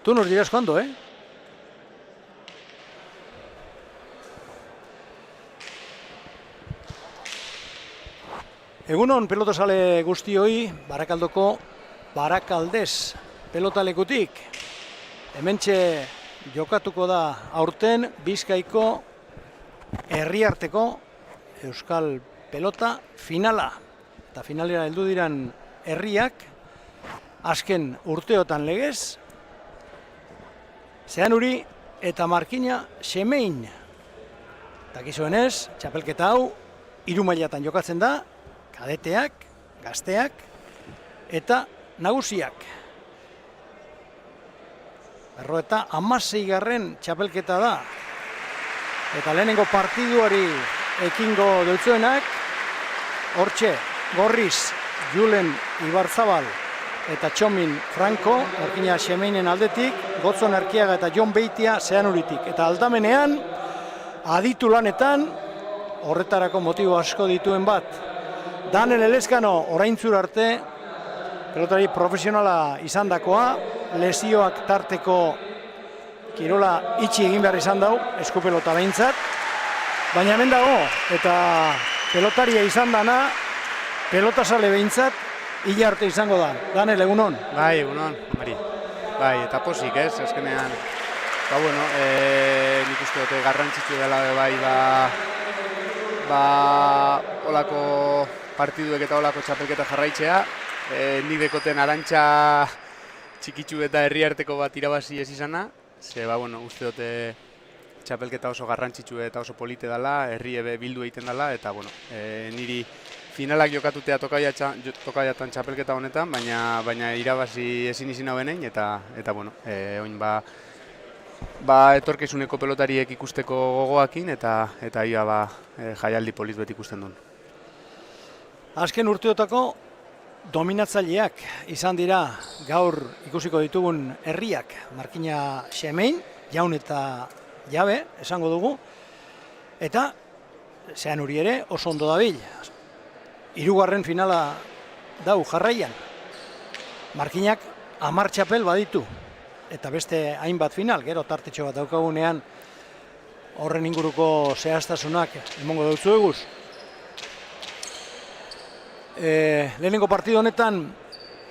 Tú nos dirás cuándo, ¿eh? Egunon pelotazale guztioi, Barakaldoko Barakaldez pelotalekutik. Hementxe jokatuko da aurten Bizkaiko herriarteko euskal pelota finala. Eta finalera heldu diran herriak azken urteotan legez Zeanuri eta Markina Xemein. Dakizuenez, txapelketa hau 3 mailatan jokatzen da, kadeteak, gazteak eta nagusiak. Berroeta 16. txapelketa da. Eta lehenengo partiduari ekingo dutzuenak, hortxe, Gorriz, Julen Ibarzabal eta Txomin Franco, Markina Xemeinen aldetik, Gotzon Erkiaga eta Jon Beitia Zeanuritik. Eta aldamenean, aditu lanetan, horretarako motibo asko dituen bat, Daniel Elezkano oraintzur arte, pelotari profesionala izandakoa, lesioak tarteko kirola itxi egin behar izan dau, eskupelota behintzat, baina hemen dago, eta pelotaria izan dana, pelotazale behintzat, hila arte izango da. Daniel, egunon? Bai, egunon, Mari. Bai, eta posik, ez, azkenean, bueno, nik uste dute garrantzitsu dela bai, olako partiduek eta olako txapelketa jarraitzea, nik dekoten arantxa txikitsu eta herriarteko bat irabazi ez izana, ze, bueno, uste dute txapelketa oso garrantzitsu eta oso polite dela, herri ebe bildu egiten dela, eta, bueno, niri finalak jokatutea tokaiatan txapelketa honetan, baina irabazi ezin izin hau benein, eta bueno, oin etorkizuneko pelotariek ikusteko gogoakin, eta ia jaialdi polit bet ikusten duen. Azken urteotako dominatzaileak izan dira gaur ikusiko ditugun herriak, Markina Xemein, Jaun eta Jabe, esango dugu, eta Zeanuri ere oso ondo dabil. 3. finala dau jarraian. Markinak 10 txapel baditu, eta beste hainbat final, gero tartetxo bat daukagunean horren inguruko zehaztasunak emongo dautzu eguz. Lehenengo partido honetan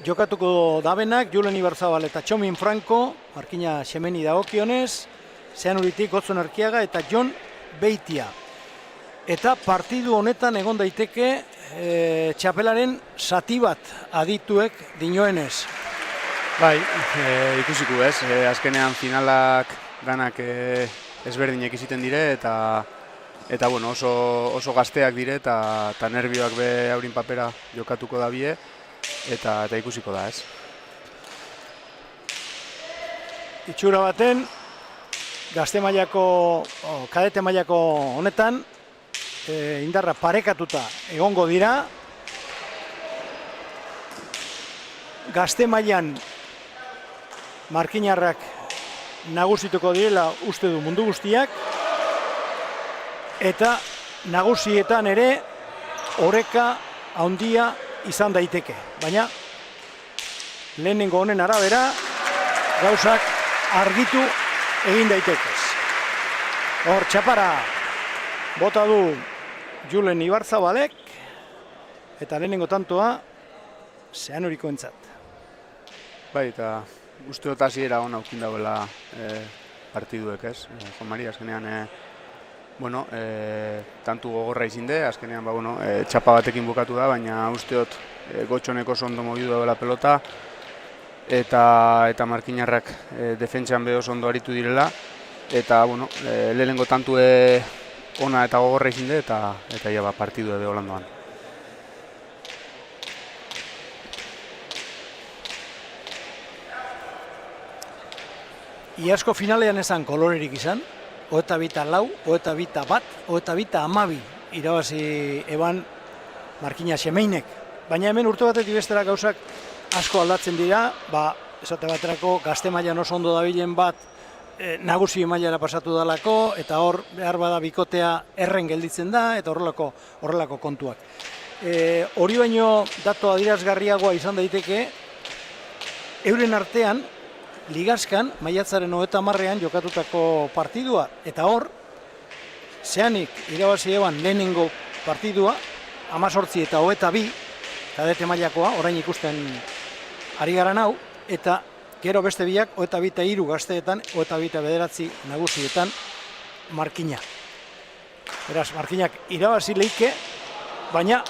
jokatuko dabenak, Julen Ibarzabal eta Txomin Franco, Markina Xemeni dagokionez, Zeanuritik Gotzon Erkiaga eta Jon Beitia. Eta partidu honetan egon daiteke txapelaren zati bat adituek dinoenez. Bai, ikusiko ez, azkenean finalak ganak ezberdinek iziten dire, eta bueno, oso gazteak dire, eta nervioak be haurin papera jokatuko da bie, eta ikusiko da ez. Itxura baten, gazte mailako, kadete mailako honetan, indarra parekatuta egongo dira. Gazte mailan markinarrak nagusituko direla uste du mundu guztiak, eta nagusietan ere oreka handia izan daiteke. Baina lehenengo honen arabera gauzak argitu egin daitekez. Hor txapara bota du Julen Ibarzabalek, eta lehenengo tantoa Zeanurikoentzat. Bai, eta uste dut hasiera hona aukin dauela partiduek, ez? Juan Mari, azkenean, tantu gogorra izin de, azkenean, txapa batekin bukatu da, baina uste dut Gotxoneko oso ondo mobidu dauela pelota, eta markinarrak defentsan be oso ondo aritu direla, eta, lehenengo tantue ona eta gogorra izin de, eta ia partidu ebe holandoan. Iazko finalean esan kolorerik izan, 22-4, 22-1, 22-12 irabazi eban Markina Xemeinek. Baina hemen urte batetik bestera gauzak asko aldatzen dira, esate baterako gazte mailan oso ondo dabilen bat nagusi mailara pasatu dalako, eta hor behar bada bikotea erren gelditzen da, eta horrelako kontuak. Hori baino dato adierazgarriagoa izan daiteke, euren artean Ligaskan, maiatzaren 30ean jokatutako partidua, eta hor, Zeanik irabazi eban lehenengo partidua, 18 eta 22, kadete mailakoa, orain ikusten ari gara nau, eta gero beste biak, 22 eta 3 gazteetan, 22 eta 9 nagusietan, markina. Beraz, markinak irabazi leike, baina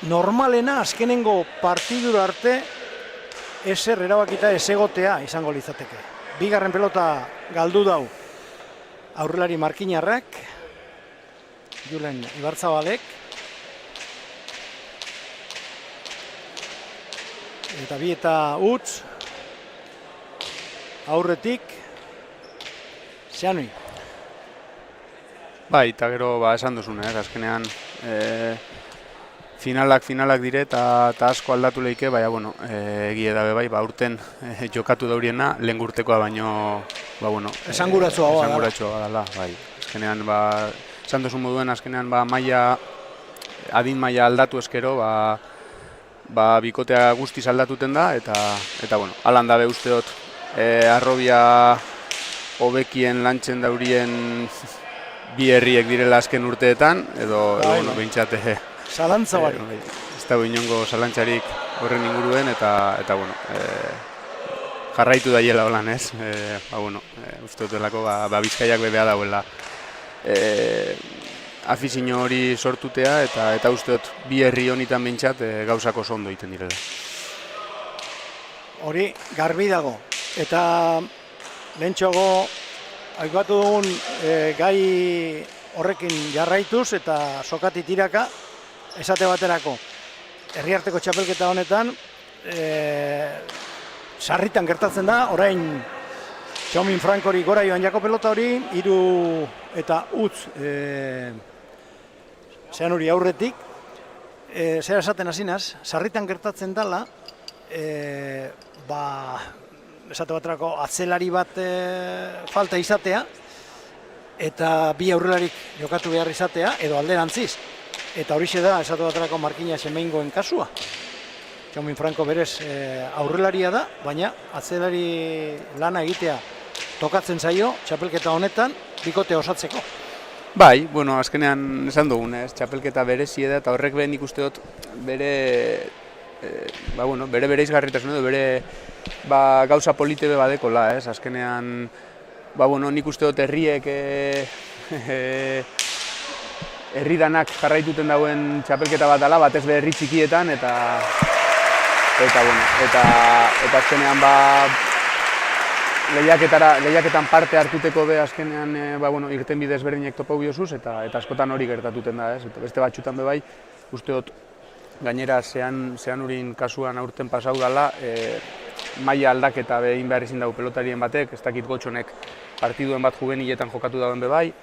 normalena azkenengo partidura arte ezer erabakita ez egotea izango litzateke. Bigarren pelota galdu dau aurrelari markinarrak, Julen Ibarzabalek, eta bi eta utz, aurretik, Zeanui. Bai, eta gero esan duzun, azkenean finalak dire eta asko aldatu leike, baina, egie dabe bai, urten jokatu dauriena, lehen gurtekoa baino, esanguratsua dela, bai. Azkenean, esan duzun moduen, azkenean, adin maila aldatu eskero, bikotea guztiz aldatuten da, eta alan dabe usteot, arrobia hobekien lantzen daurien bi herriek direla azken urteetan, edo behintzate... Zalantza bari. Ez dago inongo zalantzarik horren inguruen, eta jarraitu daiela holan, ez? Uste dutelako, Bizkaiak bebea dauela afizio hori sortutea, eta uste dut bi herri honetan behintzat gauzako ondo egiten direla. Hori garbi dago, eta lehentxoago aipatu dugun gai horrekin jarraituz eta sokati tiraka, esate baterako, herriarteko txapelketa honetan, sarritan gertatzen da, orain Txomin Frankori gora joan jako pelota hori, 3 eta utz Zeanuri aurretik, zera esaten hasinaz, sarritan gertatzen dela, esate baterako atzelari bat falta izatea, eta bi aurrelarik jokatu behar izatea, edo alderantziz. Eta horixe da, esate baterako Markina Xemeingoen kasua. Txomin Franko berez aurrelaria da, baina atzelari lana egitea tokatzen zaio, txapelketa honetan, bikote osatzeko. Bai, azkenean esan dugun, txapelketa berezie da, eta horrek nik uste dut bere izgarritasun edo bere gauza politebe badekola, azkenean nik uste dut herriek herridanak jarraituten dauen txapelketa bat dela, batez be herri txikietan, eta azkenean lehiaketan parte hartuteko be azkenean irtenbide ezberdinek topau biozuz, eta askotan hori gertatuten da, beste batxutan be bai, uste dut gainera Zeanurin kasuan aurten pasau dela, maila aldaketa behin behar izin dago pelotarien batek, ez dakit Gotxonek partiduen bat juveniletan jokatu dauen be bai,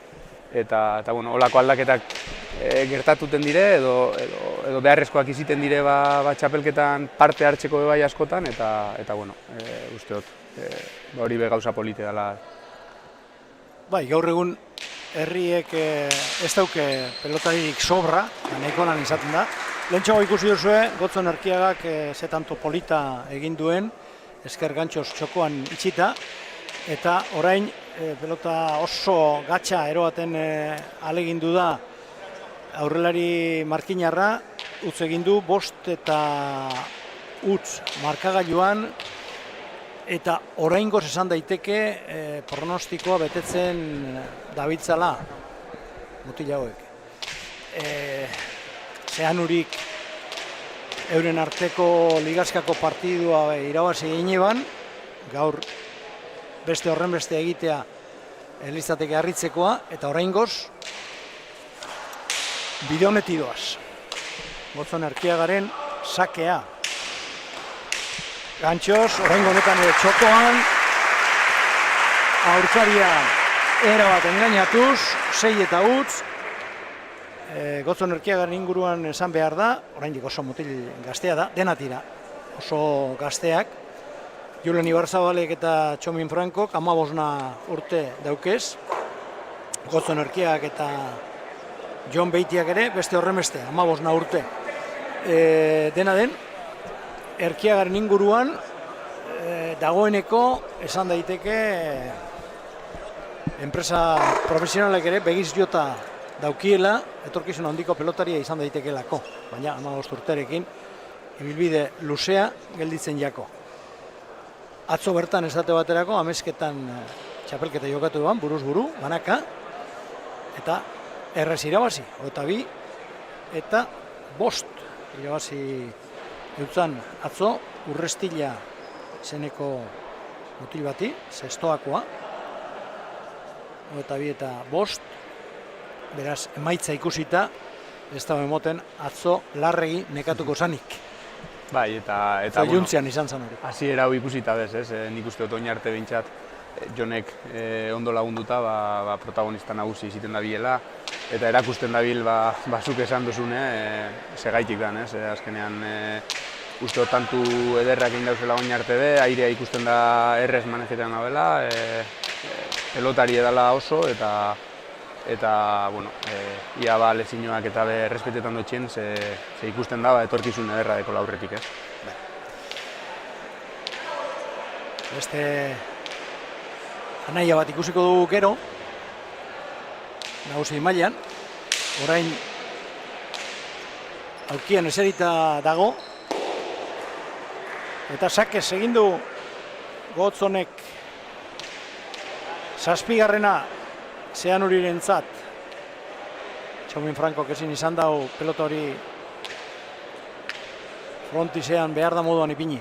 eta holako aldaketak gertatuten dire, edo beharrezkoak iziten dire txapelketan parte hartzeko be bai askotan, eta uste dut hori be gauza polite dela. Bai, gaur egun herriek ez dauke pelotaririk sobra, nahiko lan izaten da. Lehentxago ikusi duzue, Gotzon Erkiagak ze tanto polita egin duen, esker gantxoz txokoan itxita, eta orain pelota oso gatxa eroaten alegindu da aurrelari markinarra, utz egin du 5 eta utz markagailuan, eta oraingoz esan daiteke pronostikoa betetzen dabiltzala mutila hauek. Zeanurik euren arteko ligaskako partidua irabazi gineban, gaur beste horren beste egitea elizateke harritzekoa, eta oraingoz bide honetik doaz. Gotzon Erkiagaren sakea. Gantxoz, oraingo honetan txokoan, aurkaria erabat engainatuz, 6 eta utz, Gotzon Erkiagaren inguruan esan behar da, oraindik oso mutil gaztea da, dena tira, oso gazteak, Julen Ibarzabalek eta Txomin Frankok 15 urte daukez, Gotzon Erkiagak eta Jon Beitiak ere, beste horremeste, 15 urte. Dena den, Erkiagaren inguruan dagoeneko esan daiteke enpresa profesionalek ere begiz jota daukiela, etorkizun handiko pelotaria izan daitekelako, baina 15 urterekin ibilbide luzea gelditzen jako. Atzo bertan esate baterako amezketan txapelketa jokatu eban, buruz buru, banaka, eta errez irabazi, 22 eta 5 irabazi eutzan atzo Urrestila zeneko mutil bati, zestoakoa, 22 eta 5, beraz emaitza ikusita, ez da emoten atzo larregi nekatuko zanik. Bai, eta Juntzian izan zen hori. hasiera hau ikusita bez, nik uste dut oinarte behintzat Jonek ondo lagunduta protagonista nagusi iziten dabilela, eta erakusten dabil zuk esan duzune, segaitik dan, azkenean uste dut tantu ederrak egin dauzela oinarte be, airea ikusten da errez manejetan dabela, pelotari edala oso, eta bueno, ia lezinoak eta errespetetan dutxien, ze ikusten da, etorkizun ederra dekola aurretik, ez? Beste anaia bat ikusiko dugu gero, nagusi mailan, orain aukian eserita dago, eta sakez egin du Gotzonek 7. Zeanurirentzat. Txaumin Frankok ezin izan dau pelota hori frontisean behar da moduan ipini.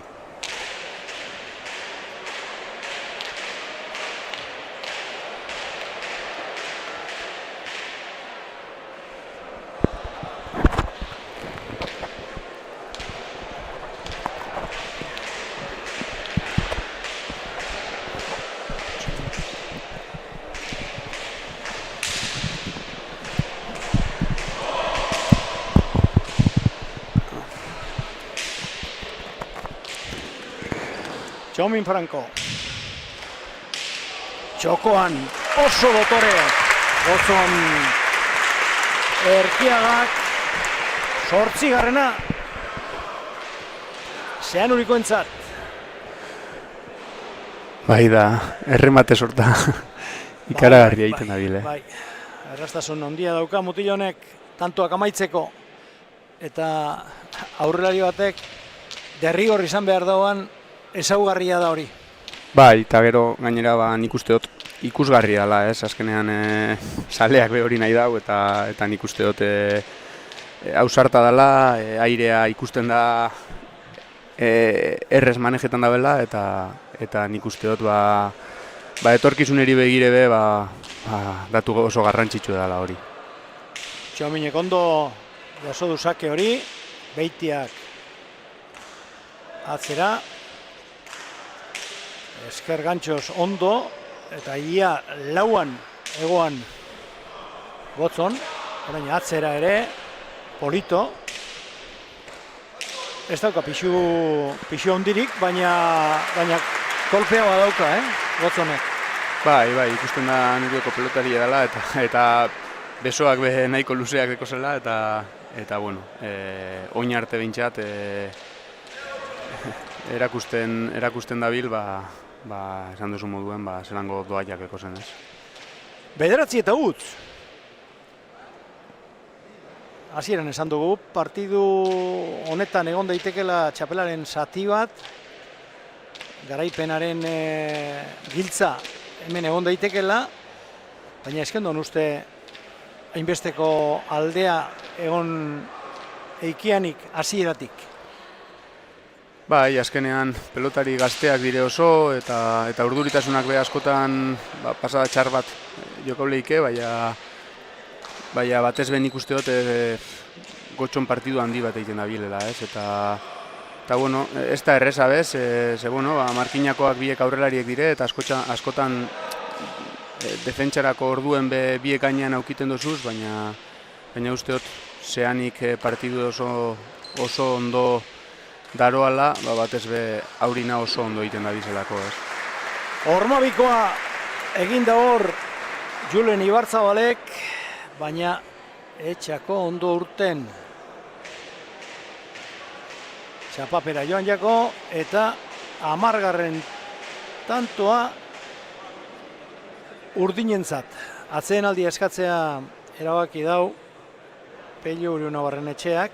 Txaumin Franko. Txokoan oso dotore. Gotzon Erkiagak 8. Zeanurikoentzat. Bai da, erremate sorta ikaragarria egiten dabile. Bai, erraztasun handia dauka mutil honek tantoak amaitzeko, eta aurrelari batek derrigor izan behar dauan ezaugarria da hori. Bai, eta gero gainera nik uste dut ikusgarria dela, azkenean saleak be hori nahi dau, eta nik uste dut ausarta dela, airea ikusten da errez manejetan dabela, eta nik uste dut etorkizuneri begire be datu oso garrantzitsu dela hori. Txauminek ondo jaso du sake hori, Beitiak atzera, esker gantxoz ondo, eta ia lauan egoan Gotzon, orain atzera ere, polito, ez dauka pixu hondirik, baina kolpea badauka, Gotzonek. Bai, ikusten da nireoko pelotari edala, eta besoak nahiko luzeak deko zela, eta bueno, oin arte behintzat erakusten dabil, esan duzu moduen, zelango doaiak eko zen, ez? 9 eta utz. Hasieran esan dugu, partidu honetan egon daitekela txapelaren zati bat, garaipenaren giltza hemen egon daitekela, baina eskendon uste hainbesteko aldea egon eikianik hasieratik. Bai, azkenean pelotari gazteak dire oso, eta urduritasunak be askotan pasada txar bat joko leike, baina batez ben ikuste dut Gotxon partidu handi bat egiten dabilela, ez? Eta bueno, ez da erreza bez, markinakoak biek aurrelariek dire, eta askotan defentsarako orduen be biek gainean aukiten dozuz, baina uste dut zeanik partidu oso ondo daroala, batez be aurina oso ondo egiten da bizelako, ez? Ormabikoa egin da hor Julen Ibarzabalek, baina etxako ondo urten. Txapapera joan jako, eta 10. tantoa urdinentzat. Atsedenaldia eskatzea erabaki dau Pello Urunabarrenetxeak.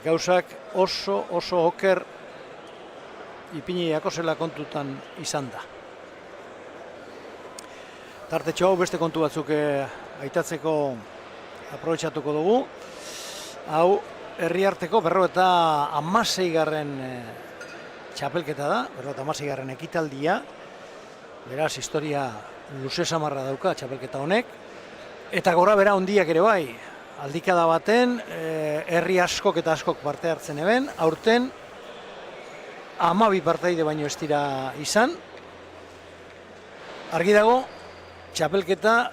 Gauzak oso oker ipiniako zela kontutan izan da. Tartetxo hau beste kontu batzuk aitatzeko aprobetxatuko dugu. Hau herriarteko 56. txapelketa da, 56. ekitaldia. Beraz, historia luze samarra dauka txapelketa honek. Eta gora bera hondiak ere bai. Aldikada baten, herri askok eta askok parte hartzen eben. Aurten, 12 partaide baino ez dira izan. Argi dago, txapelketa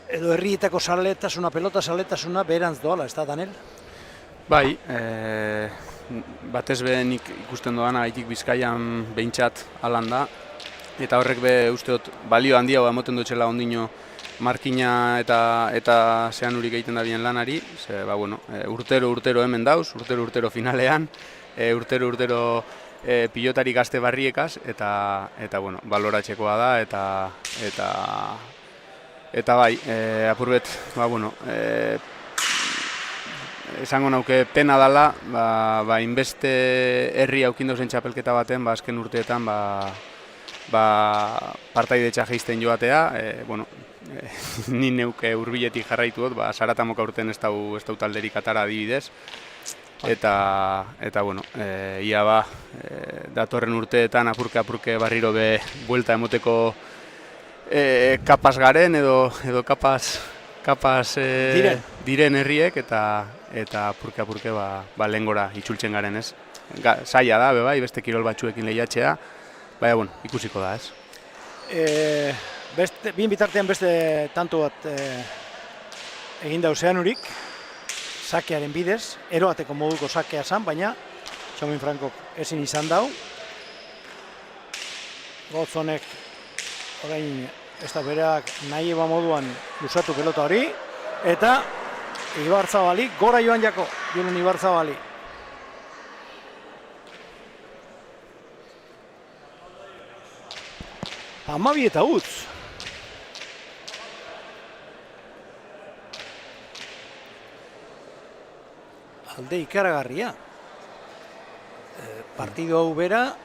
edo herrietako saletasuna, pelota saletasuna beherantz doala, ez da, Daniel? Bai, batez be nik ikusten doana haitik Bizkaian behintzat alan da. Eta horrek be usteot balio handia emoten dutxela ondino markina eta zeanurik egiten da bien lanari. Ze, urtero hemen dauz, urtero finalean, urtero pilotari gazte barriekaz, eta baloratzekoa da, eta bai, apurbet, esango nauke pena dala, inbeste herri aukindu zen txapelketa baten, azken urteetan, partaidetxa geizten joatea, ni neuke hurbiletik jarraitu dut, Saratamoka urten ez dau talderik atara adibidez, eta ia datorren urteetan apurke barriro be buelta emoteko kapaz garen edo kapaz diren herriek, eta apurke lehengora itxultzen garen, ez? Zaila da, bai, beste kirol batzuekin lehiatzea, baina, ikusiko da, ez? Bien bitartean beste tanto bat egin da Zeanurik, sakearen bidez, eroateko moduko sakea zan, baina Txomin Frankok ezin izan dau. Gotzonek orain ez da berak nahi eba moduan lusatu pelota hori, eta Ibarzabali, gora joan jako, Julen Ibarzabali. Hamabi eta utz. Alde ikaragarria. Partidu hau bera,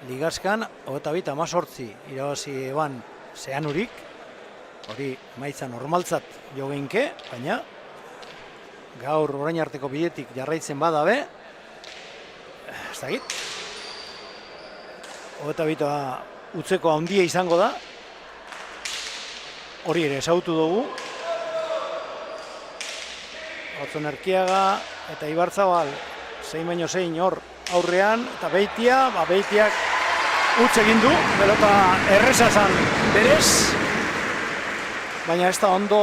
ligazkan, 22-18 irabazi eban Zeanurik, hori maitza normaltzat jo geinke, baina gaur orain arteko bidetik jarraitzen badabe, ez dakit, 22 utzeko handia izango da, hori ere ezagutu dugu, Gotzon Erkiaga eta Ibarzabal, 6-6 hor aurrean, eta Beitiak utz egin du, pelota erreza zan berez, baina ez da ondo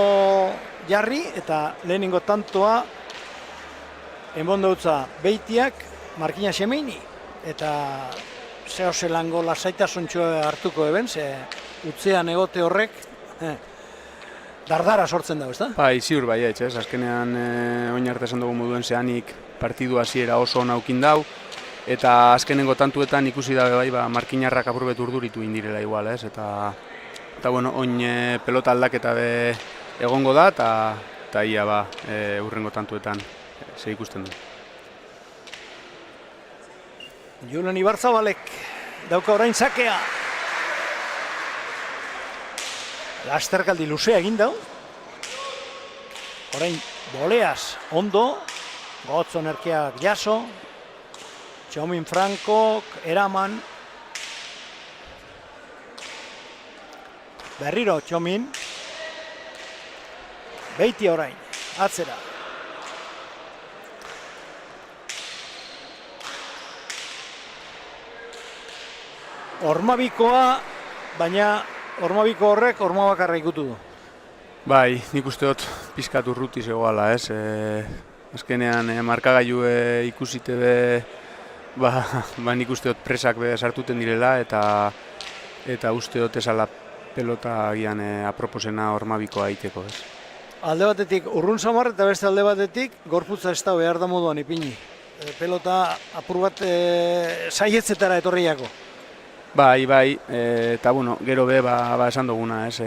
jarri, eta lehenengo tantoa enbondo utza Beitiak, Markina Xemeini, eta zeo zelango lasaitasuntxo hartuko eben, ze utzean egote horrek dardara sortzen dago, ez da? Bai, ziur bai, ez, azkenean oin arte esan dugu moduen Zeanik partidu hasiera oso naukin dau, eta azkenengo tantuetan ikusi dabe bai, markinarrak apurbet urduritu indirela igual, ez, eta oin pelota aldaketa be egongo da, eta ia urrengo tantuetan ze ikusten du. Julen Ibarzabalek dauka orain sakea. Lasterkaldi luzea egin dau. Orain boleaz ondo, Gotzon Erkiak jaso, Txomin Frankok eraman, berriro Txomin, Beiti orain, atzera. Ormabikoa, baina Ormabiko horrek orma bakarra ikutu du. Bai, nik uste dut pizkat urruti zegoala, ez? Azkenean markagailu ikusite be, nik uste dut presak be sartuten direla, eta uste dut esala pelota agian aproposena Ormabikoa aiteko, ez? Alde batetik urrun samar eta beste alde batetik gorputza ez da behar da moduan ipini. pelota apur bat saietzetara etorriako. Bai, eta bueno, gero be, esan duguna, ez,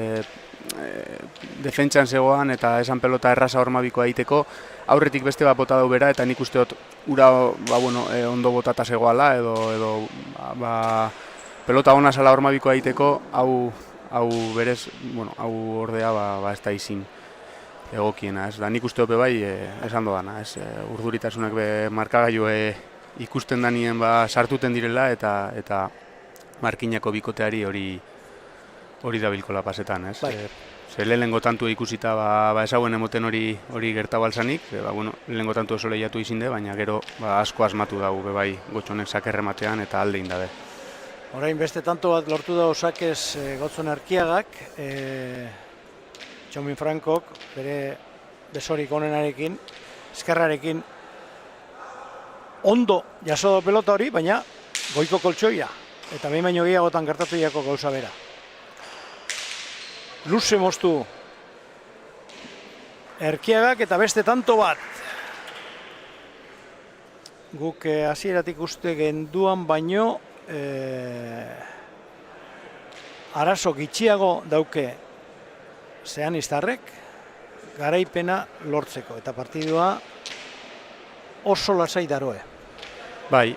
defentsan zegoan eta esan pelota erraza hormabikoa egiteko, aurretik beste bat bota dau bera, eta nik uste dut ura ondo botata zegoala, edo pelota ona zala hormabikoa egiteko, hau berez, hau ordea ez da izin egokiena, ez da nik uste dut bai, esan dodana, ez, urduritasunak be markagailu ikusten danien sartuten direla, eta markinako bikoteari hori dabilkola pasetan, ez? Ze lehenengo tantu ikusita ezauen emoten hori gertau alzanik, lehenengo tantu oso lehiatu izinde, baina gero asko asmatu dago bai Gotxonek sakerrematean eta alde indabe. Orain beste tanto bat lortu da osakez Gotzon Erkiagak, Txomin Frankok bere besorik onenarekin, eskerrarekin ondo jaso da pelota hori, baina goiko koltsoia. Eta behin baino gehiagotan gertatu jako gauza bera. Luze moztu Erkiagak eta beste tanto bat. Guk hasieratik uste genduan baino arazo gitxiago dauke Zeaniztarrek garaipena lortzeko. Eta partidua oso lasai daroe. Bai,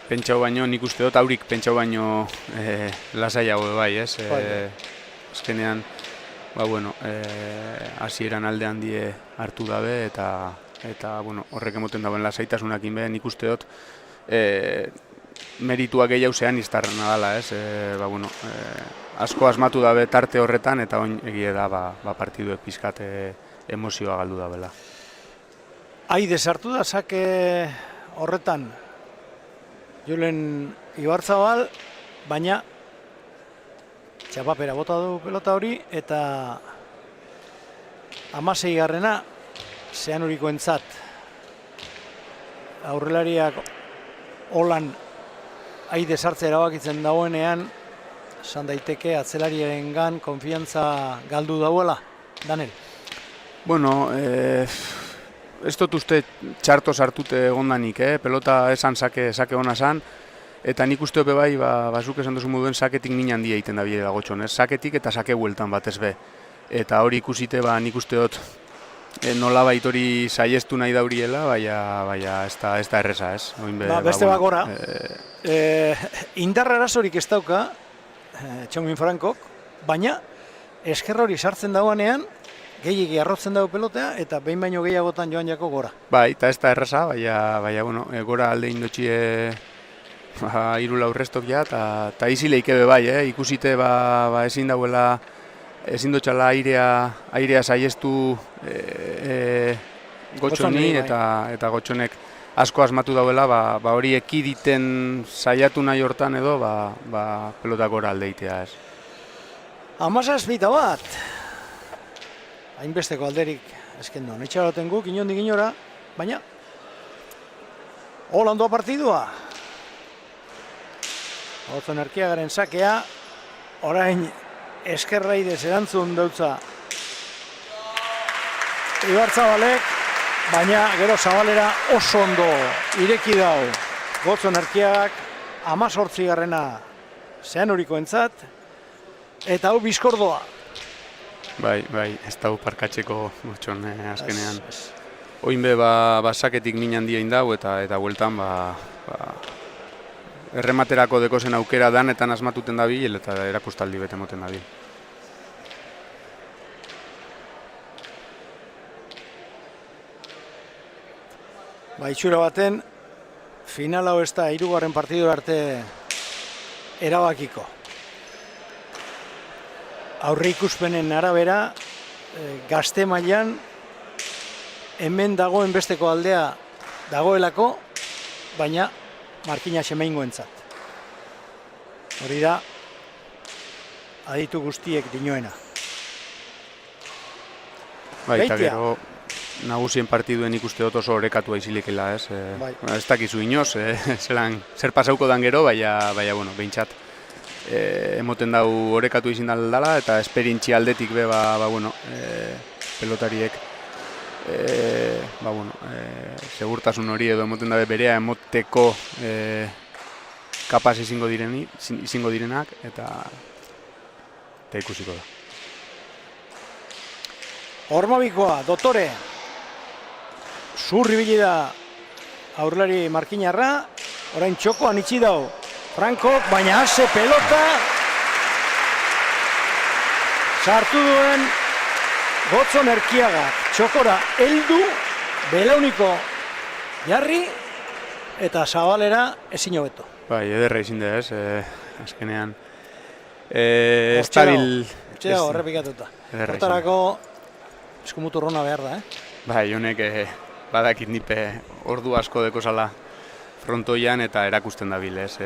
pentsau baino, nik uste dut, aurik pentsau baino lasaiago bai, ez? Azkenean, hasieran alde handie hartu dabe, eta horrek emoten dauen lasaitasunakin be, nik uste dut, meritua gehiago Zeaniztarrena dela, ez? Asko asmatu dabe tarte horretan, eta oin egie da, partiduek pizkat emozioa galdu dabela. Aide sartu da, sake horretan Julen Ibarzabal, baina txapapera bota du pelota hori, eta 16garrena Zeanurikoentzat. Aurrelariak holan aide sartze erabakitzen dagoenean, esan daiteke atzelariarengan konfiantza galdu dauela, Danel? Ez dut uste txarto sartute egondanik, pelota esan sake ona zan, eta nik uste hope bai, zuk esan duzu moduen saketik min handia egiten da bidea Gotxon, saketik eta sake bueltan batez be. Eta hori ikusite nik uste dut nolabait hori saiestu nahi dauriela, baina ez da erreza, ez? Beste bakora, indarra arazorik ez dauka Txomin Frankok, baina eskerra hori sartzen dagoenean, gehiegi arrotzen dago pelotea, eta behin baino gehiagotan joan jako gora. Bai, eta ez da erraza, baina gora alde indotxie hiru lau restok ja, eta izileike be bai, ikusite ezin dauela, ezin dutxala airea saiestu Gotxoni, eta Gotxonek asko asmatu dauela, hori ekiditen saiatu nahi hortan edo, pelota gora aldeitea ez. 17 bat! Hainbesteko alderik eskendu. Netxaroten guk, inondik inora, baina holandoa partidua. Gotzon Erkiagaren sakea, orain eskerraidez erantzun dautza Ibarzabalek, baina gero Zabalera oso ondo ireki dau Gotzon Erkiagak 18garrena Zeanurikoentzat, eta hau bizkordoa. Bai, ez da parkatzeko Gotxon azkenean. Oin be, saketik min handia indau eta bueltan, errematerako dekozen aukera danetan asmatuten dabil, eta erakustaldi bete moten dabil. Itxura baten, final hau ez da 3. partidu arte erabakiko. Aurre ikuspenen arabera, gazte mailan hemen dagoen besteko aldea dagoelako, baina Markina Xemeingoentzat. Hori da, aditu guztiek dinoena. Eta gero, nagusien partiduen ikuste dut oso orekatua izilikela, ez? Ez dakizu inoz, zer pasauko dan gero, baina, behintzat. Emoten dau orekatu izin dala, eta esperintzi aldetik be, pelotariek segurtasun hori edo emoten dabe berea emoteko kapaz izango direnak, eta ikusiko da. Ormabikoa, dotore, zurri bili da aurrelari markinarra, orain txokoan itxi dau Frankok, baina ase pelota sartu duen Gotzon Erkiagak, txokora heldu, belauniko jarri, eta zabalera ezin hobeto. Bai, ederra izin da ez, azkenean. Estabil... Hortxe dago, horrepikatuta. Hortarako eskumuturrona behar da, Bai, honek badakit nipe ordu asko dekozala frontoian eta erakusten dabil, ez.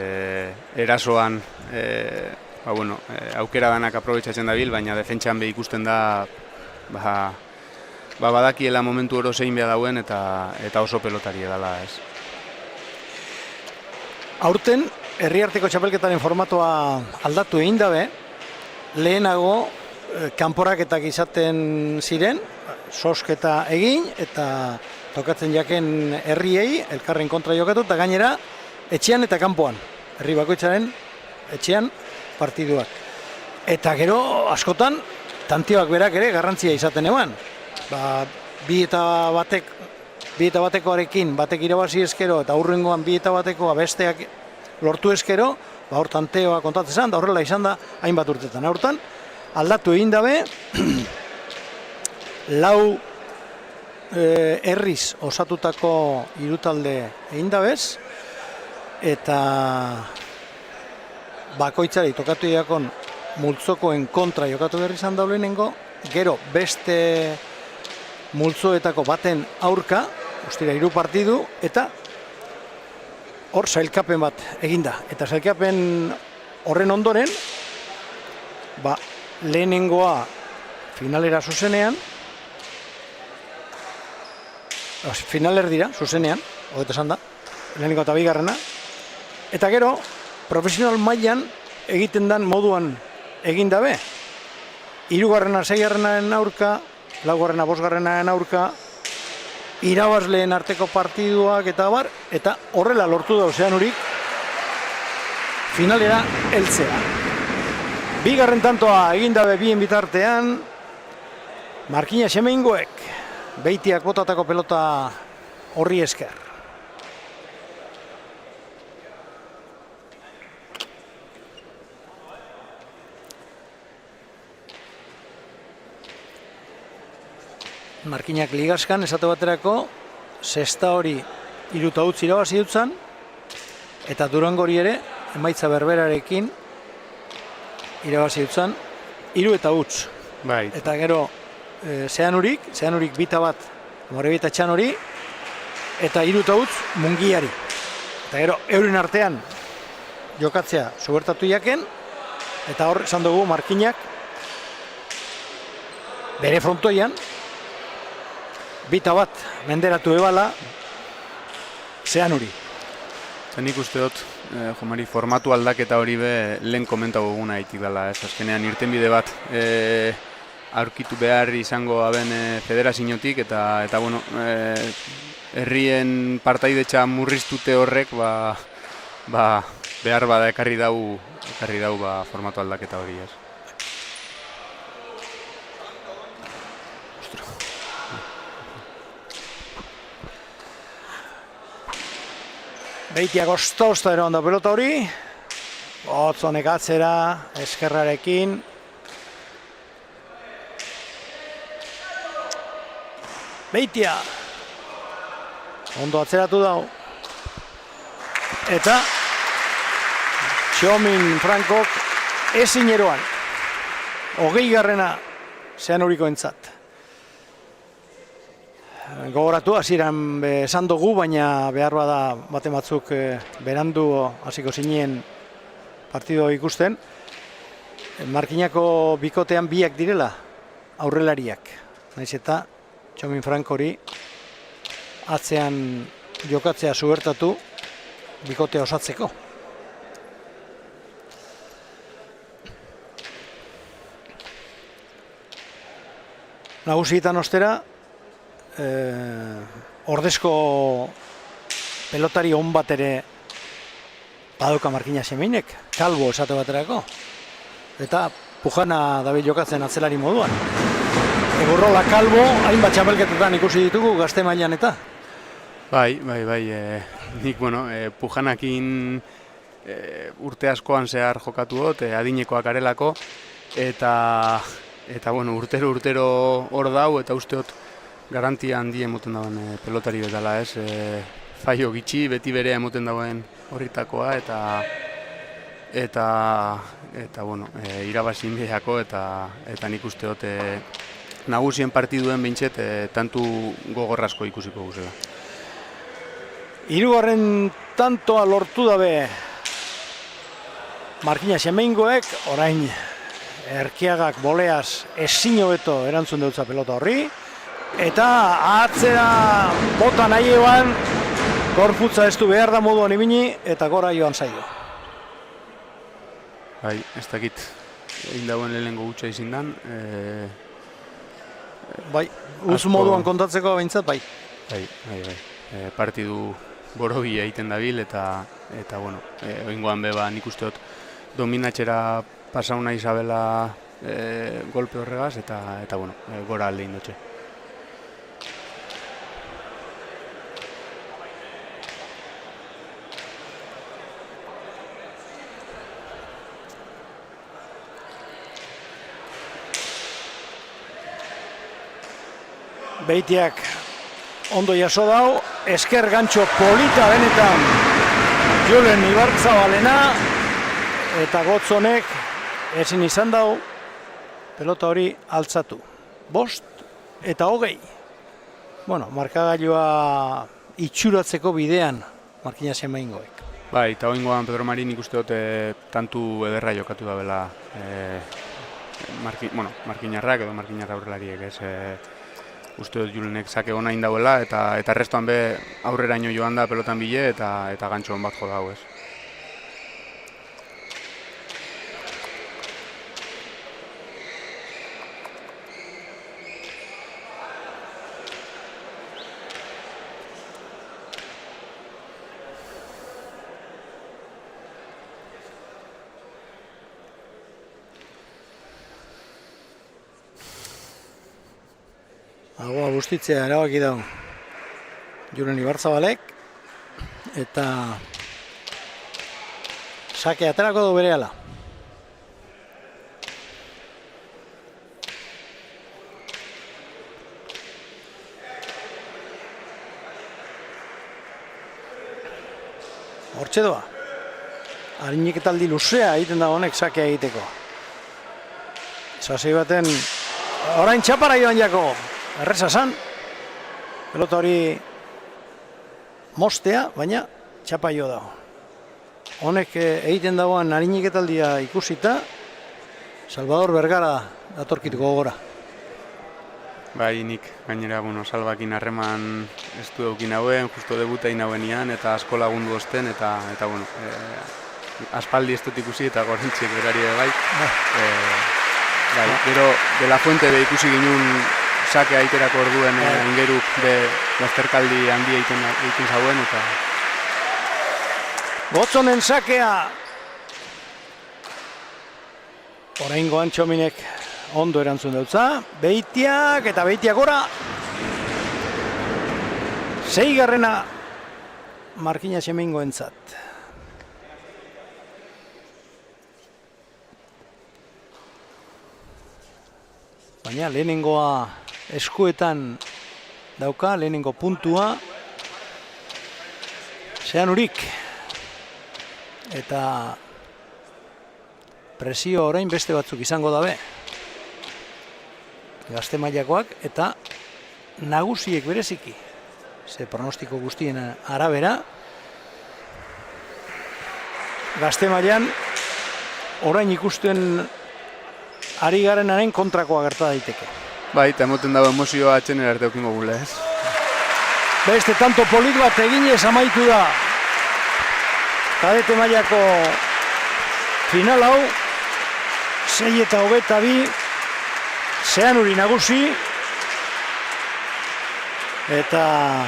Erasoan, aukera danak aprobetxatzen dabil, baina defentsan be ikusten da, badakiela momentu oro zein behar dauen eta oso pelotari edala, ez. Aurten, herriarteko txapelketaren formatoa aldatu egin dabe, lehenago kanporaketak izaten ziren, sosketa egin eta tokatzen jaken herriei elkarren kontra jokatu, eta gainera etxean eta kanpoan, herri bakoitzaren etxean partiduak. Eta gero askotan tantioak berak ere garrantzia izaten eban. Bi eta batekoarekin batek irabazi eskero eta hurrengoan bi eta batekoa besteak lortu eskero, hor tanteoa kontatzen zen, da horrela izan da hainbat urtetan. Hortan, aldatu egin dabe, lau herriz osatutako hirutalde egin dabez, eta bakoitzari tokatu diakon multzokoen kontra jokatu berri izan da lehenengo, gero beste multzoetako baten aurka, ustira 3 partidu, eta hor sailkapen bat eginda. Eta sailkapen horren ondoren, lehenengoa finalera zuzenean, finaler dira zuzenean, hogeita esan da, lehenengo eta bigarrena, eta gero, profesional mailan egiten dan moduan egin dabe. 3. 6. aurka, 4. 5. aurka, irabazleen arteko partiduak eta bar, eta horrela lortu da Ozeanurik finalera heltzea. 2. tantoa egin dabe bien bitartean, Markina Xemeingoek, Beitiak botatako pelota horri esker. Markinak ligaskan esate baterako, sexta hori 3-0 irabazi dutzan, eta Durangori ere, emaitza berberarekin irabazi dutzan, 3-0. Bai. Eta gero, Zeanurik bita bat, Morebita Txan hori, eta 3-0 Mungiari. Eta gero, euren artean jokatzea sobertatu jaken, eta hor, esan dugu, Markinak bere frontoian, bita bat menderatu ebala Zeanuri. Nik uste dut, Jomari, formatu aldaketa hori be lehen komentago guna haitik dela, ez azkenean irtenbide bat aurkitu behar izango aben federaziotik, eta herrien partaidetxa murriztute horrek, behar bada ekarri dau formatu aldaketa hori, ez. Beitiak osta ere onda pelota hori, Gotzonek atzera, eskerrarekin. Beitia, ondo atzeratu dau. Eta Txomin Frankok ezin eroan, 20. Zeanuriko entzat. Gogoratu, hasieran esan dugu, baina behar bada bate batzuk berandu hasiko zinien partido ikusten. Markinako bikotean biak direla aurrelariak. Naiz eta Txomin Frankori atzean jokatzea zubertatu bikotea osatzeko. Nagusietan ostera, ordezko pelotari on bat ere badoka Markina Semeinek, Kalbo esate baterako. Eta Pujana dabil jokatzen atzelari moduan. Egurrola Kalbo, hainbat txapelketetan ikusi ditugu gazte mailan eta. Bai, nik, Pujanakin urte askoan zehar jokatu dut, adinekoak arelako, eta urtero hor dau, eta usteot garantia handi emoten dauen pelotari betala, ez? Faio gitxi, beti berea emoten dauen horritakoa, eta irabazin behako, eta nik usteot nagusien partiduen behintzet tantu gogorrazko ikusiko guzela. Hirugarren tantoa lortu dabe Markina Semeingoek, orain Erkiagak boleaz ezin hobeto erantzun deutza pelota horri, eta atzera bota nahi eban, gorputza ez du behar da moduan ibini, eta gora joan zaio. Bai, ez dakit, egin dagoen lehenengo gutxa izin dan. Bai, uz moduan kontatzeko behintzat, bai. Bai. Partidu borobia egiten dabil, eta oingoan beba nik usteot dominatxera pasauna Isabela golpe horregaz, eta gora alde indotxe. Beitiak ondo jaso dau, esker gantxo polita benetan Julen Ibarzabalena, eta Gotzonek ezin izan dau pelota hori altzatu. 5 eta 20. Markagailua itxuratzeko bidean Markina Semeingoek. Bai, eta oingoan Pedro Marin ikuste dute tantu ederra jokatu da bela Markinarrak edo Markinarra aurrelariek, ez? Uste dut Julenek sake ona indauela, eta restoan be aurreraino joan da pelotan bile, eta gantxo on bat jo dau, ez? Agoa bustitzea erabaki dago Julen Ibarzabalek, eta sake aterako du berehala. Hortxe doa. Harineketaldi luzea egiten da honek sakea egiteko. Sasei baten orain txapara joan jako. Erreza zan, pelota hori mostea, baina txapaio dago. Honek egiten dagoen harineketaldia ikusita, Salvador Vergara datorkituko gogora. Bai, nik gainera, Salvakin harreman ez du eukin hauen, justo debutain hauenian, eta asko lagundu osten, eta aspaldi ez dut ikusi, eta gorintxek berari bai. Gero, de la fuente be ikusi ginun sake aiterako orduen ingeruk be lasterkaldi handi egiten zauen, eta Gotzonen sakea oraingoan Txominek ondo erantzun deutza, Beitiak eta Beitiak gora 6. Markina Semeingoentzat. Baina lehenengoa eskuetan dauka, lehenengo puntua Zeanurik, eta presio orain beste batzuk izango dabe gazte mailakoak, eta nagusiek bereziki, ze pronostiko guztien arabera gazte mailan orain ikusten ari garenaren kontrakoa gerta daiteke. Bai, eta emoten dago emozioa atxenera arte eukingo gule, ez? Beste tanto polit bat eginez amaitu da kadete mailako final hau, 6 eta 22, Zeanuri nagusi, Eta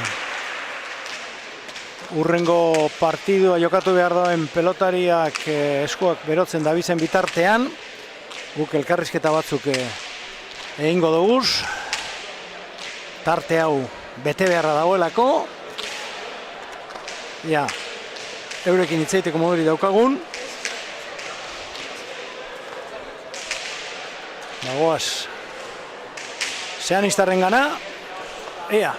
urrengo partidua jokatu behar dauen pelotariak eskuak berotzen dabizen bitartean, guk elkarrizketa batzuk egingo duguz, tarte hau bete beharra dagoelako, ja, eurekin hitzeiteko moduri daukagun, dagoaz, zeanistarren gana, ea.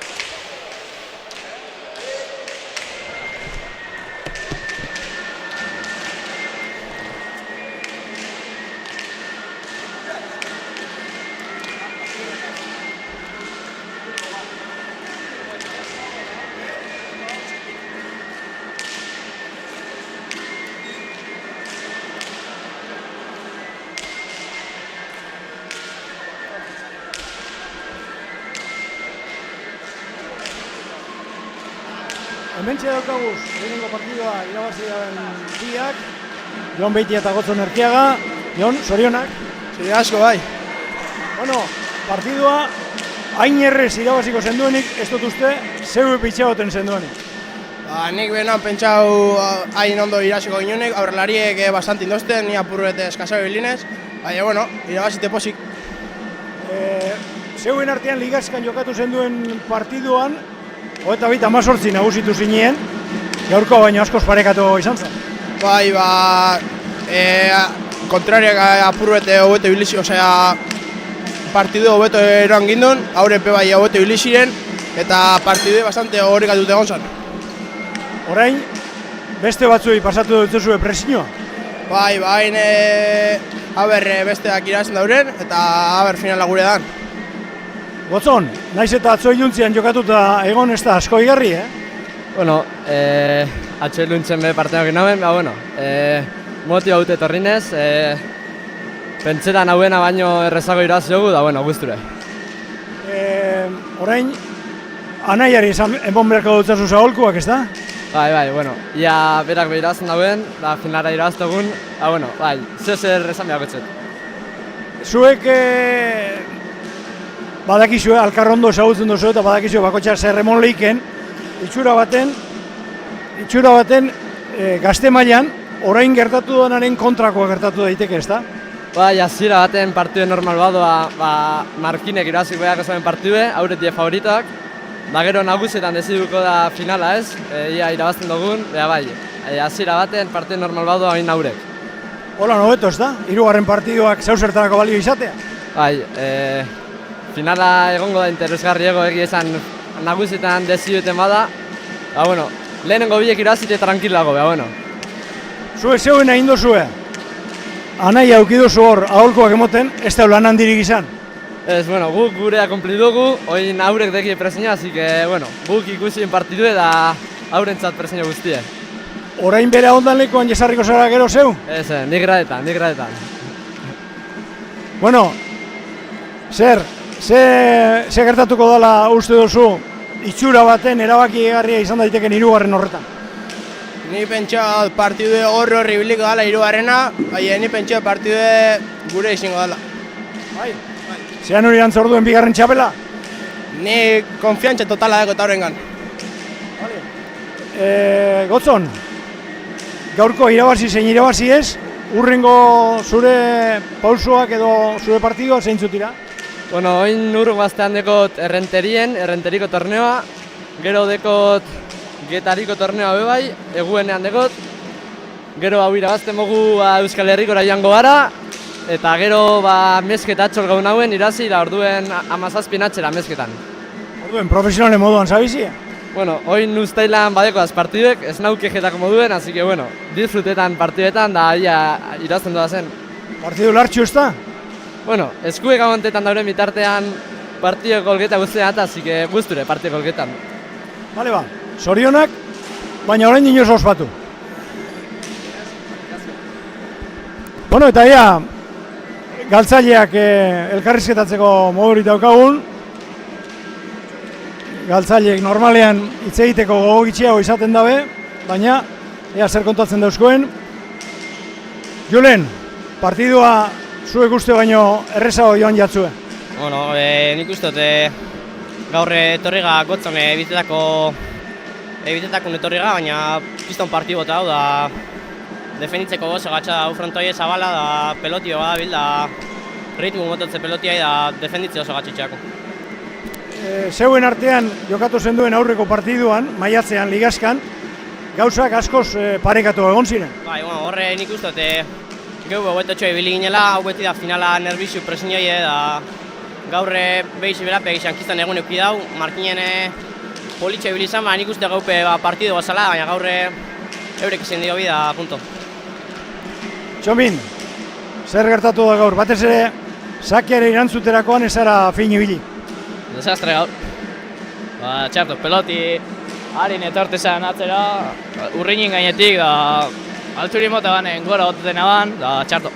Hementxe daukaguz, lehenengo partidua irabazi dauen biak, Jon Beitia eta Gotzon Erkiaga. Jon, zorionak? Zide asko, bai. Bueno, partidua hain errez irabaziko zenduenik, ez dut uste, zeu pitxagoten zenduenik. Nik behenan pentsau hain ondo irabaziko ginonek, aurrelariek bastante indosten, ni apurrete eskasau bilinez, baina, bueno, irabazite posik. Zeuen artean ligazkan jokatu zenduen partiduan, 22-18 nagusitu zinien, gaurko baino askoz parekatu izan zen. Bai, kontrariak apurrete hobeto bilisi, osea, partidu hobeto eroan gindun, aurrepe bai hobeto bilisiren, eta partidu bastante horrekatute egon zen. Orain, beste batzuei pasatu dutzuzue presioa? Bai, besteak irabazten dauren, eta haber finala gure dan. Gotzon, naiz eta atzo iluntzian jokatuta egon ez da asko igarri, Bueno, atzo iluntzen be parteak nauen, bueno, moti haute torrinez, pentsetan hauena baino errezago irabazi dugu, da bueno, guzture. Orain, anaiari enbon beharko dutzazu zaholkuak, ez da? Bai, bueno, ia berak behirazen dauen, da finalara irabaztegun, bueno, bai, zer esan behar gotzet. Zuek badakizue, alkarrondo ezagutzen duzu eta badakizue bakotxar zerremon lehiken, itxura baten gazte mailan orain gertatu denaren kontrakoa gertatu daiteke, ez da? Bai, hasiera baten partide normal badoa, Markinek irabazik behar ezaben partide, hauretie favoritoak, gero nagusietan deziduko da finala ez, ia irabazten dugun, bai, hasiera baten partide normal badoa hain haurek. Hola, nobeto, ez da? Hirugarren partiduak zauzertarako balio izatea? Bai, finala egongo da interesgarriego egia esan nagusietan deziuten bada, bueno, lehenengo biek irabazite tranquilago, bueno. Zue zeuen egin duzue, anai aukiduzu hor aholkoak emoten, ez da lan handirik izan? Ez, bueno, guk gurea konpli dugu, oin haurek deki presioa, así que, bueno, guk ikusien partidu eta haurentzat presioa guztie. Orain bere ondan lekuan jesarriko zara gero zeu? Ez, nik gradetan. Bueno, ze gertatuko dela uste duzu itxura baten erabaki egarria izan daiteken hirugarren horretan? Ni pentsa partidu horri biliko dela hirugarrena, baina ni pentsa partidu gure izango dela. Bai. Zean hori antza orduen bigarren txapela? Ni konfiantza totala dago eta horrengan. Gotzon, gaurko irabazi zein irabazi ez, urrengo zure pausoak edo zure partidua zeintzuk dira? Bueno, oin urrengo astean dekot errenteriko torneoa, gero dekot getariko torneoa bebai, eguenean dekot, gero hau irabazten mogu Euskal Herrikora joango gara, eta gero mesket atxol gaun hauen irazi, da orduen 17 atxera mesketan. Orduen, profesionalen moduan zabizia? Bueno, oin ustailan badekoaz partiduek, ez naukejetako moduen, así que bueno, disfrutetan partiduetan, da ia irazten doa zen. Partidu lartxu ez da? Bueno, eskuek amontetan dauren bitartean partidu golgeta guztian eta, así que guzture partidu golgetan. Bale ba, zorionak, baina orain inoz ospatu. Bueno, eta ia, galtzaileak elkarrizketatzeko modurik daukagun. Galtzaileek normalean hitz egiteko gogo gitxiago izaten dabe, baina ea zer kontatzen dauzkoen. Julen, partidua zuek uste baino errezago joan jatzue. Bueno, nik uste dut Gaur etorriga gotzon bitetako etorriga, baina piston partidu eta hau da defenditzeko gozo gatsa da frontoie zabala da pelotio da bil da ritmo mototze pelotiai da defenditze oso gatxitxako. Zeuen artean jokatu zenduen aurreko partiduan, maiatzean ligaskan, gauzak askoz parekatu egon ziren. Bai, horre nik uste geu hobetotxo ibili ginela, hau beti da finala nervizu presinioie da gaurre behiz berape egizan kiztan egun euki dau, Markinen politxe ibili izan, nik uste gaupe partidu gozala, baina gaurre eurek izan dio bida, punto. Txomin, zer gertatu da gaur? Batez ere, sakiare irantzuterakoan ezara fin ibili. Desastre gaur. Txarto, peloti harin etorte zen atzera, urrinin gainetik, da alturi mota banen gora oteten aban, da txarto.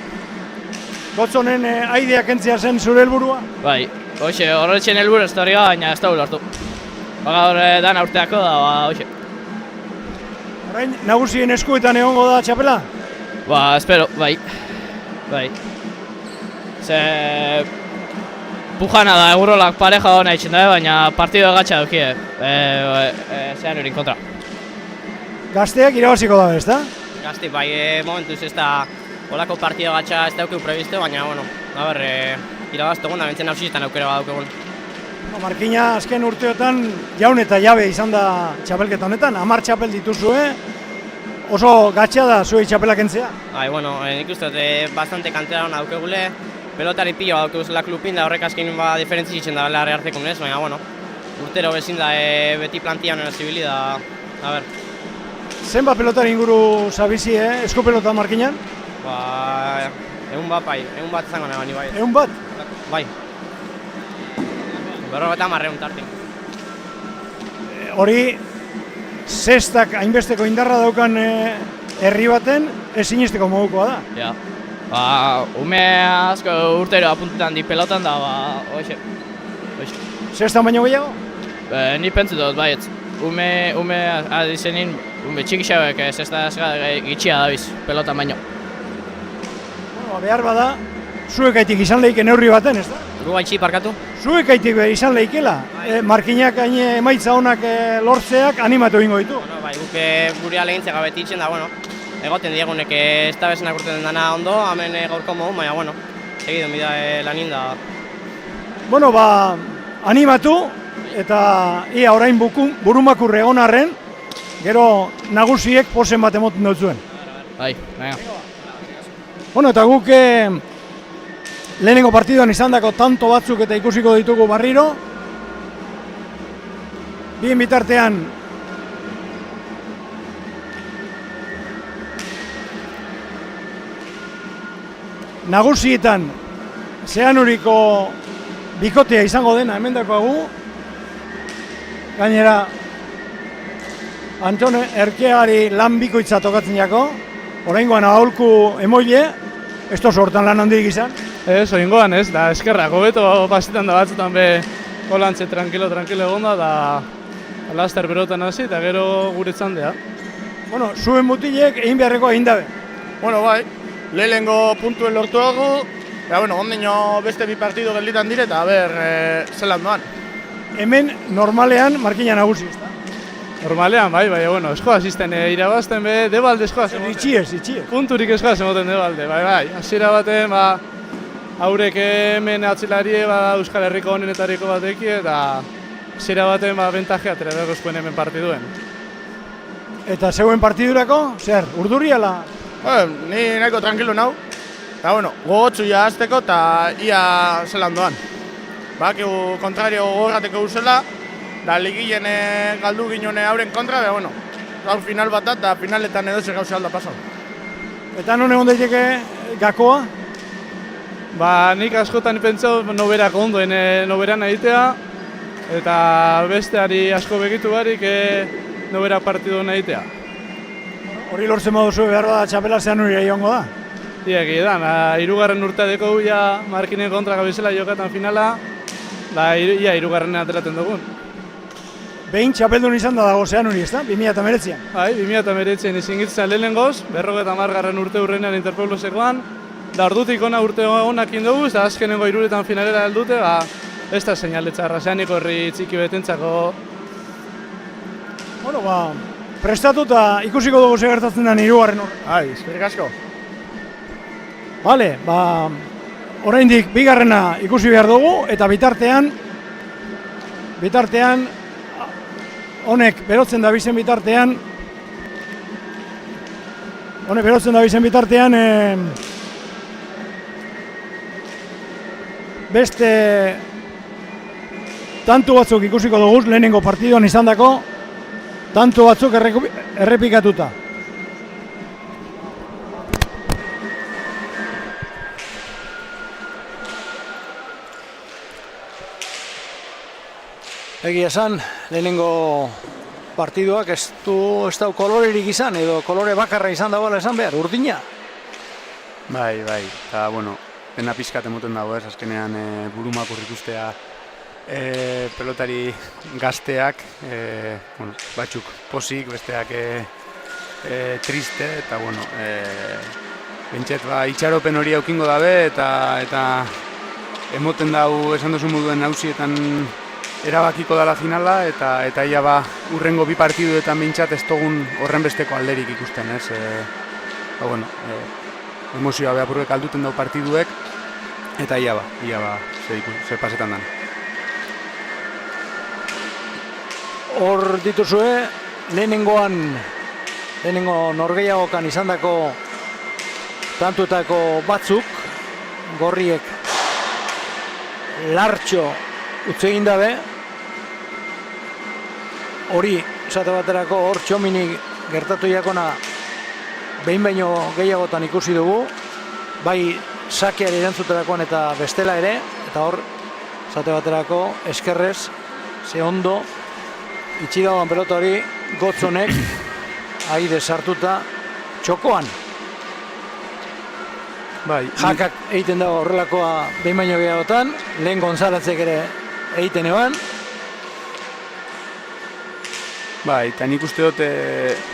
Gotzonen aideak entzia zen zure helburua? Bai, hoxe, horretxen helburu ez da baina ez da ulartu. Gaur dan urteako da, hoxe. Orain, nagusien eskuetan egongo da txapela? Espero, bai. Ze pujana da, Eurolak pareja hona itxen da, baina partidu egatxa dukie, zean urin kontra. Gazteak irabaziko da, ez da? Gazte, bai, momentuz ez da olako partidu egatxa ez daukeu prebisto, baina, irabaztu egun da, bentzen hausiztan aukera bat daukegun. Markina azken urteotan jaun eta jabe izan da txapelketa honetan, 10 txapel dituzue, oso gatxa da zuei txapelak entzea. Bai, nik uste dut bastante kantera hona daukegule, pelotari pilo daukeguzela klubin da horrek azken diferentzi zitzen da larre hartzeko nez, baina, urtero bezin da beti plantia honen zibili da, Zenbat pelotari inguru zabizi, esku pelota Markinan? Egun bat izango nahi bai. Egun bat? Bai. Berro eta marreun tartin. Hori, zestak hainbesteko indarra daukan herri baten ezinesteko modukoa da. Ja. Ume asko urtero apuntetan di pelotan da, hoxe. Zestan baino gehiago? Ni pentsu dut, baietz. Ume adizenin, txikixauek zesta gitxia dabiz, pelotan baino. Behar bada, zuekaitik izan lehiken neurri baten, ez da? Gu gaitxi parkatu? Zuekaitik izan lehikela. Markinak emaitza honak lortzeak animatu egingo ditu. Bai, guk gure alegintzea gabeti itxen da, egoten diegunek ez da bezenak urten dena ondo, hemen gaurko modu, baina, segidun bida lanin da. Animatu, eta ia orain burumakur egon arren, gero nagusiek posen bat emoten dut zuen. Bai, baina. Eta guk lehenengo partiduan izandako tanto batzuk eta ikusiko ditugu barriro. Bien bitartean nagusietan zeanuriko bikotea izango dena hemendakoagu. Gainera Antone Erkeari lan bikoitza tokatzen jako. Oraingoan aholku emoile, ez tozu hortan lan handik izan? Ez, oingoan ez, da eskerrak, hobeto pasetan da batzutan be holantze tranquilo egon da laster berotan hasi eta gero guretzan dea. Zuen mutilek egin beharreko egin dabe? Bai, lehenengo puntuen lortuago, eta ondino beste bi partidu gelditan dire eta zelan doan. Hemen normalean Markina nagusi, ez da? Normalean, bai, eskoa asisten irabazten be, debalde eskoa zemoten. Itxiez. Punturik eskoa zemoten debalde, bai. Hasiera baten, haurek hemen atzilarie, Euskal Herriko honenetariko bateki, eta hasiera baten, bentajea ateraberrozkoen hemen partiduen. Eta zeuen partidurako, zer, urduri ala? Ni nahiko tranquilo nau, eta gogotzu ja azteko eta ia zelan doan. Bakigu kontrario gogorrateko uzela, da ligilen galdu ginen hauren kontra, gaur final bat eta finaletan edo zer gauze alda pasan. Eta non egon daiteke gakoa? Nik askotan pentsau noberako ondoen noberan egitea, eta besteari asko begitu barik nobera partidu egitea. Hori lortzen baduzu behar bada txapela zean hori egongo da? Egi da, 3. urteadeko ja Markinen kontra gabizela jokatan finala, da ia 3. ateraten dugun. Behin txapeldun izan da dago zean hori, ez da? 2019an? Bai, 2019an izin gitzen lehenengoz, 50. urte hurrenean Interpueblosekoan, da ordutik ona urte onak indugu, eta azkenengo 3 finalera heldute, ez da seinaletxarra, zeanik horri txiki betentzako. Bueno, ba, prestatu eta ikusiko dugu segertatzen den hirugarren horre. Ai, eskerrik asko. Bale, ba, oraindik bigarrena ikusi behar dugu, eta bitartean, honek berotzen da bizen bitartean, beste tantu batzuk ikusiko dugu, lehenengo partiduan izandako, tantu batzuk errepikatuta. Egia esan, lehenengo partiduak ez du kolorerik izan, edo kolore bakarra izan dagoela esan behar, urdina. Bai, eta, bueno, pena pixkat emoten dago ez, azkenean burumakur ikustea pelotari gazteak, bueno, batzuk posik, besteak triste, eta, bueno, bentset, itxaropen hori aukingo dabe, eta emoten dago esan duzu moduen nausietan erabakiko dala finala, eta ia urrengo bi partiduetan bintzat ez dugun horren besteko alderik ikusten, ez? Bueno, emozioa behapurrek alduten dau partiduek, eta ia zer pasetan dan. Hor dituzue, lehenengo norgehiagokan izandako tantuetako batzuk, gorriek lartxo utzi egin dabe, hori, esate baterako, hor txominik gertatu jakona behin baino gehiagotan ikusi dugu, bai sakeari erantzuterakoan eta bestela ere, eta hor, esate baterako, eskerrez, ze ondo, itxidagoan pelota hori, gotzonek, aide sartuta, txokoan. Jakak egiten dago horrelakoa behin baino gehiagotan, lehen Gonzalezek ere egiten eban. Eta nik uste dut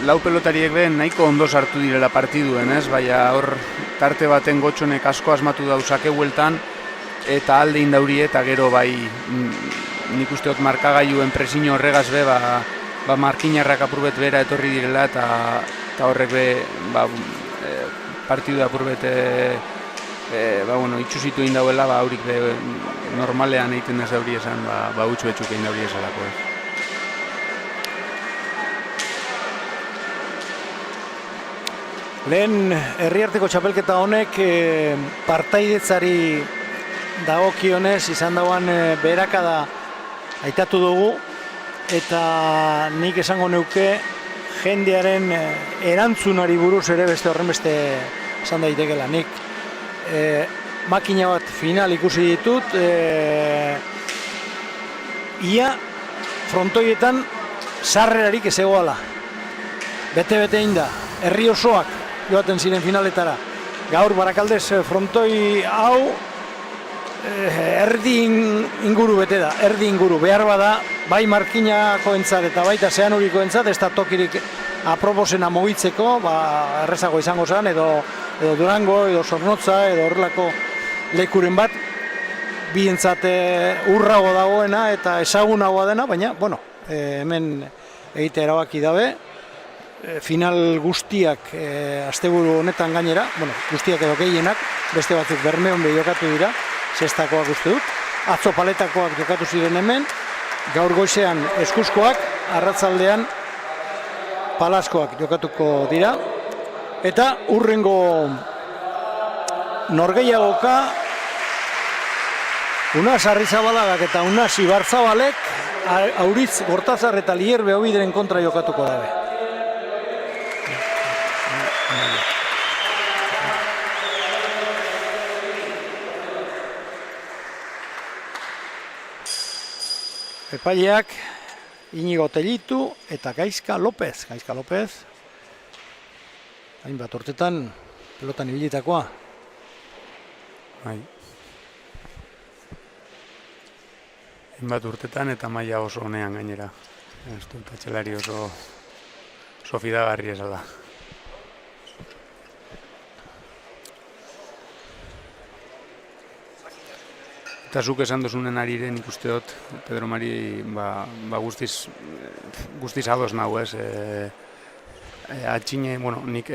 lau pelotariek behen nahiko ondo sartu direla partiduen, ez? Baina hor tarte baten gotxonek asko asmatu dauzake hueltan, eta alde indauri eta gero nik uste dut markagailuen presiño horregaz be, markinarrak apurbet bera etorri direla, eta horrek be, partidu apurbet itxusitu egin dauela, haurik be normalean egiten ez dauri esan, utxu etxuk egin dauri esalako, ez? Lehen herriarteko txapelketa honek partaidetzari dagokionez izan dauan beherakada aitatu dugu, eta nik esango neuke jendearen erantzunari buruz ere beste horrenbeste esan daitekela. Nik makina bat final ikusi ditut, ia frontoietan sarrerarik ez egoala. Bete-bete egin da, herri osoak joaten ziren finaletara. Gaur Barakaldez frontoi hau erdi inguru bete da, erdi inguru. Behar bada, bai Markinako entzat eta baita Zeanuriko entzat, ez da tokirik aproposena mugitzeko, errezago izango zen, edo Durango, edo Zornotza, edo horrelako lekuren bat, bientzat urrago dagoena eta ezagunagoa dena, baina, bueno, hemen egite erabaki dabe, final guztiak asteburu honetan gainera, guztiak edo gehienak, beste batzuk Bermeon be jokatu dira, zestakoak uste dut, atzo paletakoak jokatu ziren hemen, gaur goizean eskuzkoak, arratzaldean palaskoak jokatuko dira, eta urrengo norgehiagoka Unas Arrizabaladak eta Unas Ibarzabalek Auritz Gortazar eta Lierbe Obideren kontra jokatuko dabe. Epaileak Inigo Tellitu eta Gaizka López. Hainbat urtetan pelotan ibilitakoa. Hainbat urtetan eta maila oso honean gainera. Ez dut atxelari oso fidagarri esala. Eta zuk esan dozunen ariren nik uste dut, Pedro Mari, guztiz ados nahu, ez? Atxine, bueno, nik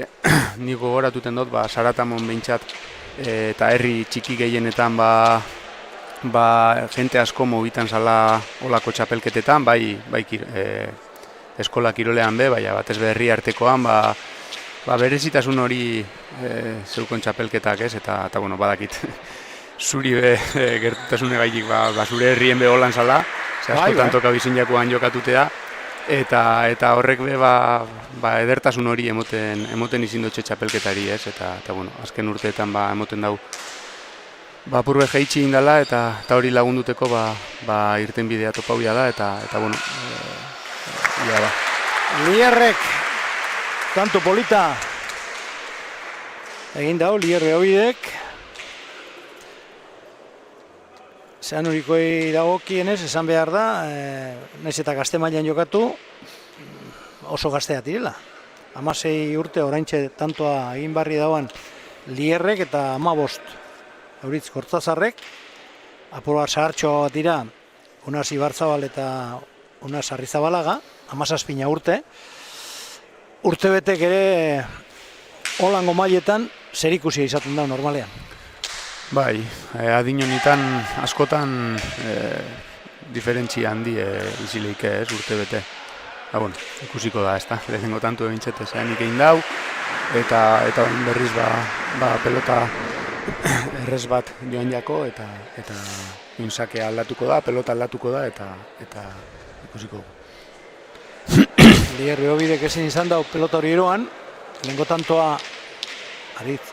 gogoratuten dut, Saratamon behintzat, eta herri txiki gehienetan, jente asko mobitan zala olako txapelketetan, bai eskola kirolean be, baina batez be herri artekoan, berezitasun hori zeukon txapelketak, ez? Eta bueno, badakit. Zuri be gertutasune gaitik zure herrien be holan zala, ze askotan toka bizin jakoan jokatutea, eta horrek be edertasun hori emoten izin dutxe txapelketari, ez? Eta bueno, azken urteetan emoten dau apurbe jaitsi indala, eta hori lagunduteko irten bidea topauia da, eta bueno, ia da. Lierrek, kantu polita egin dau, Lier Beobidek. Zean urikoi dagokienez, esan behar da, naiz eta gazte mailan jokatu, oso gaztea direla. 16 urte oraintxe tantoa egin barri dauan Lierrek eta 15 Euritz Kortzazarrek. Apur bat zahartxoa bat dira, Unas Ibarzabal eta Unas Arrizabalaga, 17 urte. Urtebetek ere holango mailetan zerikusia izaten da normalean. Bai, adin honetan askotan diferentzia handi izileik ez urtebete. Bueno, ikusiko da, ez da, lehenengo tantu ebintxete zeanik egin dau, eta berriz pelota errez bat joan jako, eta insakea aldatuko da, pelota aldatuko da, eta ikusiko. Lier Beobidek ezin izan dau pelota hori eroan, lehenengo tantoa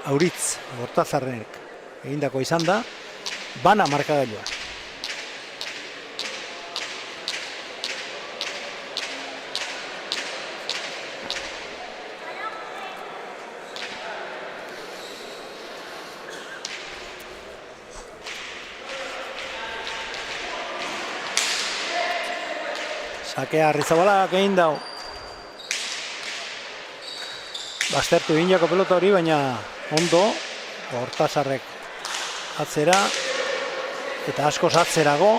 Auritz Kortzazarrek egindako izan da, bana markagailua. Sakea Arrizabalagak egin dau. Baztertu egin jako pelota hori, baina ondo, Kortzazarrek atzera, eta askoz atzerago,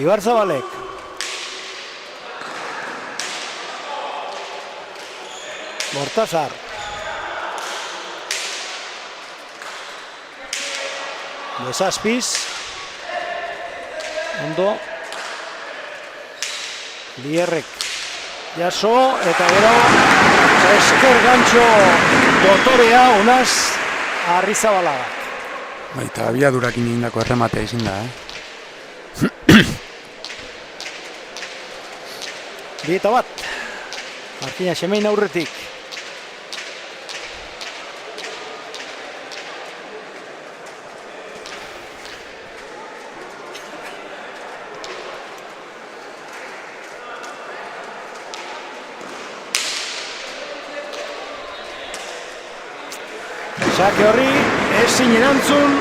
Ibarzabalek. Kortzazar. Bezazpiz. Ondo. Lierrek. Jaso, eta gero, esker gantxo dotorea Unas Arrizabalaga. Eta abiadurakin egindako errematea izin da, Bieta bat, Martina Xemein aurretik. Sake horri, ezin erantzun,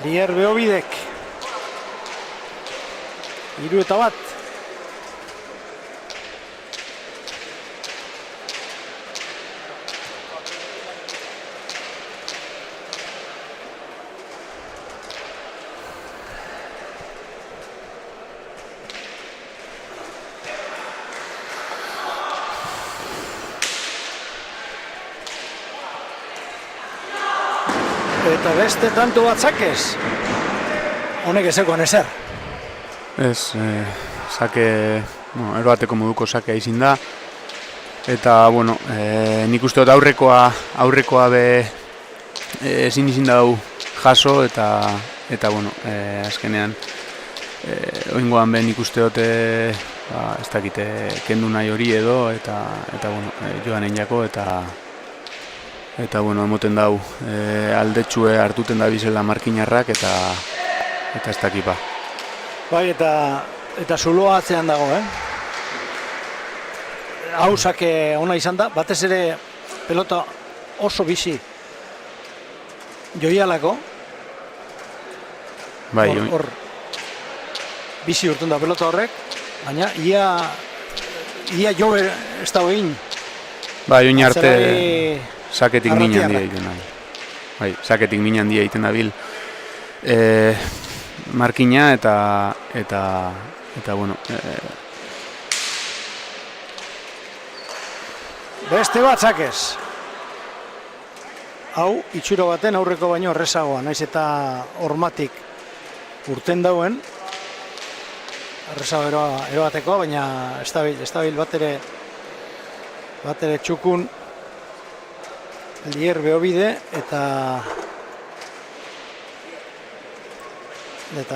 Lier Beobidek. 3-1. Eta beste tanto batzakez, honek ezekoan ezer. Ez, sake, eroateko moduko sakea izin da. Eta, bueno, nik uste dut aurrekoa be ezin izin dau jaso, eta bueno, azkenean, oingoan be nik uste dut, ez dakite, kendu nahi hori edo, eta bueno, joan jako, eta bueno, emoten dau aldetxue hartuten da bizela markinarrak, eta ez dakipa. Bai, eta zuloa atzean dago, Hau sake ona izan da, batez ere pelota oso bizi joialako. Bai, hor bizi urtun da pelota horrek, baina ia jobe ez dago egin. Bai, oin arte saketik minan dira nahi. bai, saketik min handia egiten dabil markina eta bueno, Beste bat sakez. Hau, itxuro baten aurreko baino errezagoa, naiz eta hormatik urten dauen, errezago erobateko, baina estabil bat ere txukun Lier Beobide eta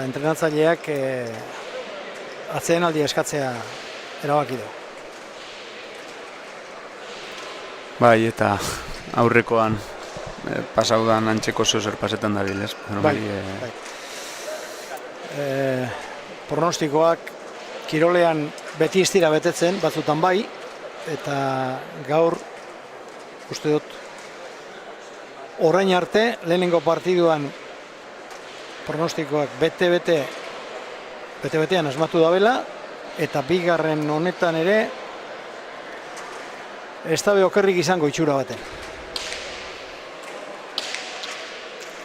entrenatzaileak atsedenaldia eskatzea erabaki du. Bai, eta aurrekoan pasaudan antzeko zer pasetan dabil, ez? Bai. Pronostikoak kirolean beti ez dira betetzen, batzutan bai, eta gaur uste dut orain arte lehenengo partiduan pronostikoak bete-betean asmatu dabela, eta bigarren honetan ere ez dabe okerrik izango itxura baten.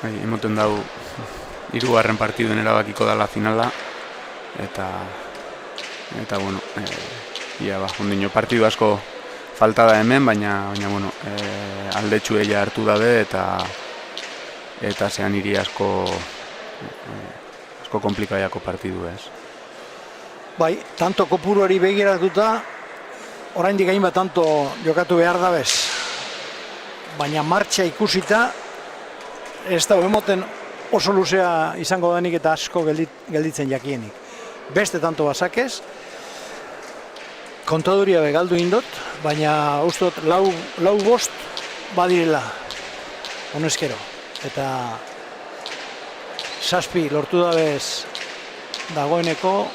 Bai, emoten dau hirugarren partiduen erabakiko dela finala eta bueno, ondino partidu asko falta da hemen, baina bueno, aldetxu ella hartu dabe eta zean hiri asko komplikaiako partidu ez. Bai, tanto kopuruari begiratuta, oraindik hainbat tanto jokatu behar dabez, baina martxa ikusita, ez da emoten oso luzea izango denik eta asko gelditzen jakienik. Beste tanto basakez, kontaduria begaldu indot, baina ustot lau bost badirela, honezkero. Eta zazpi lortu dabez dagoeneko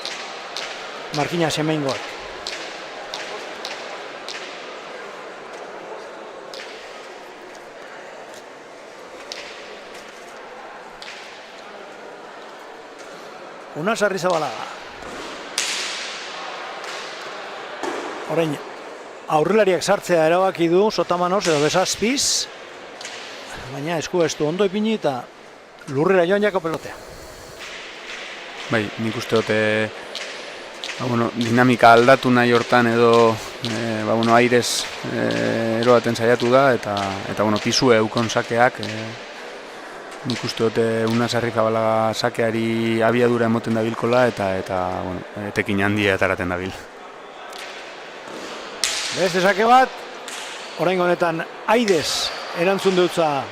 markina semeingoak. Una sarri zabalaga. Orain, aurrelariak sartzea erabaki du Sotamanoz edo bezazpiz, baina esku ez du ondo ipini eta lurrera joan jako pelotea. Bai, nik uste dute dinamika aldatu nahi hortan edo airez eroaten saiatu da eta pisue eukon sakeak nik uste dute una sarri zabalaga sakeari abiadura emoten dabilkola eta etekin handia ataraten dabil. Beste sake bat, orain honetan Aidez erantzun dutza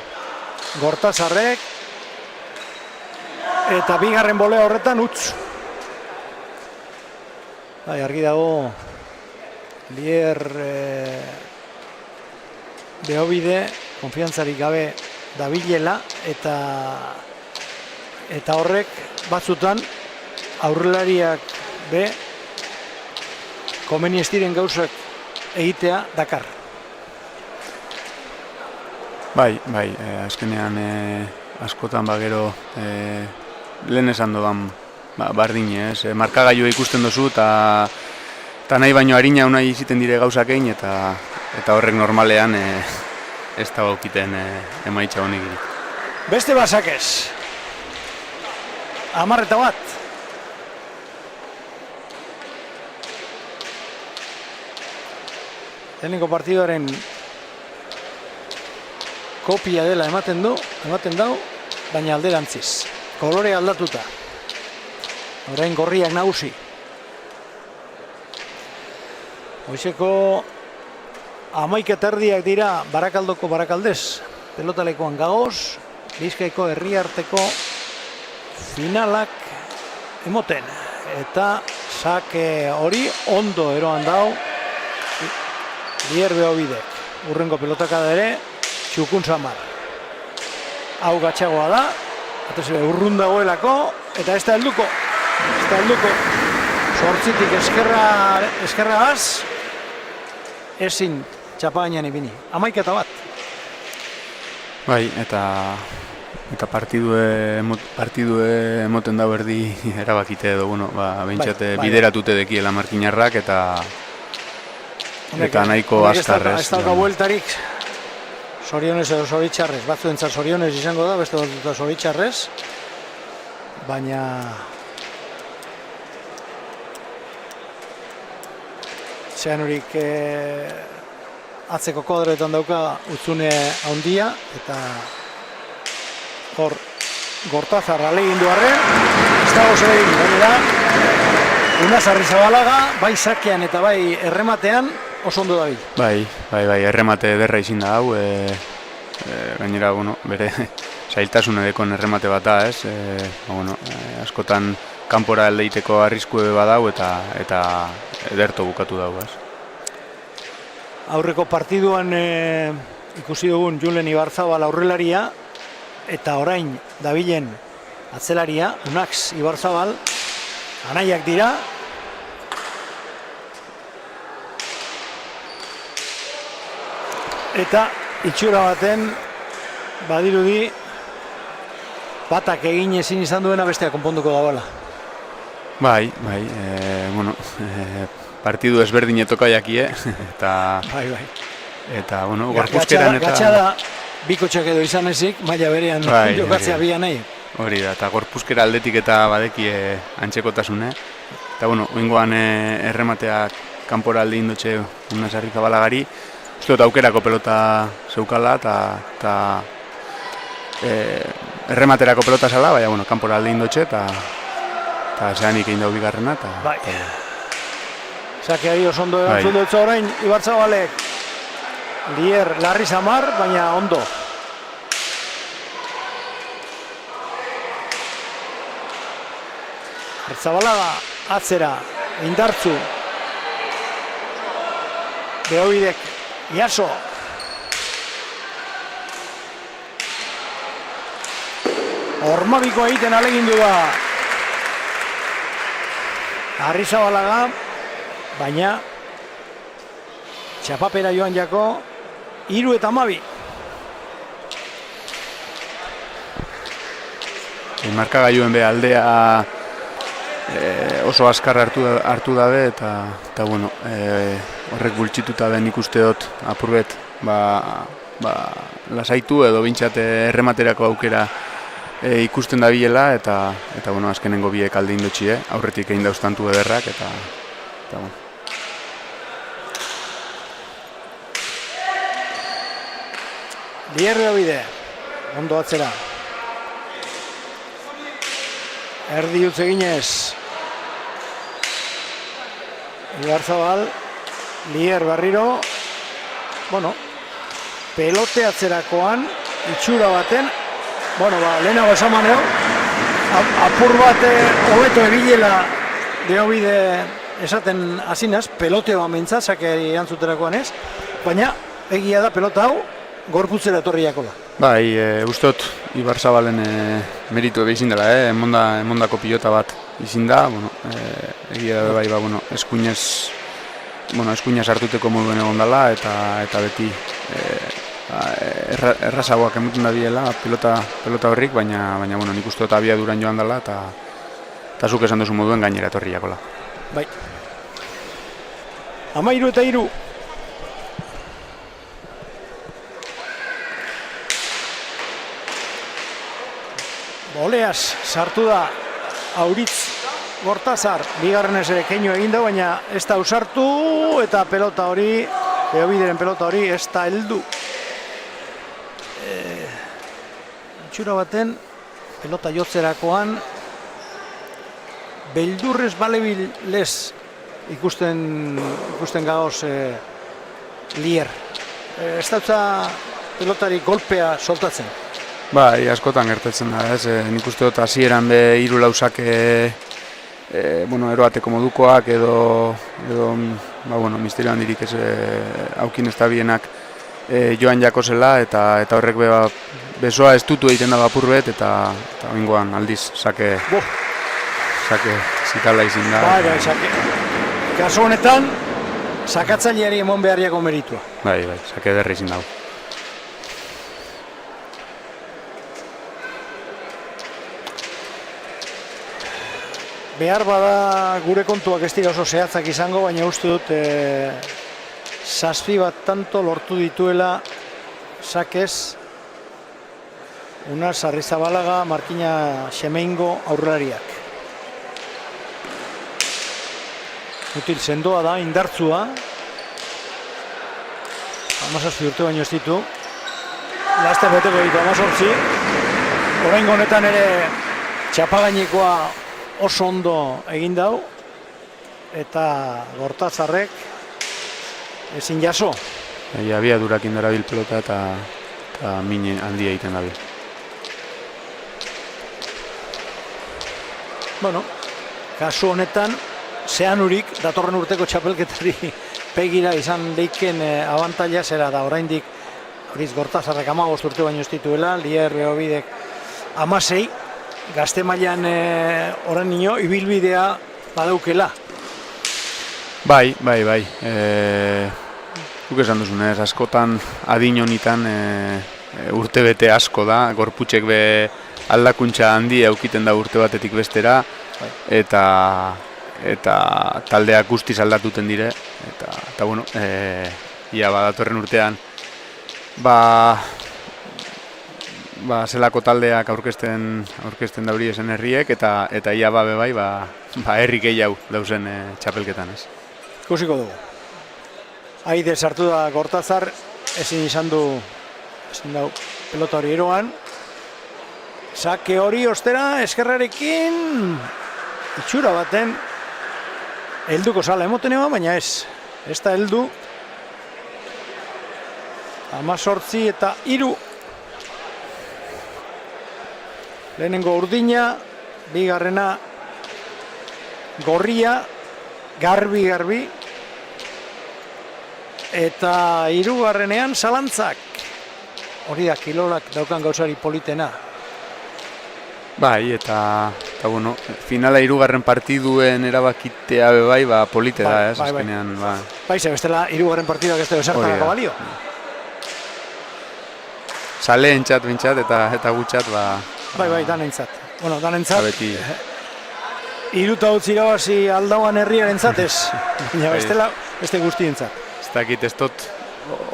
Gortazarrek eta bigarren bolea horretan utz. Bai, argi dago Lier Beobide konfiantzarik gabe dabilela eta horrek batzutan aurrelariak be komeni ez diren gauzak egitea dakar. Bai, azkenean askotan gero lehen esan dodan bardine, markagailua ikusten dozu eta nahi baino harina unai iziten dire gauzak egin eta horrek normalean ez da baukiten emaitza honik. Beste basakez. 11. Lehenengo partidoaren kopia dela ematen dau, baina alderantziz. Kolore aldatuta. Orain gorriak nagusi. Hoizeko 11 dira Barakaldoko Barakaldez. Pelotalekoan Gagoz, Bizkaiko Herriarteko finalak emoten. Eta sake hori ondo eroan dau Lier Beobidek. Urrengo pelotakada ere txukun samar. Hau gatxagoa da, urrun dagoelako, eta ez da helduko. Zortzitik eskerragaz, ezin txapainan ibini. 11. Bai, eta partidue emoten da berdi erabakite edo, behintzate bideratute dekiela markinarrak eta nahiko azkarrez. Ez dauka bueltarik sorionez edo zoritxarrez, batzuentzat sorionez izango da, beste batzuentzat zoritxarrez, baina zean horik atzeko kuadroetan dauka utzune handia, eta hor Gortazar alegindu arren, ez dago zer egin, gainera, Unaz Arrizabalaga, bai sakean eta bai errematean oso ondo dabil. Bai, erremate derra izin da hau, gainera, bueno, bere zailtasune dekon erremate bat da, ez? Askotan kanpora aldeiteko arriskue badau eta ederto bukatu dago, ez? Aurreko partiduan ikusi dugun Julen Ibarzabal aurrelaria, eta orain dabilen atzelaria, Unax Ibarzabal, anaiak dira. Eta itxura baten badirudi batak egin ezin izan duena bestea konponduko dagoela. Bai, partidu ezberdin etoka jakie, eta... Bai. Eta, bueno, gorpuzkeran eta... Gatsa da, bikotxak edo izan ezik, maila berean jokatzea bila nahi. Hori da, eta gorpuzkera aldetik eta badeki antxekotasune. Eta, bueno, oingoan erremateak kanpora alde indotxe Unaz Arrizabalagari. Uste dut aukerako pelota zeukala eta errematerako pelota zala, baina, bueno, kanpora alde indotxe eta zehanik egin dago bigarrena. Bai. Sakeari oso ondo erantzun dutza orain, Ibarzabalek. Lier larri zamar, baina ondo. Arrizabalaga atzera, indartzu. Beobidek, jaso. Hormabiko egiten alegindu da Arrizabalaga, baina txapapera joan jako 3 eta 12. Markagailuen be aldea oso azkar hartu dabe eta bueno, horrek bultzituta ben ikusteot apurbet lasaitu edo bintzat errematerako aukera ikusten dabilela eta bueno, azkenengo biek alde indotxie, aurretik egin dauztantu ederrak eta bueno. Lier Beobide, ondo atzera. Erdi utz eginez. Ibarzabal, Lier berriro. Bueno, pelote atzerakoan, itxura baten. Bueno, lehenago esan maneo. Apur bat hobeto ebilela Beobide esaten hasinaz, pelote bat mentza, sakeari erantzuterakoan ez. Baina, egia da pelota hau, gorputzera etorriako da. Bai, ustot Ibarzabalen meritu ebe izin dela, emondako pilota bat izin da, bueno, egia da bai, eskuinez hartuteko moduen egon dela, eta beti errazagoak emuten da biela pilota horrik, baina bueno, nik ustot abiaduran joan dela, eta zuk esan duzu moduen gainera etorriakola. Bai. 13 eta 3. Oleaz sartu da Auritz Gortazar, bigarrenez ere keinu egin da, baina ez da usartu eta pelota hori, Beobideren pelota hori ez da heldu. Itxura baten, pelota jotzerakoan, beldurrez balebilez ikusten gagoz Lier. Ez da pelotari golpea soltatzen. Bai, askotan gertatzen da, ez? Nik uste dut hasieran be 3 lausak eroateko modukoak edo misterio handirik ez aukin ez da bienak joan jako zela eta horrek besoa estutu egiten da apurbet eta oingoan aldiz sake zitala izin da. Bai, sake. Kasu honetan, sakatzaileari emon beharriako meritua. Bai, sake derri izin dago. Behar bada gure kontuak ez dira oso zehatzak izango, baina uste dut zazpi bat tanto lortu dituela sakez Unas Arrizabalaga, Markina Xemeingo aurrelariak. Mutil sendoa da, indartzua. 17 urte baino ez ditu. Laster beteko ditu 18. Oraingo honetan ere txapagainekoa oso ondo egin dau. Eta Gortazarrek ezin jaso. Abiadurakin darabil pelota eta min handia egiten dabil. Bueno, kasu honetan, Zeanurik datorren urteko txapelketari pegira izan leiken abantaila zera da oraindik horiz Gortazarrek 15 urte baino ez dituela, Lier Beobidek 16, gazte mailan orainino ibilbidea badaukela. Bai. Guk esan duzunez, askotan adin honitan urtebete asko da, gorputxek be aldakuntza handia aukiten da urte batetik bestera, eta taldeak guztiz aldatuten dire, eta bueno, ia badatorren urtean, zelako taldeak aurkezten dauri esen herriek, eta ia bai, herri gehiago dauzen txapelketan, ez. Ikusiko dugu. Aide sartu da Gortazar, ezin dau pelota hori eroan. Sake hori ostera eskerrarekin itxura baten helduko sala emoten eman, baina ez da heldu. 18 eta 3. Lehenengo urdina, bigarrena gorria, garbi. Eta 3. zalantzak. Hori da, kilolak daukan gauzari politena. Bai, eta bueno, finala 3. partiduen erabakitea bai, polite da, ez? Azkenean, Bai, ze bestela 3. partiduak ez da bezartarako balio. Saleentzat bintzat eta gutxat, Bai, danentzat. Bueno, danentzat. 3 eta 8 irabazi aldauan herriaren zatez. Baina bestela, beste guztientzat. Ez dakit ez dut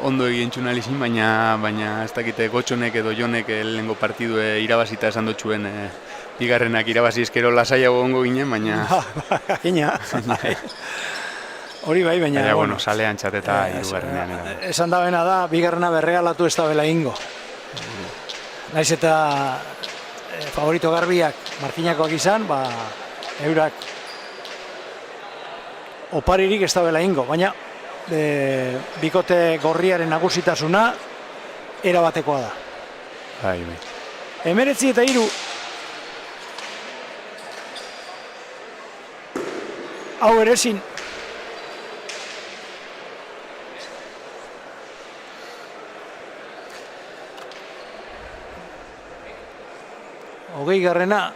ondo egin txunalizin, baina ez dakite Gotxonek edo Jonek lehenengo partidue irabazita esan dutxuen bigarrenak irabazi eskero lasaiago ongo ginen, baina... Gina. Hori bai, baina... Baina, bueno, salean txateta 3. Esan da bena da, bigarrena berregalatu ez da bela ingo. Naiz eta favorito garbiak Markinakoak izan, eurak oparirik ez da bela ingo, baina bikote gorriaren nagusitasuna erabatekoa da. Bai. 19 eta 3. Hau ere ezin. Hogei garrena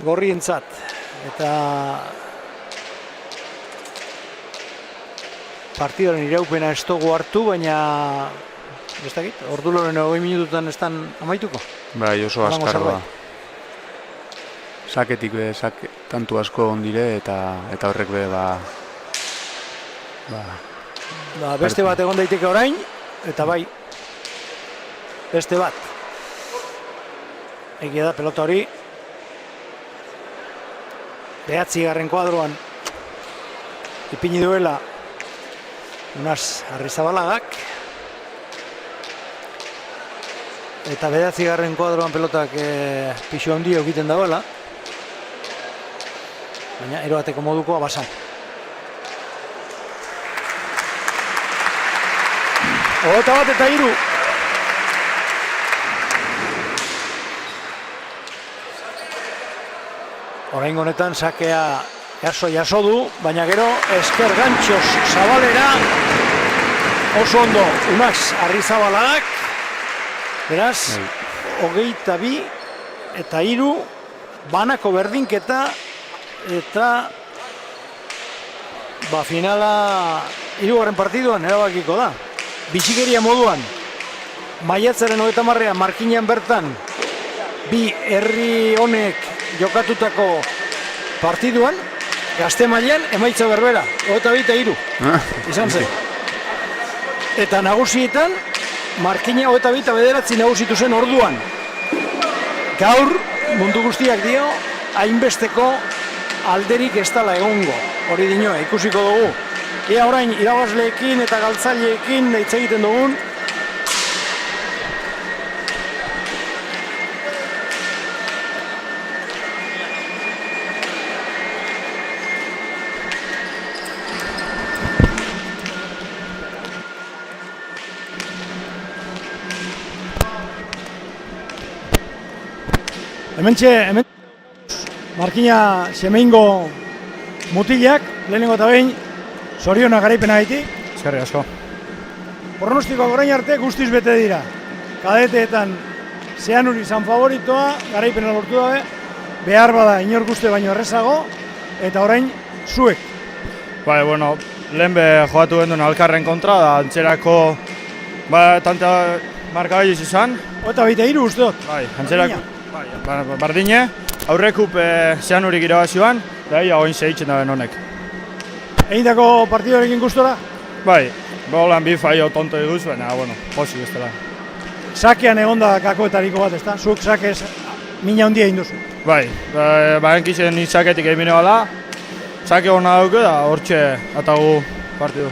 gorrientzat eta partidoren iraupena ez dugu hartu, baina ez dakit, orduloren 20 minututan ez dan amaituko. Bai, oso askar da. Saketik tantu asko ondire eta horrek beste bat egon daiteke orain, eta bai, beste bat. Egia da pelota hori 9. kuadroan ipini duela Unas Arrizabalagak, eta 9. kuadroan pelotak pixu handia egiten dagoela, baina eroateko modukoa basan. 21 eta 3. Oraingo honetan sakea jaso du, baina gero esker gantxoz Zabalera oso ondo Unas Arrizabalaak, beraz 22 eta 3 banako berdinketa eta finala 3. partiduan erabakiko da. Bitxikeria moduan maiatzaren 30ean Markinan bertan bi herri honek jokatutako partiduan gazte mailan emaitza berbera, 22 eta 3 izan zen. Eta nagusietan Markina 29 nagusitu zen orduan. Gaur mundu guztiak dio hainbesteko alderik ez dela egongo. Hori dio, ikusiko dugu. Ea orain irabazleekin eta galtzaileekin hitz egiten dugun. Hemen Markina Xemeingo mutilak, lehenengo eta behin, zorionak garaipena gaitik. Eskerrik asko. Pronostikoak orain arte guztiz bete dira. Kadeteetan Zeanuri izan favoritoa, garaipena lortu dabe, behar bada inor guzti baino errezago, eta orain zuek. Bai, bueno, lehen joatu genduen Alkarren kontra, da antzerako tanta markagaiz izan. Eta 23 uste dut. Bai, antzerako. Bardine, aurrekup Zeanurik irabazioan, da oin zehitzen daben honek. Egindako partidorekin gustora? Bai, golan bi faio tonto iguz, baina, bueno, posi guztela. Sakean egonda gakoetariko bat, ezta? Zuk sakez mina handia egin duzu. Bai, enkizen ni saketik egin bala, sake hona dauke da, hortxe atagu partidu.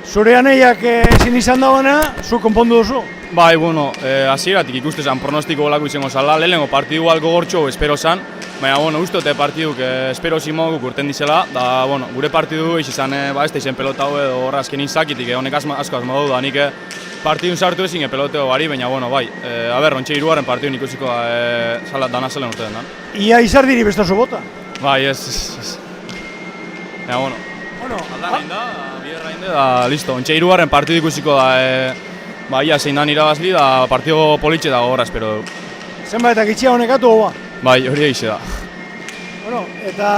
Zure aneiak ezin izan dagoena, zuk konpondu duzu? Bai, bueno, hasieratik ikuste zen pronostiko olako izango zala, lehenengo partidu algo gortxo espero zen, baina, bueno, uste dute partiduk espero zimogu urten dizela, da, bueno, gure partidu izan, ez da izen pelota hau edo horra azkenin zakitik, honek asko asmo du da, nik partidun sartu ezin peloteo bari, baina, bueno, bai, ontxe 3. partidun ikusiko dana zelen urte den. Ia izardiri bestazu bota? Bai, ez. Baina, bueno, aldan egin da, biherra egin da, listo, ontxe 3. partidu ikusiko da, ia zein dan irabazli da partido politxe da gogorra espero du. Zenbaetak itxia honekatu goa? Bai, hori egize da. Bueno, eta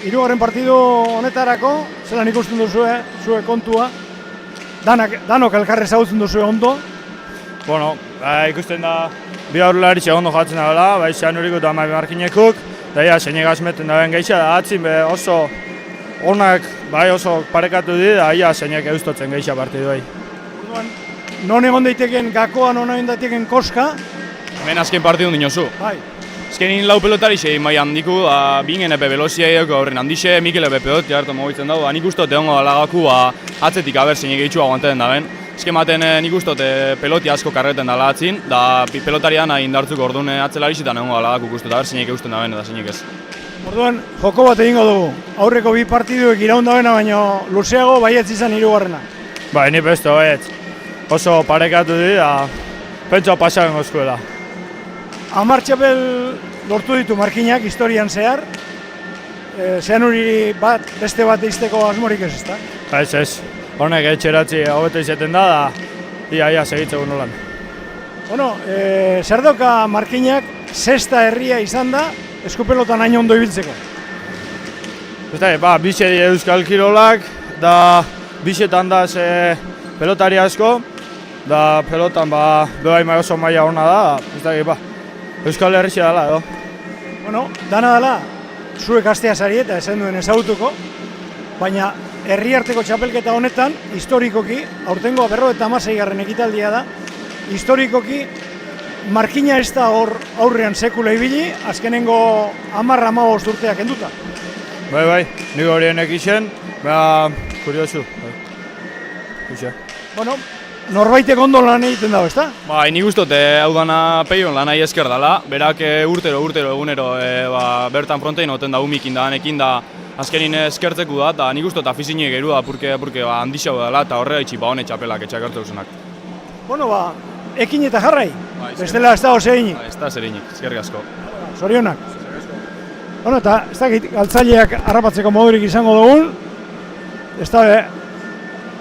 3. partidu honetarako, zelan ikusten duzue, zue kontua, danok elkarre ezagutzen duzue ondo? Bueno, ikusten da, bi aurrelari ondo jatzen dela, bai Zeanuriko eta Markinekuk, da ia zeinek asmeten daben gehiago, da atzin oso onak, bai oso parekatu di, da ia zeinek eustotzen gehiago partidu bai. Non egon daiteken gakoa, non egon daiteken koska? Hemen azken partidun dinozu. Bai. Azkenin lau pelotari sei mai handiku, bingen epe velozia edoko horren handixe, Mikel epe pedot jartu mogitzen dago, nik ustot egongo lagaku atzetik aber zein egitxua aguantaten daben. Azken baten nik ustot peloti asko karreten dala atzin, da pelotarian indartzuk orduan atzelarizitan egongo lagaku ustot aber zein egiten daben eta zein ez. Orduan, joko bat egingo dugu. Aurreko bi partiduek iraun dabena, baina luzeago baietz izan 3. Bai, ni beste baietz. Oso parekatu di da, pentsa pasaren gozkuela. 10 txapel lortu ditu Markinak historian zehar. Zeanuri beste bat eizteko asmorik ez, ezta? Ez. Honek etxeratzi hobeto izaten da, ia segitzeko nolan. Bueno, zer doka Markinak sexta herria izan da, eskupelotan hain ondo ibiltzeko? Bixe di euskal kirolak, da bixetan da pelotari asko, da pelotan bebai oso maila hona da, euskal herrizia dela edo. Bueno, dana dela, zuek astea zari eta esan duen ezagutuko, baina herriarteko txapelketa honetan, historikoki, aurtengoa 56. ekitaldia da, historikoki Markina ez da hor aurrean sekula ibili, azkenengo 10-15 urteak enduta. Bai, nik horienek izen, kuriosu. Bueno, norbaitek ondo lan egiten dago, ezta? Bai, nik ustot hau dana peion lan nahi esker dala, berak urtero egunero bertan frontein oten da humikin da anekin da azkenin eskertzeku da, eta nik ustot afizinek eru da, purke handixau dela, eta horrela itxi hone txapelak etxakartu duzunak. Bueno, ekin eta jarrai, bestela ez dago zeinik. Ez da zeinik, eskerrik asko. Zorionak. Bueno, eta ez dakit galtzaileak harrapatzeko modurik izango dugun, ez da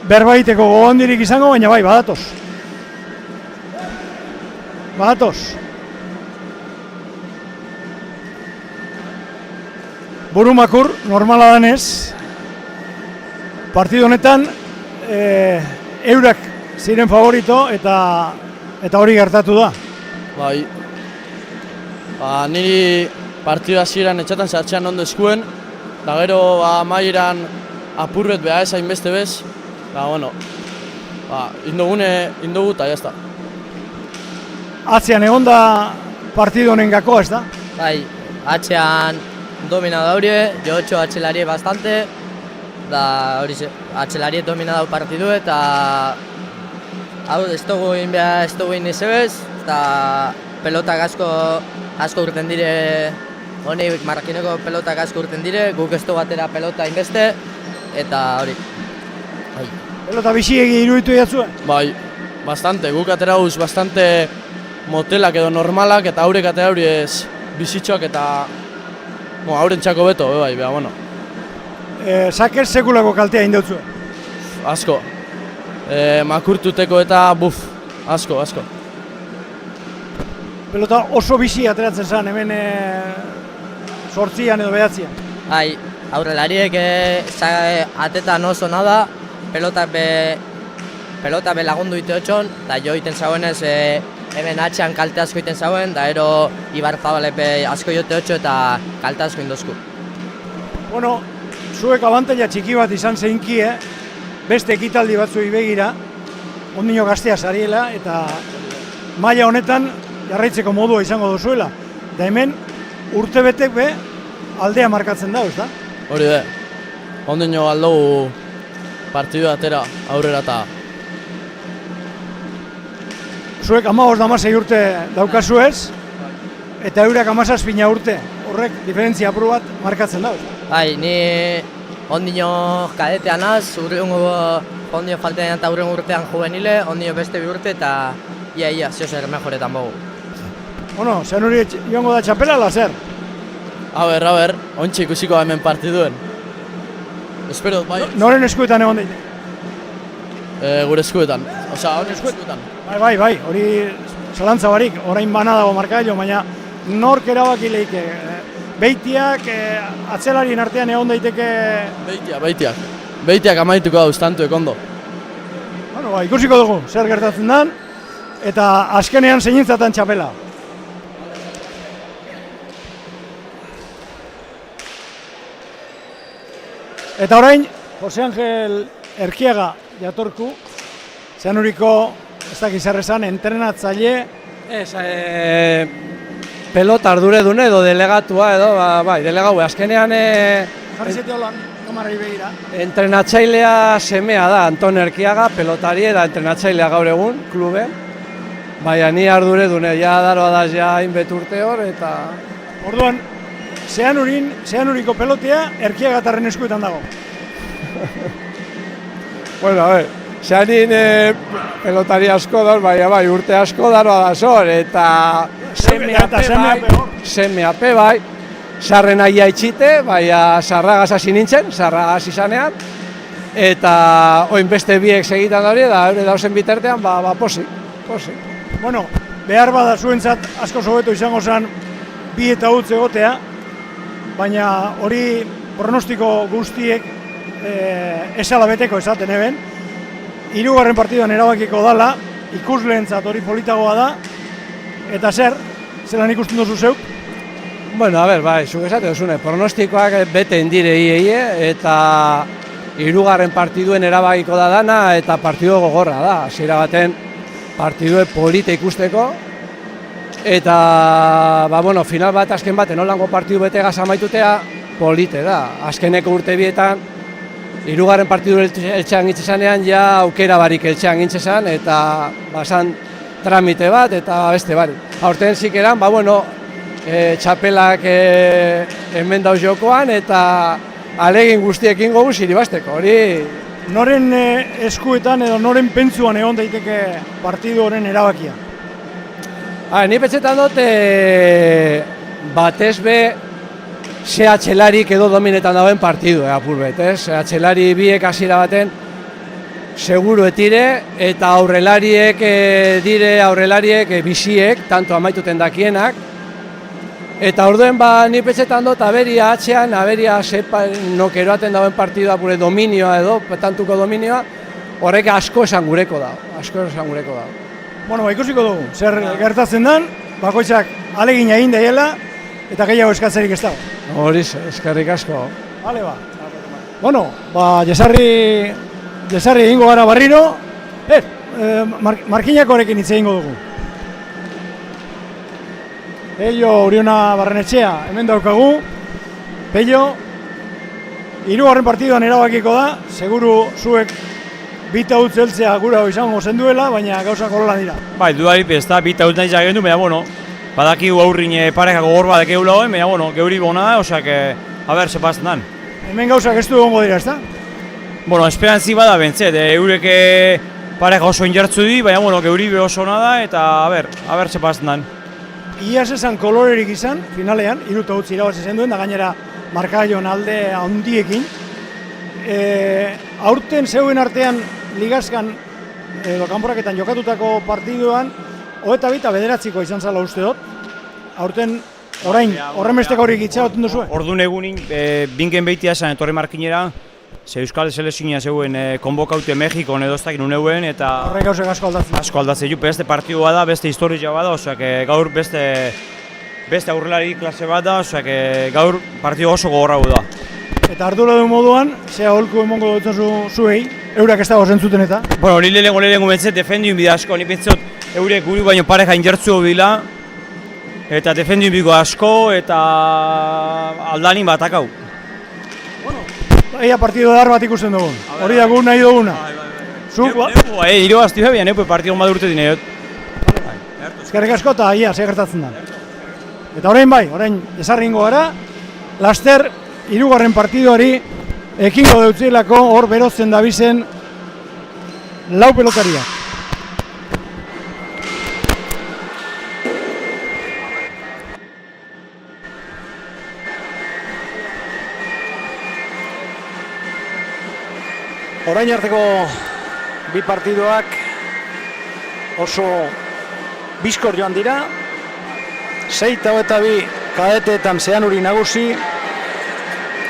berbaiteko gogondirik izango, baina bai, badatoz. Burumakur, normala danez, partidu honetan eurak ziren favorito eta hori gertatu da. Bai, niri partidu hasieran etxatan sartzean ondo eskuen, eta gero amaieran apurret beha ez hainbeste bez, bueno, Indogu eta jazta. Atzean egon da partidu honen gakoa, ez da? Bai, atxean domina daure, jotxo atxelarie bastante, da hori atxelarie domina dau partidu eta hau ez dugu egin izebez, eta pelotak asko urten dire, honi Marrakineko pelotak asko urten dire, guk ez dugu atera pelota inbeste, eta hori. Pelota biziegi iruditu jatzuen? Bai, bastante, guk atera huz bastante motelak edo normalak, eta haurek atera hori ez bizitxoak eta hauren txako beto, bai, beha, bueno. Saker sekulako kaltea indautzuen? Asko. Makurtuteko eta asko. Pelota oso bizi ateratzen zen, hemen 8an edo 9an. Bai, aurrelariek atetan oso nada, pelota be lagundu ite otxon, eta jo iten zauenez hemen atxean kalte asko iten zauen, da ero Ibar Zabalepe asko jote otxo eta kalte asko indozku. Bueno, zuek abantaila txiki bat izan zeinkie, beste ekitaldi batzuei begira, ondino gaztea zariela, eta maila honetan jarraitzeko modua izango duzuela. Da hemen urtebetek be aldea markatzen da, ez da? Hori de, ondino aldugu partidu atera aurrera eta zuek 15-16 urte daukazu ez, eta eurak 17 urte. Horrek diferentzia apur bat markatzen da. Bai, ni ondino kadetean az, ondino faltean eta urren urtean juvenile, ondino beste bi urte eta ia, ziozer mejoretan bogu. Bueno, zean hori joango da txapela, ala zer? Aber, ontsi ikusiko hemen partiduen. Espero, bai. Noren eskuetan egon daite? Gure eskuetan, hori eskuetan. Bai, hori zalantza barik, orain bana dago markailo, baina nork erabaki lehike. Beitiak, atzelarien artean egon daiteke... Beitiak amaituko dauz, tantuek ondo. Bueno, ikusiko dugu, zer gertatzen den, eta azkenean zeinintzatan txapela. Eta orain, Jose Angel Erkiaga jatorku, zeanuriko, ez dakiz errezan, entrenatzaile. Ez, pelota arduredune edo delegatua edo, bai, delegau, azkenean... Jarrizete holan, kamarrai begira. Entrenatzailea semea da, Anton Erkiaga, pelotari eta entrenatzailea gaur egun, klube. Baina ni arduredune, ja daroa da ja hainbet urte hor, eta... Orduan, zeanuriko pelotea Erkiagatarren eskuetan dago. Bueno, zeanin pelotari asko dut, baina bai, urte asko daroa da zor, eta semeape bai, sarren aia itxite, baina sarragaz hasi nintzen, sarragaz izanean, eta oin beste biek segitan hori, da hori dauzen bitartean, posik. Bueno, behar bada zuentzat asko sobeto izango zen bi eta utz egotea, baina hori pronostiko guztiek esala beteko esaten eben. 3. partiduan erabakiko dala, ikusleentzat hori politagoa da, eta zelan ikusten duzu zeuk? Bueno, bai, zuk esate duzune, pronostikoak bete indire ie, eta 3. partiduen erabakiko da dana, eta partidu gogorra da, hasiera baten partidue polita ikusteko, eta, final bat, azken baten, holango partidu betegaz amaitutea, polite da. Azkeneko urte bietan, 3. partidu eltxean gintzezanean, ja aukera barik eltxean gintzesan, eta basan tramite bat, eta beste bari. Aurten zikeran, txapelak hemen dauz jokoan, eta alegin guztiekin gogu ziribasteko, hori... Noren eskuetan edo noren pentsuan egon daiteke partidu horren erabakia? Ni petxetan dut batez be ze atxelarik edo dominetan dauen partidu, apurbet, ez? Atxelari biek hasiera baten seguru etire, eta aurrelariek biziek, tanto amaituten dakienak, eta orduen ni petxetan dut aberia atxean, aberia nokeroaten dauen partidua pure dominioa edo, tantuko dominioa, horrek asko esan gureko da. Bueno, ikusiko dugu, zer gertatzen den, bakoitzak alegin egin daiela, eta gehiago eskatzerik ez dago. Horiz, eskerrik asko. Bale, Bueno, jesarri egingo gara barriro, Markinakorekin hitz egingo dugu. Pello Uriona Barrenetxea, hemen daukagu. Pello, 3. partiduan erabakiko da, seguru zuek bita utz heltzea gura izango zenduela, baina gauzak horrela dira. Bai, dudarik ez da, bita utz nahi zagendu, baina, bueno, badakigu aurrin pareka gogor bat ekeula hoen, baina, bueno, geuri bona da, osak, a ber, sepazten dan. Hemen gauzak ez du egongo dira, ez da? Bueno, esperantzi bada bentzet, eurek pareka oso injartzu di, baina, bueno, geuri be oso ona da, eta, a ber, sepazten dan. Iaz esan kolorerik izan, finalean, 3-0 irabazi zen duen, da gainera markaion alde handiekin. Aurten zeuen artean ligazkan edo kanporaketan jokatutako partiduan 22-9 izan zala uste dut. Aurten orain horrenbesteko horik itxagoten duzu? Orduan egunin, binken behitia esan etorri markinera, ze Euskal Selezioa zeuen konbokaute Mexikon edo ez dakit uneuen, eta horrek gauzek asko aldatzen. Asko aldatzen ju, beste partidua da, beste historia bat da, osak gaur beste aurrelari klase bat da, osak gaur partidu oso gogorra da. Eta ardura du moduan, zea holku emongo dutzen zuei, eurak ez dago zentzuten eta? Bueno, ni lehenengo bentzet defendiun bide asko, ni bentzot eurek guri baino pareja injertzu bila, eta defendiun bigo asko, eta aldanin batakau. Ea partidu dar bat ikusten dugun, hori da gu nahi duguna. Iro basti beha, neupe partidu bat urte dineot. Ezkerrik asko eta ia, ze gertatzen da. Eta orain bai, orain ezarringo gara, laster 3. partiduari ekingo deutzielako hor berotzen dabizen 4 pelotariak. Orain arteko bi partiduak oso bizkor joan dira. 6-22 kadeteetan Zeanuri nagusi,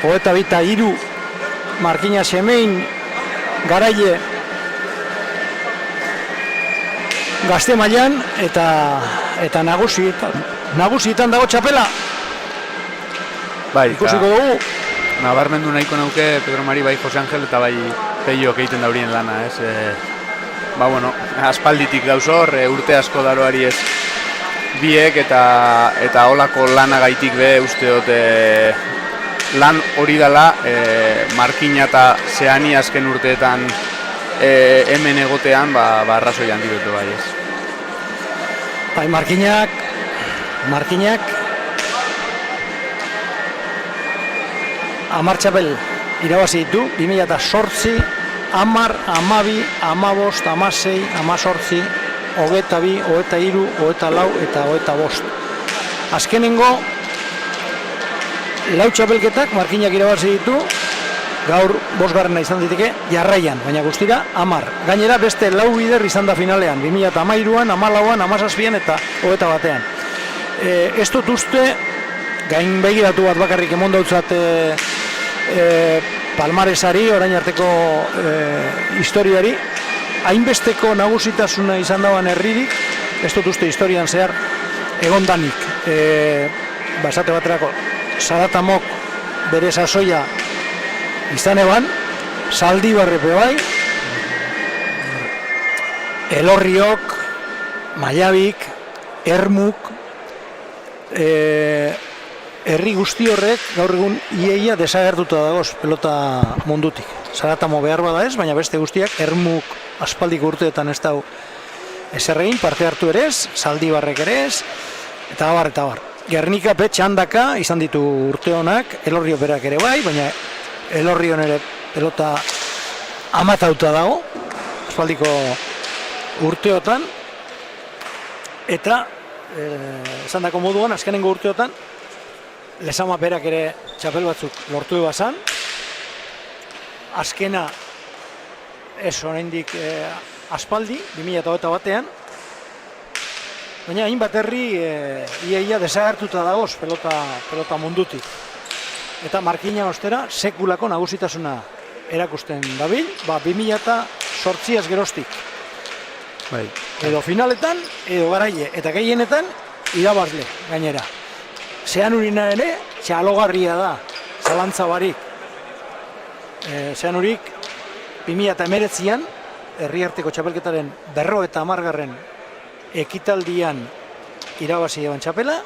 22-3 Markina Semein Garaile Gazte mailan eta nagusietan dago txapela. Bai, ikusiko dugu. Nabarmendu nahiko nauke Pedro Mari bai Jose Angel eta bai Peio egiten daurien lana, ez? Bueno, aspalditik dauz hor, urte asko daroari ez biek eta holako lanagaitik be uste dut lan hori dela Markina eta Zeani azken urteetan hemen egotean arrazoi handi dute bai ez. Bai, Markinak 10 txapel irabazi ditu, 2008, 10, 12, 15, 16, 18, 22, 23, 24 eta 25. Azkenengo, 4 txapelketak Markinak irabazi ditu, gaur 5. izan diteke jarraian, baina guztira 10. Gainera beste 4 bider izan da finalean, 2013an, 14an, 17an eta 21an. Ez dut uste, gain begiratu bat bakarrik emon dautzat palmaresari, orain arteko historiari, hainbesteko nagusitasuna izan dagoen herririk, ez dut uste historian zehar egondanik. Esate baterako, Zaratamok bere sasoia izan eban, Zaldibarrepe bai, Elorriok, Maiabik, Ermuk, herri guzti horrek gaur egun iaia desagertuta dagoz pelota mundutik. Zaratamo behar bada ez, baina beste guztiak Ermuk aspaldiko urteetan ez dau eserregin, parte hartu ere ez, Zaldibarrek ere ez, eta abar, eta abar. Gernika txandaka izan ditu urte honak, Elorrio berak ere bai, baina Elorrion ere pelota amatauta dago, aspaldiko urteotan, eta esan dako moduan, azkenengo urteotan, Lezama berak ere txapel batzuk lortu ebazan, azkena ez oraindik aspaldi, 2021an, baina hainbat herri iaia desagertuta dagoz pelota mundutik. Eta Markina ostera sekulako nagusitasuna erakusten dabil, 2008az geroztik. Bai. Edo finaletan, edo garaile, eta gehienetan irabazle gainera. Zeanurina ere txalogarria da, zalantza barik. Zeanurik 2019an herriarteko txapelketaren 50. ekitaldian irabazi eban txapela,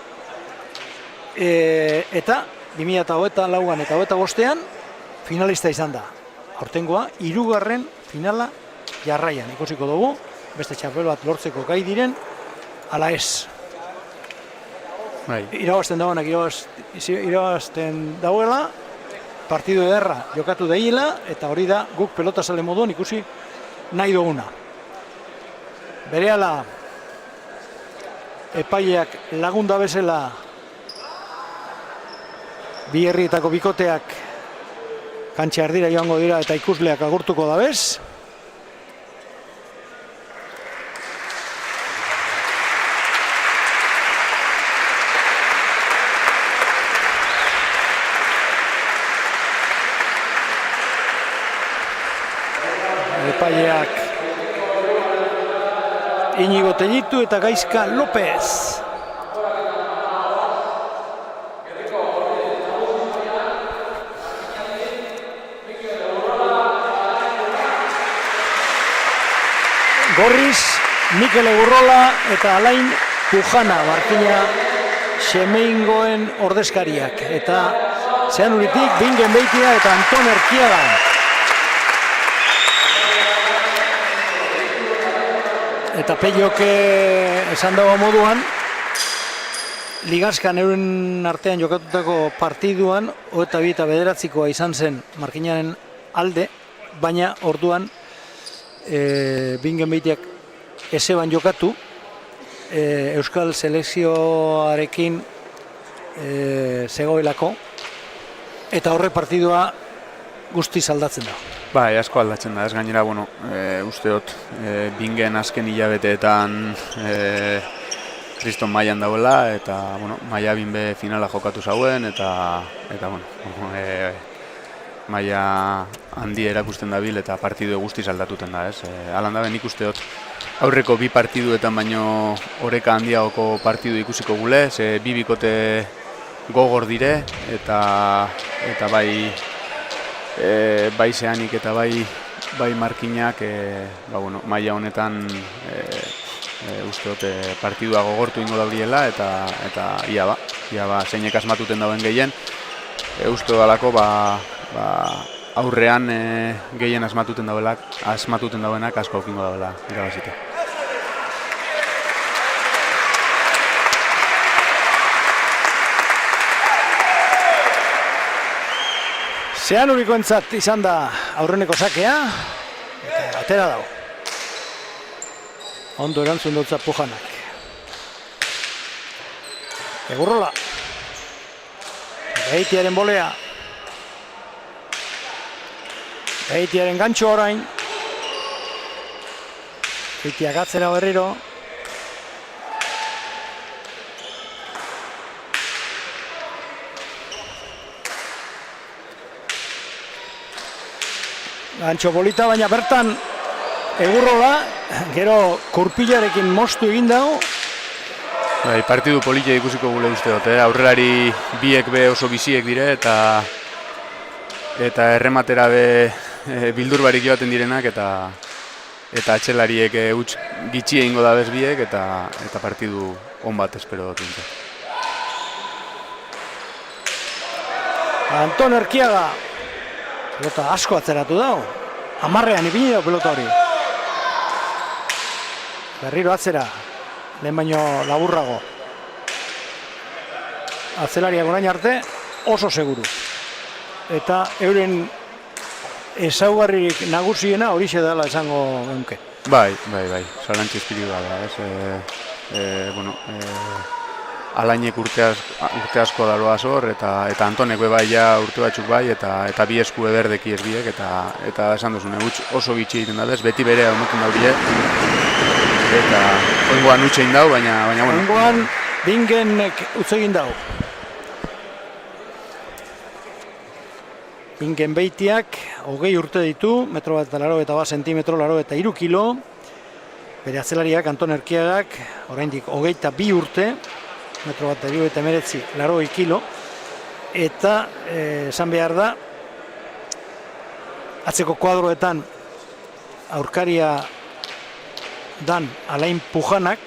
eta 2024an eta 2025an finalista izan da. Aurtengoa, 3. finala jarraian. Ikusiko dugu, beste txapel bat lortzeko gai diren, ala ez. Irabazten dagoenak irabazten dauela, partidu ederra jokatu daila, eta hori da guk pelota sale moduan ikusi nahi duguna. Berehala epaileak lagunda bezala bi herrietako bikoteak kantxa erdira joango dira eta ikusleak agurtuko dabez. Epaileak Inigo Tellitu eta Gaizka López. Gorriz, Mikel Egurrola eta Alain Pujana, Markina Xemeingoen ordezkariak. Eta Zeanuritik, Bingen Beitia eta Anton Erkiaga. Eta Peiok esan dago moduan, Ligazkan euren artean jokatutako partiduan, 22 eta 9 izan zen Markinaren alde, baina orduan Bingen Beitiak ezeban jokatu, Euskal selekzioarekin zegoelako, eta horre partidua guztiz aldatzen da. Bai, asko aldatzen da, ez gainera, usteot, Bingen azken hilabeteetan kriston mailan dagoela, eta, maila binbe finala jokatu zauen, eta maila handi erakusten dabil, eta partidu guztiz aldatuten da, ez? Alan da, nik usteot, aurreko bi partiduetan baino oreka handiagoko partidu ikusiko gule, ze bi bikote gogor dire, eta bai Zeanik eta bai Markinak maila honetan usteot partidua gogortu ingo dauriela, eta ia ba zeinek asmatuten dauen gehien, uste dalako aurrean gehien asmatuten dauenak asko okingo dauela irabazite. Zeanurikoentzat izan da aurreneko sakea, eta atera dago. Ondo erantzun dutza Pujanak. Egurrola. Beitiaren bolea. Beitiaren gantxo orain. Beitiak atzera berriro. Gantxo bolita, baina bertan Egurrola, gero kurpilarekin mostu egin dago. Partidu politia ikusiko gule usteot, aurrelari biek be oso biziek dire, eta errematera be bildur barik joaten direnak, eta atxelariek huts gitxi egingo dabez biek, eta partidu on bat espero dut. Anton Erkiaga, pelota asko atzeratu dago, 10ean ipini dago pelota hori. Berriro atzera, lehen baino laburrago. Atzelariak orain arte oso seguru. Eta euren ezaugarririk nagusiena horixe dela esango genuke. Bai, zalantzi espiritu da, Alainek urte asko daroa zor, eta Antonek bai urte batzuk bai, eta bi esku eberdeki ez biek, eta esan duzune, oso gitxi egiten da bez, beti bere homoten daurie, eta oingoan utxe egin dau, baina Oingoan Bingenek utxe egin dau. Bingen Beitiak 20 urte ditu, 1,80 sentimetro, 83 kilo, bere atzelariak Anton Erkiagak, oraindik 22 urte, 1,79 kilo, eta esan behar da, atzeko kuadroetan aurkaria dan Alain Pujanak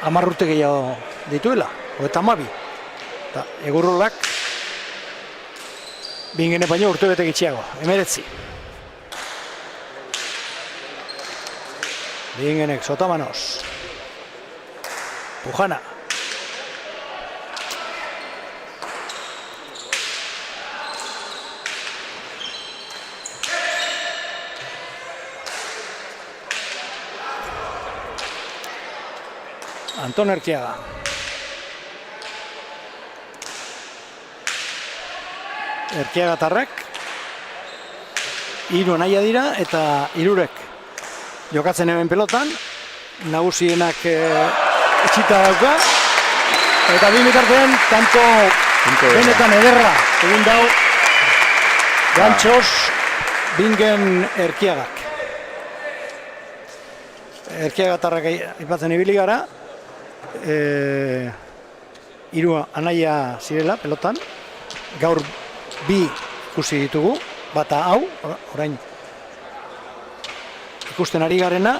10 urte gehiago dituela, 32. Eta Egurrolak Bingene baino urte bete gitxiago, 19. Bingenek Sotamanos. Pujana. Anton Erkiaga. Erkiagatarrak 3 anaia dira eta 3 jokatzen hemen pelotan. Nagusienak etxita dauka. Eta bi bitartean tanto benetan ederra egin dau Gantxos Bingen Erkiagak. Erkiagatarrak aipatzen ibili gara. 3 anaia zirela pelotan. Gaur 2 ikusi ditugu, bata hau, orain ikusten ari garena,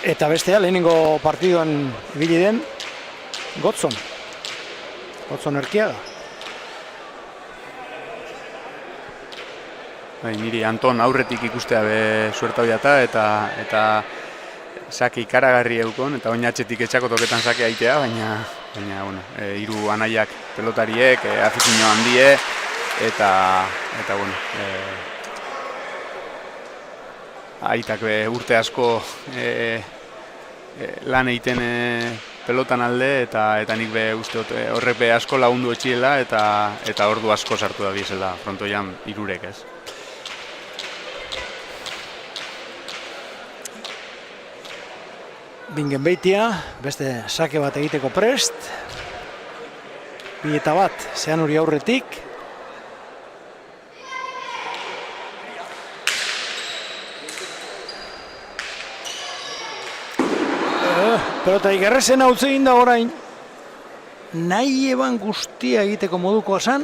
eta bestea lehenengo partiduan ibili den Gotzon Erkiaga. Bai, niri Anton aurretik ikustea be suerta hoiata eta sake ikaragarri eukon, eta oin atxetik etxako toketan sake aitea, baina bueno, 3 anaiak pelotariek, afizio handie, eta bueno, aitak urte asko lan egiten pelotan alde, eta nik be uste horrek be asko lagundu etxiela, eta ordu asko sartu da diesela frontoian 3 ez. Bingen Beitia, beste sake bat egiteko prest. 2-1 Zeanuri aurretik. Pelota ikerrezen hau zegin da orain. Nahi eban guztia egiteko modukoa zan.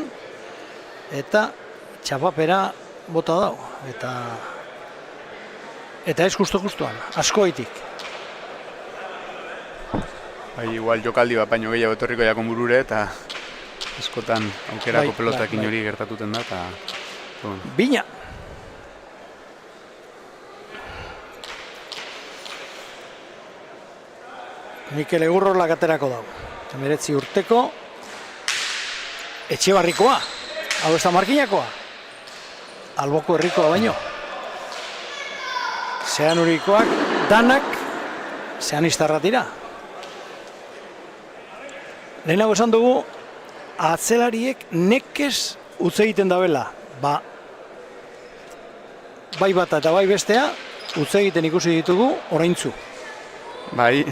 Eta txapapera bota dau. Eta ez justuan, asko haitik. Bai, igual jokaldi bat baino gehiago etorriko jakon burure, eta askotan aukerako pelotakin hori gertatuten da, eta... Bina! Mikel Egurrolak aterako dago. 19 urteko Etxebarrikoa. Hau ez da Markinakoa. Alboko herrikoa baino. Zeanurikoak danak zeanistarra dira. Lehenago esan dugu, atzelariek nekez utz egiten dabela. Bai bata eta bai bestea, utz egiten ikusi ditugu oraintzu. Bai,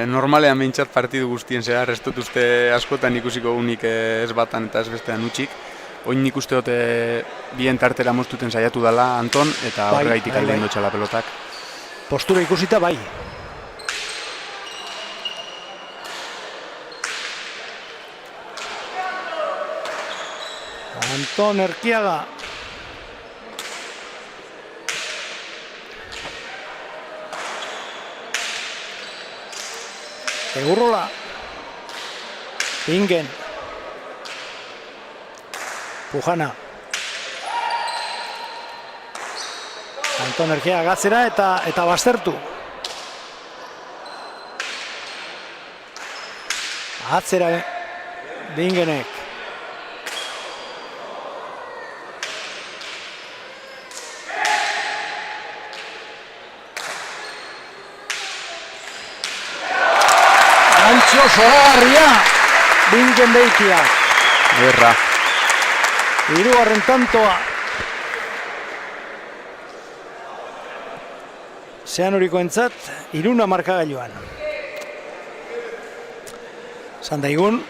normalean behintzat partidu guztien zehar, ez dut uste askotan ikusiko unik ez batan eta ez bestean utxik. Oin nik uste dute bien tartera moztuten saiatu dela Anton, eta horregaitik aldein dutxala pelotak. Postura ikusita bai. Anton Erkiaga. Egurrola. Bingen. Pujana. Anton Erkiaga gatzera eta baztertu. Atzera Bingenek. Gantxo zoragarria Bingen Beitia. Erra. 3. tantoa. Zeanurikoentzat 3 markagailuan. Zandaigun,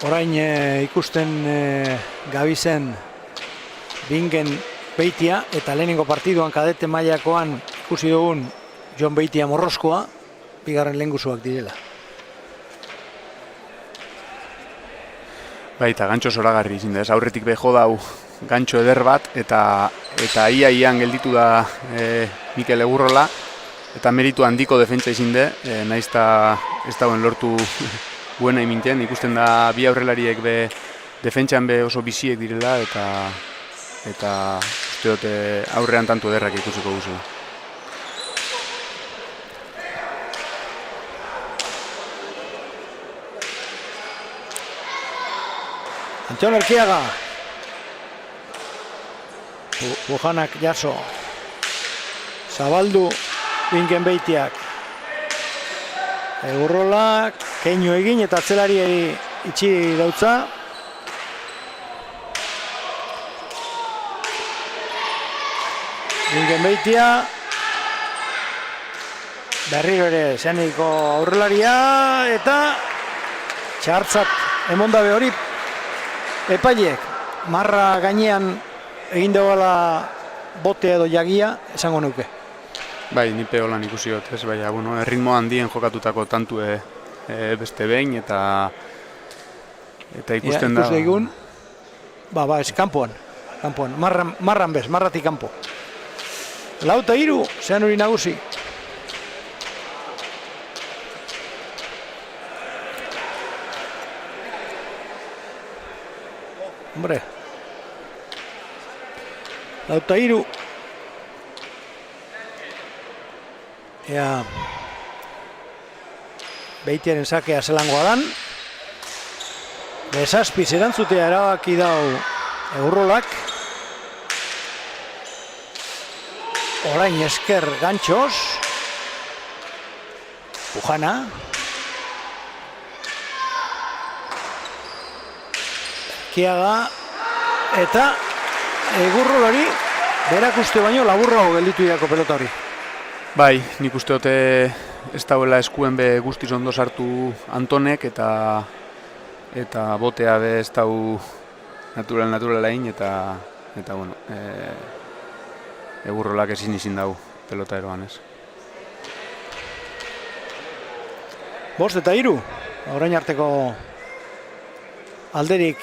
orain ikusten gabizen Bingen Beitia eta lehenengo partiduan kadete mailakoan ikusi dugun Jon Beitia Morroskoa, bigarren lehengusuak direla. Baita, gantxo zoragarri izin da, ez aurretik beho dau gantxo eder bat, eta ian gelditu da Mikel Egurrola, eta meritu handiko defentsa izin de, nahiz eta ez dauen lortu buena iminten, ikusten da bi aurrelariek be defentsan be oso biziek direla, eta uste dute aurrean tanto ederrak ikusiko guzu. Antion Erkiaga. Bujanak jaso. Zabaldu Binken Beitiak. Egurrola, keinu egin eta atzelariei itxi dautza. Binken Beitia. Berriro ere zeaniko aurrelaria eta txartzat emondabe hori epaileek marra gainean egin dagoela bote edo jagia esango nuke. Bai, nipe holan ikusi dut, ez, baina, bueno, erritmo handien jokatutako tantue beste behin, eta ikusten da... Ikusten egun, ez, kanpoan, marran bez, marratik kanpo. 4-3, zean hori nagusi. Hombre, 4-3. Ea Beitiaren sakea zelangoa dan. Bezazpiz erantzutea erabaki dau Egurrolak. Orain esker gantxoz. Pujana. Kiaga eta Egurrolari berak uste baino laburrago gelditu idako pelota hori. Bai, nik uste dute ez dauela eskuen be guztiz ondo sartu Antonek eta botea be ez dau naturalain eta bueno, Egurrolak ezin dau pelota eroan ez. 5-3, orain arteko alderik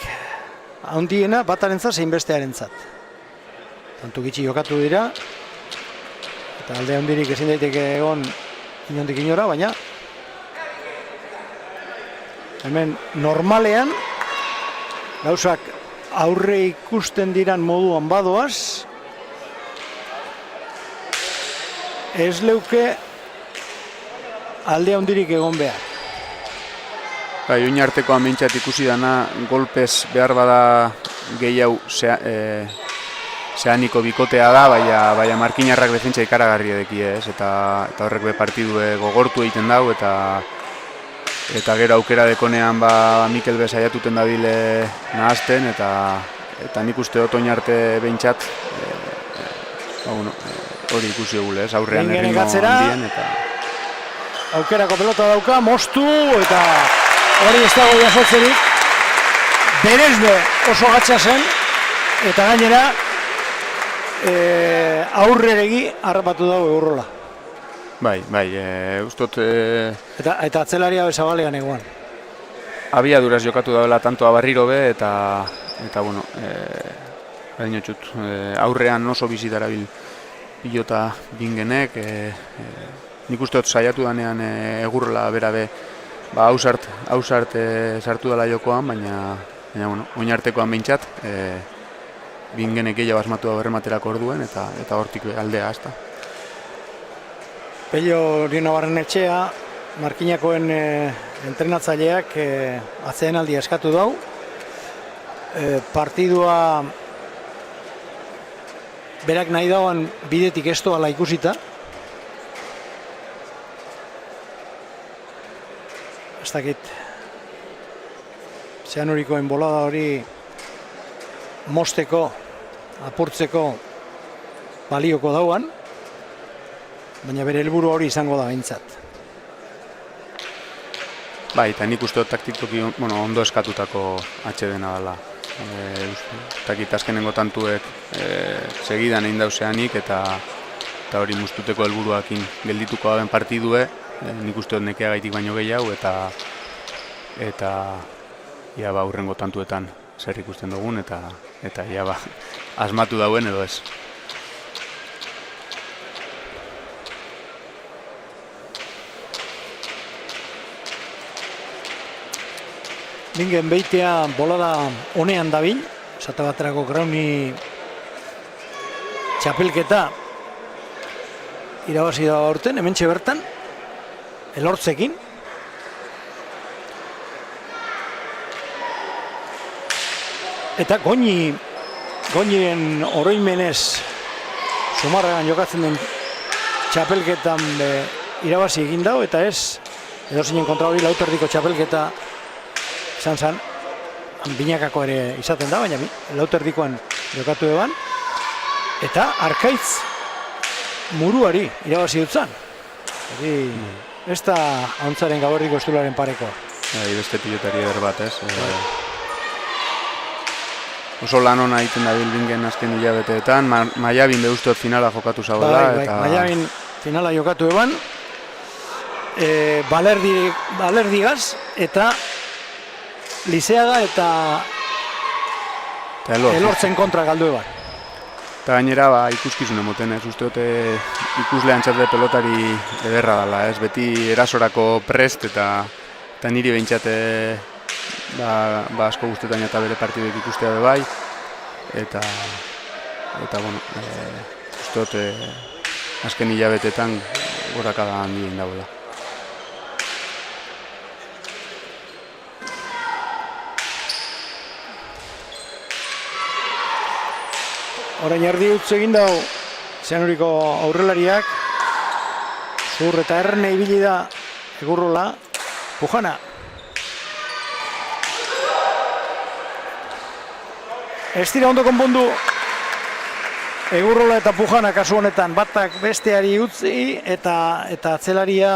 handiena batarentzat zein bestearentzat. Tantu gitxi jokatu dira, eta alde handirik ezin daiteke egon inondik inora, baina hemen normalean gauzak aurre ikusten diran moduan badoaz, ez leuke alde handirik egon behar. Bai, oin arteko amintxat ikusi dana, golpez behar bada gehiago zeaniko bikotea da, baina Markinarrak defentsa ikaragarri edeki ez, eta horrek be partidu gogortu egiten dau, eta gero aukera dekonean Mikel be saiatuten dabile nahazten, eta nik uste dut oin arte behintzat hori ikusi egule ez, aurrean erritmo handien, eta... Aukerako pelota dauka, mostu, eta hori ez dago jasotzerik. Berezbe oso gatsa zen, eta gainera aurreregi harrapatu dago Egurrola. Bai, ustot... Eta atzelaria bezabalean egoan. Abiaduraz jokatu dauela tantoa barriro be, eta bueno, aurrean oso bizi darabil pilota Bingenek, nik uste dut saiatu danean Egurrola bera be hausart sartu dela jokoan, baina bueno, oin artekoan behintzat Bingenek gehiago asmatu da berrematerako orduen, eta hortik aldea hasta. Pello Rionabarrenetxea, Markinakoen entrenatzaileak atsedenaldi eskatu dau. Partidua berak nahi dauan bidetik ez doala ikusita. Ez dakit Zeanurikoen bolada hori mosteko, apurtzeko balioko dauan, baina bere helburu hori izango da behintzat. Bai, eta nik uste dut taktikoki ondo eskatutako atsedena dela. Takit azkenengo tantuek segidan egin dauzeanik, eta hori mustuteko helburuakin geldituko daben partidue, nik uste dut nekeagaitik baino gehiago, eta ia ba hurrengo tantuetan zer ikusten dugun eta ia ba asmatu dauen edo ez. Bingen beitea bolada honean dabil, esate baterako Grauni txapelketa irabazi da aurten, hementxe bertan, Elortzekin. Eta Goñiren oroimenez Zumarragan jokatzen den txapelketan irabazi egin dago, eta ez, edo zinen kontra hori lauterdiko txapelketa izan zen, binakako ere izaten da, baina lauterdikoan jokatu eban, eta Arkaitz muruari irabazi dutzan. Ez da hauntzaren Gaberdiko estularen parekoa. Beste pilotari eder bat, ez? Oso lan hona egiten da Bingen azken hilabeteetan, Maiabin beuztot finala jokatu zagoela. Maiabin finala jokatu eban, Balerdigaz eta Lizeaga eta Elortzen kontra galdu eban. Eta gainera ikuskizun emoten, ez uste dute ikuslean txatle pelotari ederra dela, ez beti erasorako prest eta niri behintzate asko guztetan eta bere partiduek ikustea bai, eta bueno, uste dute azken hilabetetan gorakada handien dagoela. Orain erdi utzu egin dau Zeanuriko aurrelariak, zur eta erne ibili da Egurrola, Pujana. Ez dira ondo konpondu Egurrola eta Pujana kasu honetan, batak besteari utzi eta atzelaria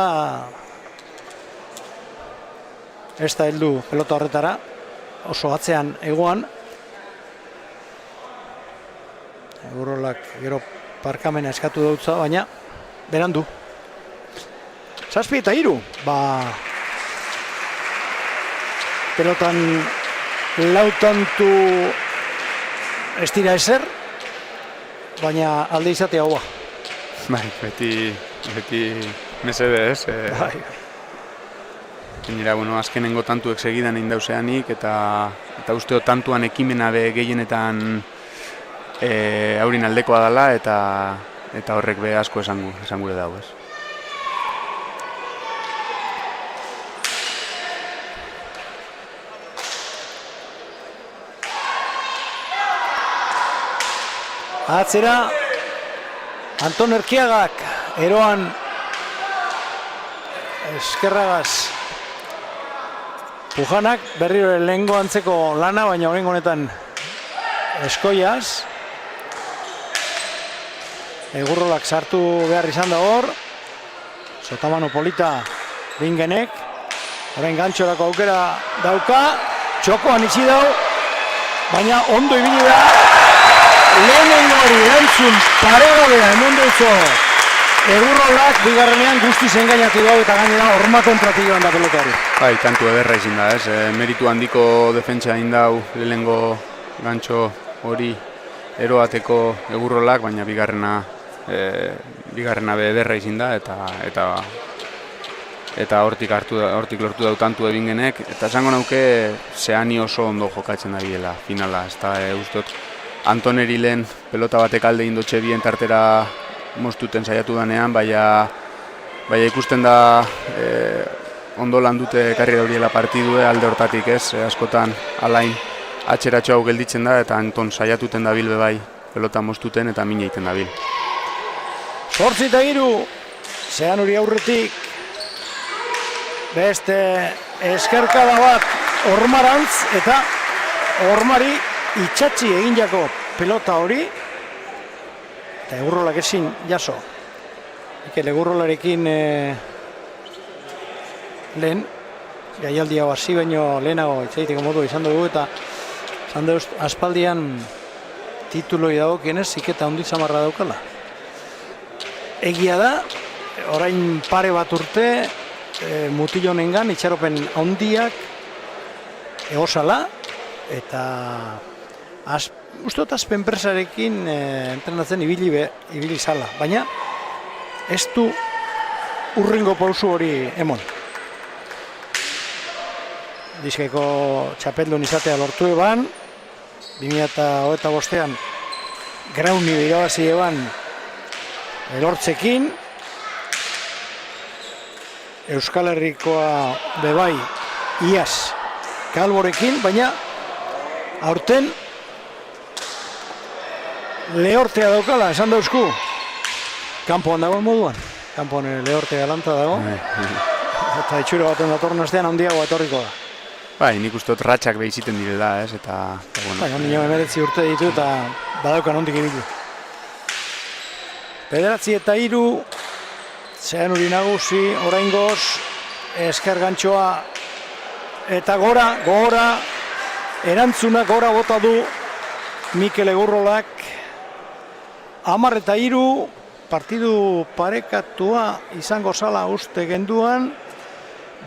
ez da heldu pelota horretara, oso atzean egoan. Egurrolak gero parkamena eskatu dautza, baina berandu. 7-3, pelotan lautantu ez dira ezer, baina alde izate haua. Beti mesede ez. Gainera, azkenengo tantuek segidan egin dauzeanik, eta usteo tantuan ekimena gehienetan haurin aldekoa dela, eta horrek be asko esan gure dago, ez. Atzera Anton Erkiagak eroan eskerragaz Pujanak berriro lehengo antzeko lana, baina horrengo honetan eskoiaz. Egurrolak sartu behar izan da hor, sotamano polita Bingenek, orain gantxorako aukera dauka, txokoan itxi dau, baina ondo ibili da, lehenengo hori erantzun paregabea emon dutzo Egurrolak bigarrenean guztiz engainatu dau eta gainera horma kontratilloan da pelotari. Tantu ederra izin da, ez, meritu handiko defentsa egin dau lehenengo gantxo hori eroateko Egurrolak, baina bigarrena ederra izin da eta hortik lortu dau tantu Bingenek, eta esango nauke Zeani oso ondo jokatzen da biela finala, ez da ustot Antoneri lehen pelota batek alde indotxe bien tartera moztuten saiatu danean, baina ikusten da ondo lan dute karri dauriela partidue alde hortatik, ez, askotan alain atxeratxo hau gelditzen da, eta Anton saiatuten dabil bebai pelota moztuten eta mina egiten dabil. 8-3, Zeanuri aurretik beste eskerkada bat Ormarantz, eta Ormari itxatzi egin jako pelota hori, eta Egurrolak ezin jaso. Mikel Egurrolarekin lehen, gaialdi hau hasi baino lehenago itzaiteko modu izan dugu, eta izan dut aspaldian tituloi dagokienez ziketa handi zamarra daukala. Egia da, orain pare bat urte mutil honengan itxaropen handiak egozala, eta uste dut azpen presarekin entrenatzen ibili zala, baina ez du urrengo pausu hori emon. Bizkaiko txapeldun izatea lortu eban, 2025an grauni irabazi eban elortzekin, Euskal Herrikoa bebai iaz Kalborekin, baina aurten lehortea daukala, esan dauzku, kanpoan dagoen moduan, kanpoan lehortea lanta dago, eta itxura baten datorren astean handiago etorriko da. Bai, nik uste dut ratxak behiziten direla, ez, eta bueno. Bai, nio 19 urte ditu eta badaukan ondik ibili. 9-3, Zeanuri nagusi, oraingoz, esker gantxoa, eta gora, erantzunak gora bota du Mikel Egurrolak. 10-3, partidu parekatua izango zala uste genduan,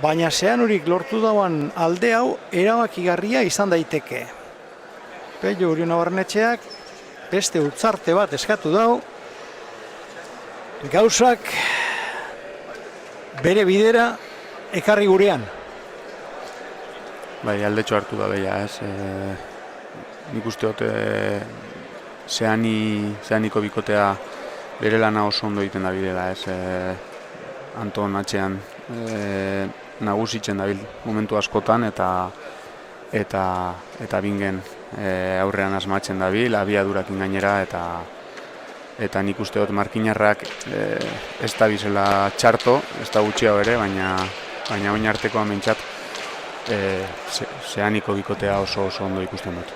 baina Zeanurik lortu dauan alde hau erabakigarria izan daiteke. Pello Uriuna Barnetxeak beste utzarte bat eskatu dau, gauzak bere bidera ekarri gurean. Bai, aldetxo hartu da beha, ez. Nik uste dut Zeaniko bikotea bere lana oso ondo egiten da bidela, ez. Anton atxean nagusitzen dabil momentu askotan eta bingen aurrean asmatzen dabil, abiadurakin gainera, eta nik uste dut Markinarrak ez da bizela txarto, ez da gutxiago ere, baina oin artekoan bentsat Zeaniko bikotea oso ondo ikusten dut.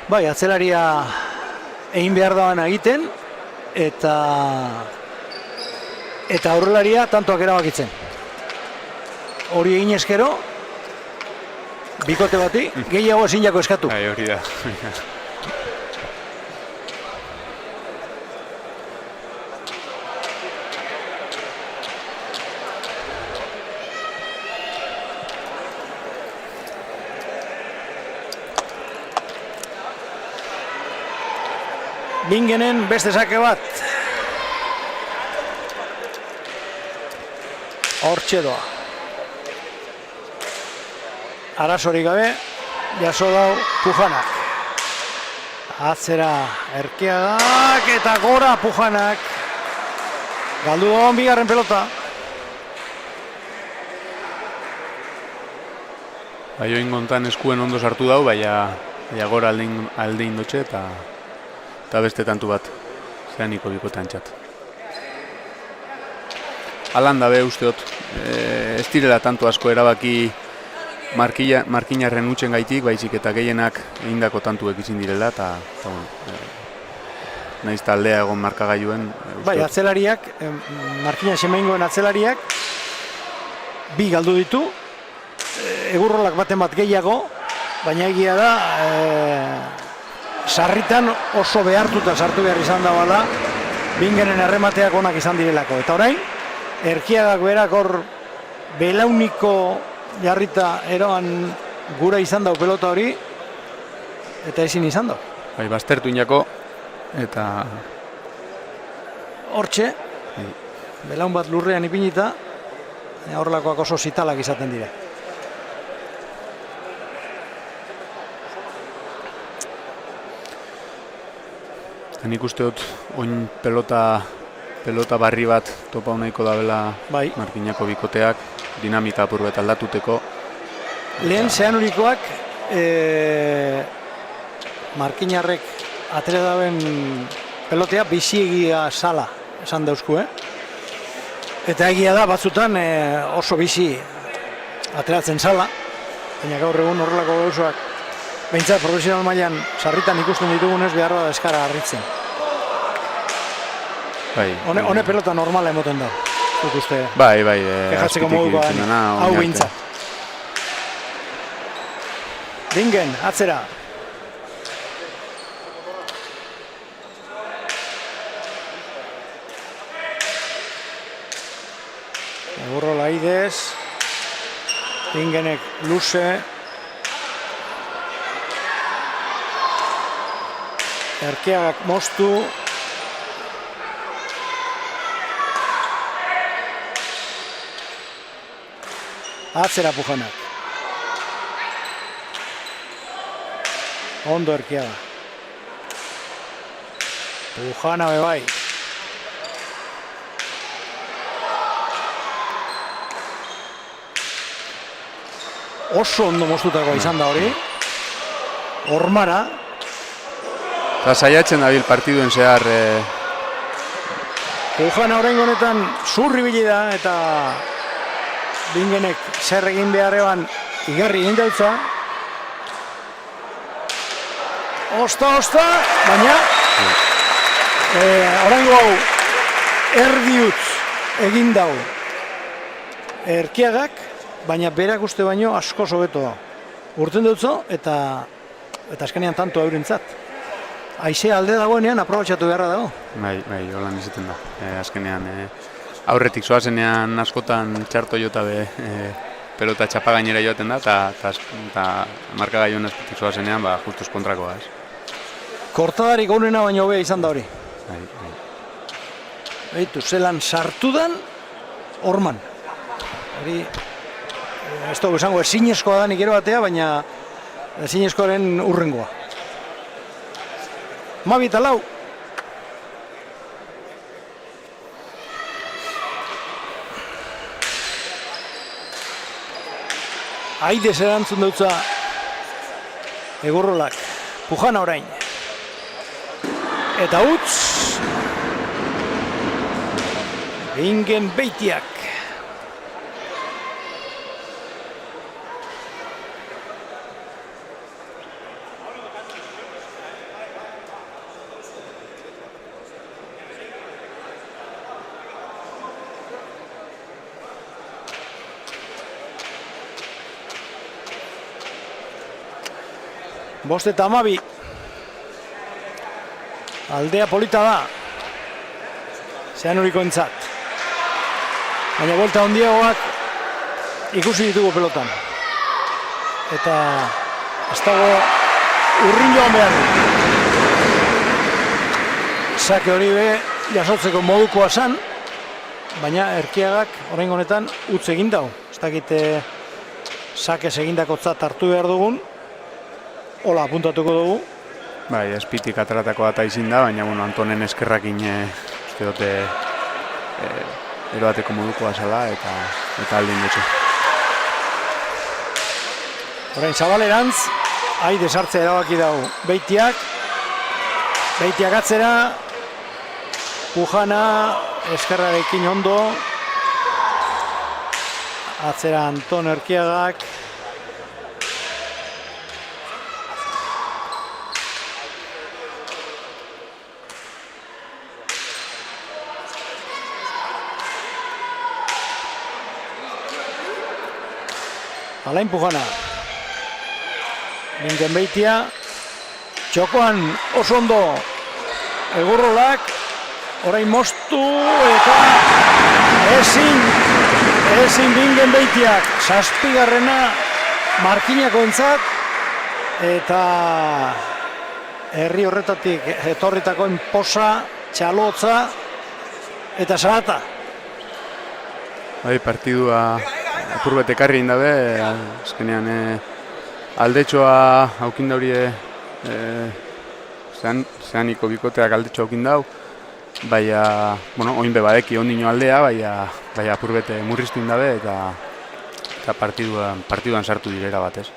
Bai, atzelaria egin behar dagoen egiten, eta aurrelaria tantoak erabakitzen. Hori egin eskero, bikote bati, gehiago ezin jako eskatu. Bai, hori da. Bingenen beste sake bat. Hortxe doa. Arazorik gabe, jaso dau Pujanak. Atzera Erkiagak eta gora Pujanak. Galdu dagoen bigarren pelota. Bai, oin gontan eskuen ondo sartu dau, baina gora alde indotxe eta beste tantu bat Zeaniko bikotean txat. Alan dabe usteot, ez direla tanto asko erabaki Markinarren utxen gaitik, baizik eta gehienak egindako tantuek izin direla, eta nahiz taldea egon markagailuen. Bai, atzelariak, Markinar Xemeingoen atzelariak, bi galdu ditu, Egurrolak baten bat gehiago, baina egia da, sarritan oso behartuta sartu behar izan da bala, Bingenen erremateak onak izan direlako. Eta orain, Erkiagak berak hor belauniko jarrita eroan gura izan dau pelota hori, eta ezin izan dau. Bai, baztertu inako, eta hortxe, belaun bat lurrean ipinita, horrelakoak oso zitalak izaten dira. nik uste dut oin pelota barri bat topa nahiko dabela bai. Markinako bikoteak, dinamika apur bat aldatuteko. Lehen Zeanurikoak Markinarrek atera daben pelotea biziegia sala esan dauzku, Eta egia da batzutan oso bizi ateratzen sala, baina gaur egun horrelako gauzoak behintzat profesional mailan sarritan ikusten ditugunez behar da eskara harritzen. Hone pelota normala emoten da, dut uste. Bai, kejatzeko moduko hau behintzat. Bingen, atzera. Egurrola idez. Ingenek luze. Erkeagak moztu. Atzera Pujanak. Ondo Erkeaga. Pujana bebai. Oso ondo moztutakoa izan da hori. Ormara. Eta saiatzen dabil partiduen zehar. Pujana oraingo honetan zurri bili da eta Bingenek zer egin beharrean igarri egin dautza. Osta, baina oraingo hau erdi utz egin dau Erkeagak, baina berak uste baino asko hobeto urten dutzo eta azkenean tanto eurentzat. Haizea alde dagoenean aprobetxatu beharra dago. Bai, holan izaten da. Azkenean aurretik zoazenean askotan txarto jota be pelota txapa gainera joaten da eta markagailuen azpetik zoazenean justuz kontrakoa, ez? Kortadarik onena baino hobea izan da hori. Bai. Beitu, zelan sartudan Orman. Hori, ez dugu esango ezinezkoa da nik ero batea, baina ezinezkoaren urrengoa. Mabi eta lau. Aidez erantzun dutza Egurrolak. Pujana orain. Eta utz. Bingen Beitiak. Bost eta amabi. Aldea polita da. Zean uriko entzat. Baina buelta ondiagoak ikusi ditugu pelotan. Eta ez dago urrin joan behar. Sake hori be jasotzeko modukoa zan, baina Erkeagak orain honetan utz egin dau. Ez dakite sakez egindakotzat hartu behar dugun. Hola, apuntatuko dugu. Bai, azpitik ateratako data izin da, baina Antonen eskerrakin uste dute eroateko modukoa zala eta aldin dutxe. Orain Zabalerantz, Aide sartzea erabaki dago Beitiak. Beitiak atzera, Pujana eskerrarekin ondo. Atzera Anton Erkeagak. Alain Pujana. Bingen Beitia. Txokoan oso ondo Egurrolak. Orain moztu eta ezin Bingen Beitiak. Zazpigarrena Markinako entzat. Eta herri horretatik etorritakoen posa, txalotza eta zarata. Bai, partidua apurbet ekarri indabe, azkenean aldetxoa haukin daurie zeaniko bikoteak aldetxoa haukin dau, baina, oin bebadeki ondino aldea, baina apurbet murriztu indabe eta partiduan sartu direra batez.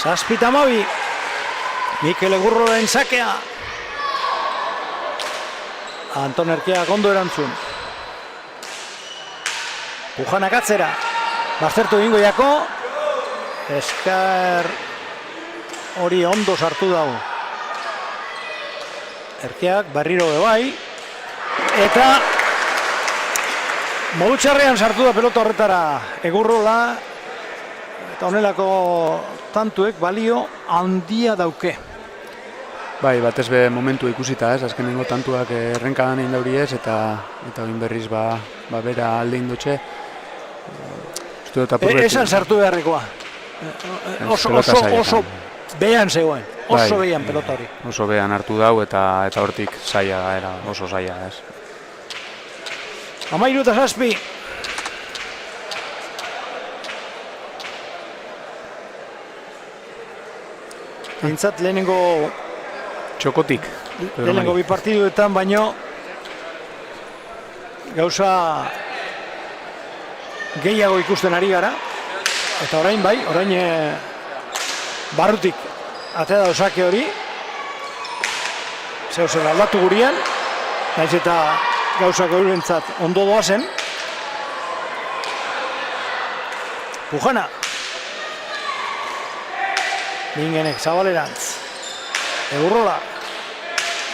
Zazpita amabi, Mikel Egurroren sakea. Anton Erkeagak ondo erantzun. Pujanak atzera, baztertu egingo jako, eskar hori ondo sartu dago. Erkeagak berriro bebai, eta modu txarrean sartu da pelota horretara Egurrola, eta honelako tantuek balio handia dauke. Bai, batez be momentu ikusita ez, azkenengo tantuak errenkadan egin dauri ez, eta egin berriz bera alde indotxe. Uste dut apurretu. Esan sartu beharrekoa. Oso behan zegoen. Oso behan pelota hori. Oso behan hartu dau eta hortik zaila da, era oso zaila, ez. 13-7. Bintzat lehenengo Txokotik. lehenengo bi partiduetan, baino gauza gehiago ikusten ari gara. Eta orain bai, barrutik atea da osake hori. Zeuzen aldatu gurian, naiz eta gauzak eurentzat ondo doazen. Pujana. Bingenek Zabalerantz. Eurrola.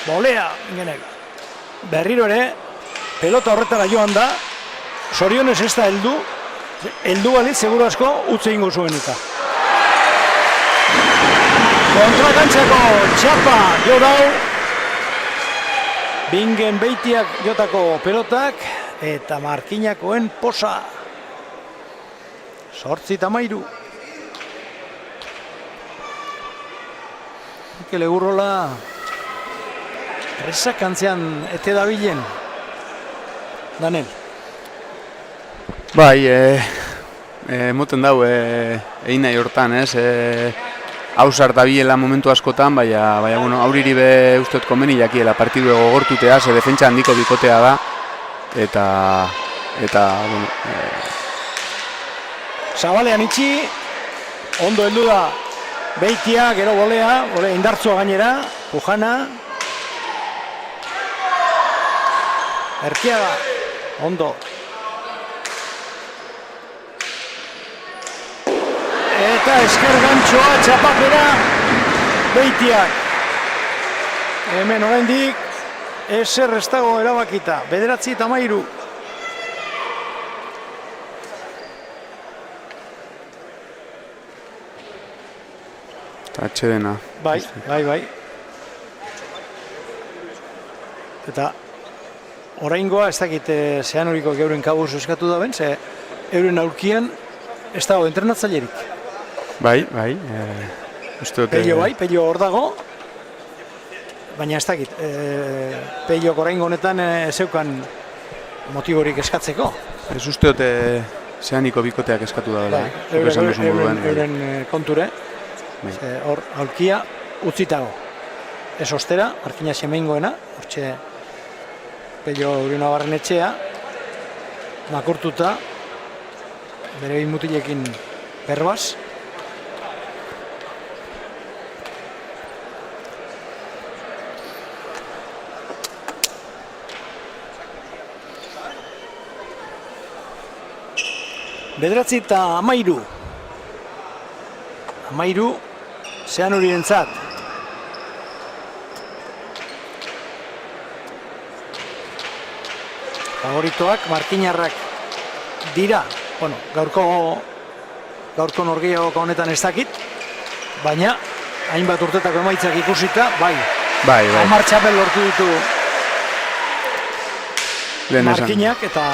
Bolea, Bingenek. Berriro ere, pelota horretara joan da. Sorionez ez da heldu. Heldu balitz, seguru asko, utze ingo zuen eta. Kontrakantxako txapa jo dau. Bingen Beitiak jotako pelotak. Eta Markinakoen posa. 8-13. Mikel Egurrola presak antzean ete dabilen. Danel. Bai, moten dau egin nahi hortan, ez? Hausar dabilela momentu askotan, baina bueno, auriri be usteot komeni jakiela partidu gogortutea, ze defentsa handiko bikotea da, eta bueno... Zabalean itxi, ondo heldu da Beitia, gero Bolea indartzua gainera, Pujana. Erkiaga, ondo. Eta esker gantxoa txapapera Beitiak. Hemen oraindik ezer ez dago erabakita, 9-13. Atxedena. Bai. Eta oraingoa ez dakit zean horiko geuren kabuz eskatu da ben, ze euren aurkian ez dago entrenatzailerik. Bai. Pello hor dago, baina ez dakit, Pellok oraingo honetan zeukan motiborik eskatzeko. Ez usteote zeaniko bikoteak eskatu da dela, euren konture. Hor aurkia utzitago. Ez ostera, Markina Xemeingoena, hortxe Pello Urionabarren etxea, makurtuta, bere mutilekin perbaz. Bederatzi eta 13. 13, zean horientzat. Favoritoak, Markinarrak dira. Bueno, gaurko norgehiagoko honetan ez dakit, baina hainbat urtetako emaitzak ikusita, bai. 10 txapel lortu ditu Markinak eta...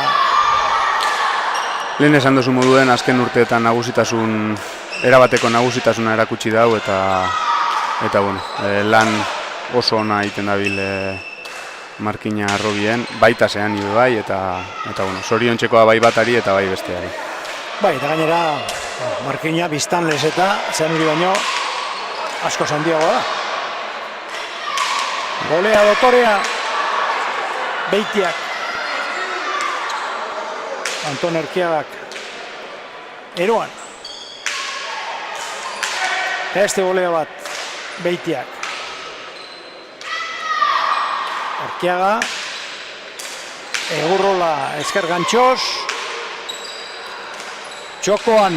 Lehen esan dozu moduen, azken urteetan nagusitasun, erabateko nagusitasuna erakutsi dau eta bueno, lan oso ona egiten dabil Markina Arrobien, baita zean nire bai, eta bueno, zoriontzekoa bai batari eta bai besteari. Bai, eta gainera, Markina biztanlez eta zean hori baino asko handiagoa da. Golea dotorea, Beitiak. Anton Erkiagak eroan. Beste golea bat Beitiak. Erkiaga, Egurrola esker gantxoz, txokoan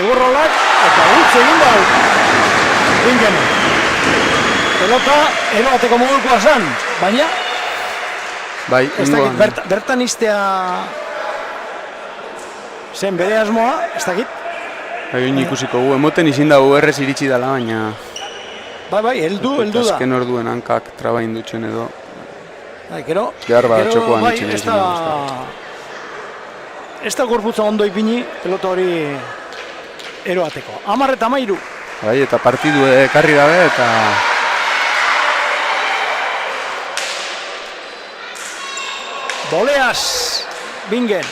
Egurrolak eta gutze egin dau. Bingen. Pelota eroateko modukoa zan, baina bai, ez dakit, bertan iztea zen bere asmoa, ez dakit. Bai, ikusiko gu, emoten izin dago errez iritsi dela, baina... Bai, heldu da. Azken orduen hankak traba indutxen edo... Bai, gero... Behar bat txokoan itxen ez da... ez da gorputza ondo ipini pelota hori eroateko. 10-13. Bai, eta partidu ekarri dabe, eta Boleaz, Bingen.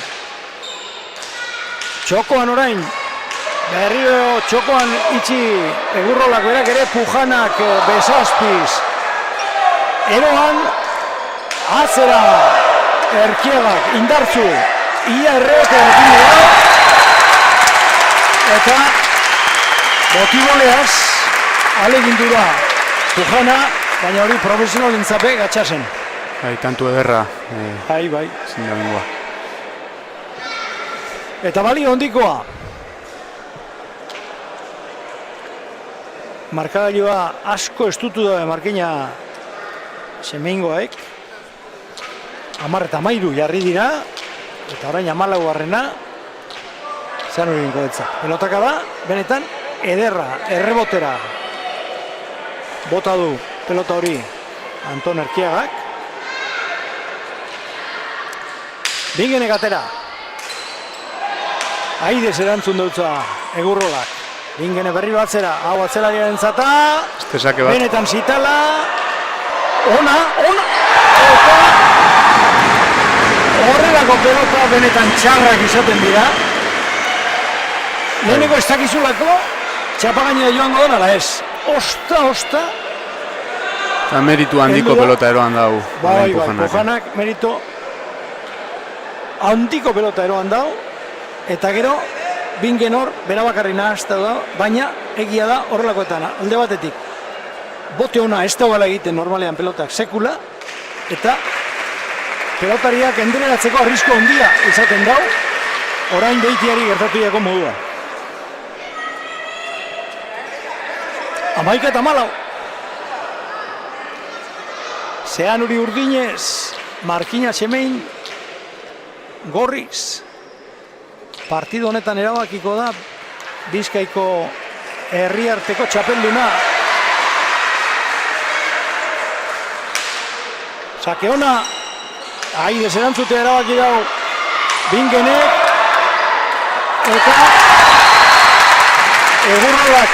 Txokoan orain, berriro txokoan itxi Egurrolak berak ere, Pujanak Besazpiz. Eroan, atzera Erkiegak indartzu, ia errete erdinia, eta Botiboleaz, alegindura Pujana, baina hori profesional dintzape gatxasen. bai, tantu ederra Bai. zindabengoa. Eta balio ondikoa. Markagailua asko estutu da markina Semeingoek. 10-13 jarri dira. Eta orain 14garrena. Zan hori inkoetza. Pelotaka da, benetan, ederra, errebotera. Bota du pelota hori Anton Erkiagak. Bingenek atera. Aidez erantzun dutza Egurrolak. Bingene berriro atzera, hau atzelariaren zata. Estesake bat. Benetan zitala. Ona. Eta horrelako pelota benetan txarrak izaten dira. Leheneko ez dakizulako, txapagainera joango da, ala ez. Osta. Eta meritu handiko Heldu da. pelota eroan dau. Bai, Pujanak merito handiko pelota eroan dau. Eta gero, Bingen hor, bera bakarri nahazta da, baina egia da horrelakoetan, alde batetik. Bote ona ez dagoela egiten normalean pelotak sekula, eta pelotariak endrenatzeko arrisko handia izaten dau, orain Beitiari gertatu jako modua. 11-14. Zeanuri Urdinez, Markina Semein, Gorriz. Partido honetan erabakiko da Bizkaiko herriarteko txapelduna. Sake ona, Aidez erantzutea erabaki dau Bingenek, eta Egurrolak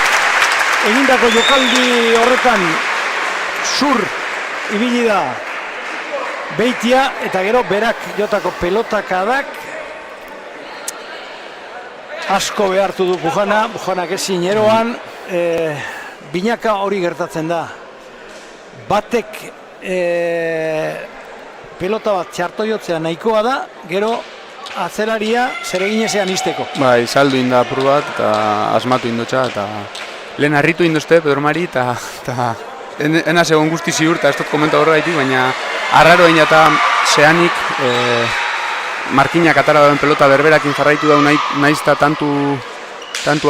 egindako jokaldi horretan zur ibili da Beitia, eta gero berak jotako pelotakadak asko behartu du Pujanak ezin eroan, binaka hori gertatzen da. Batek pelota bat txarto jotzea nahikoa da, gero atzelaria zereginezean izteko. Bai, saldu inda apur bat, eta asmatu indotxa, eta lehen harritu indozte, Pedro Mari, eta enaz egon guzti ziur, eta ez dut komenta horra gaitik, baina arraro egin eta zeanik Markinak atara dauen pelota berberakin jarraitu dau naizta tantu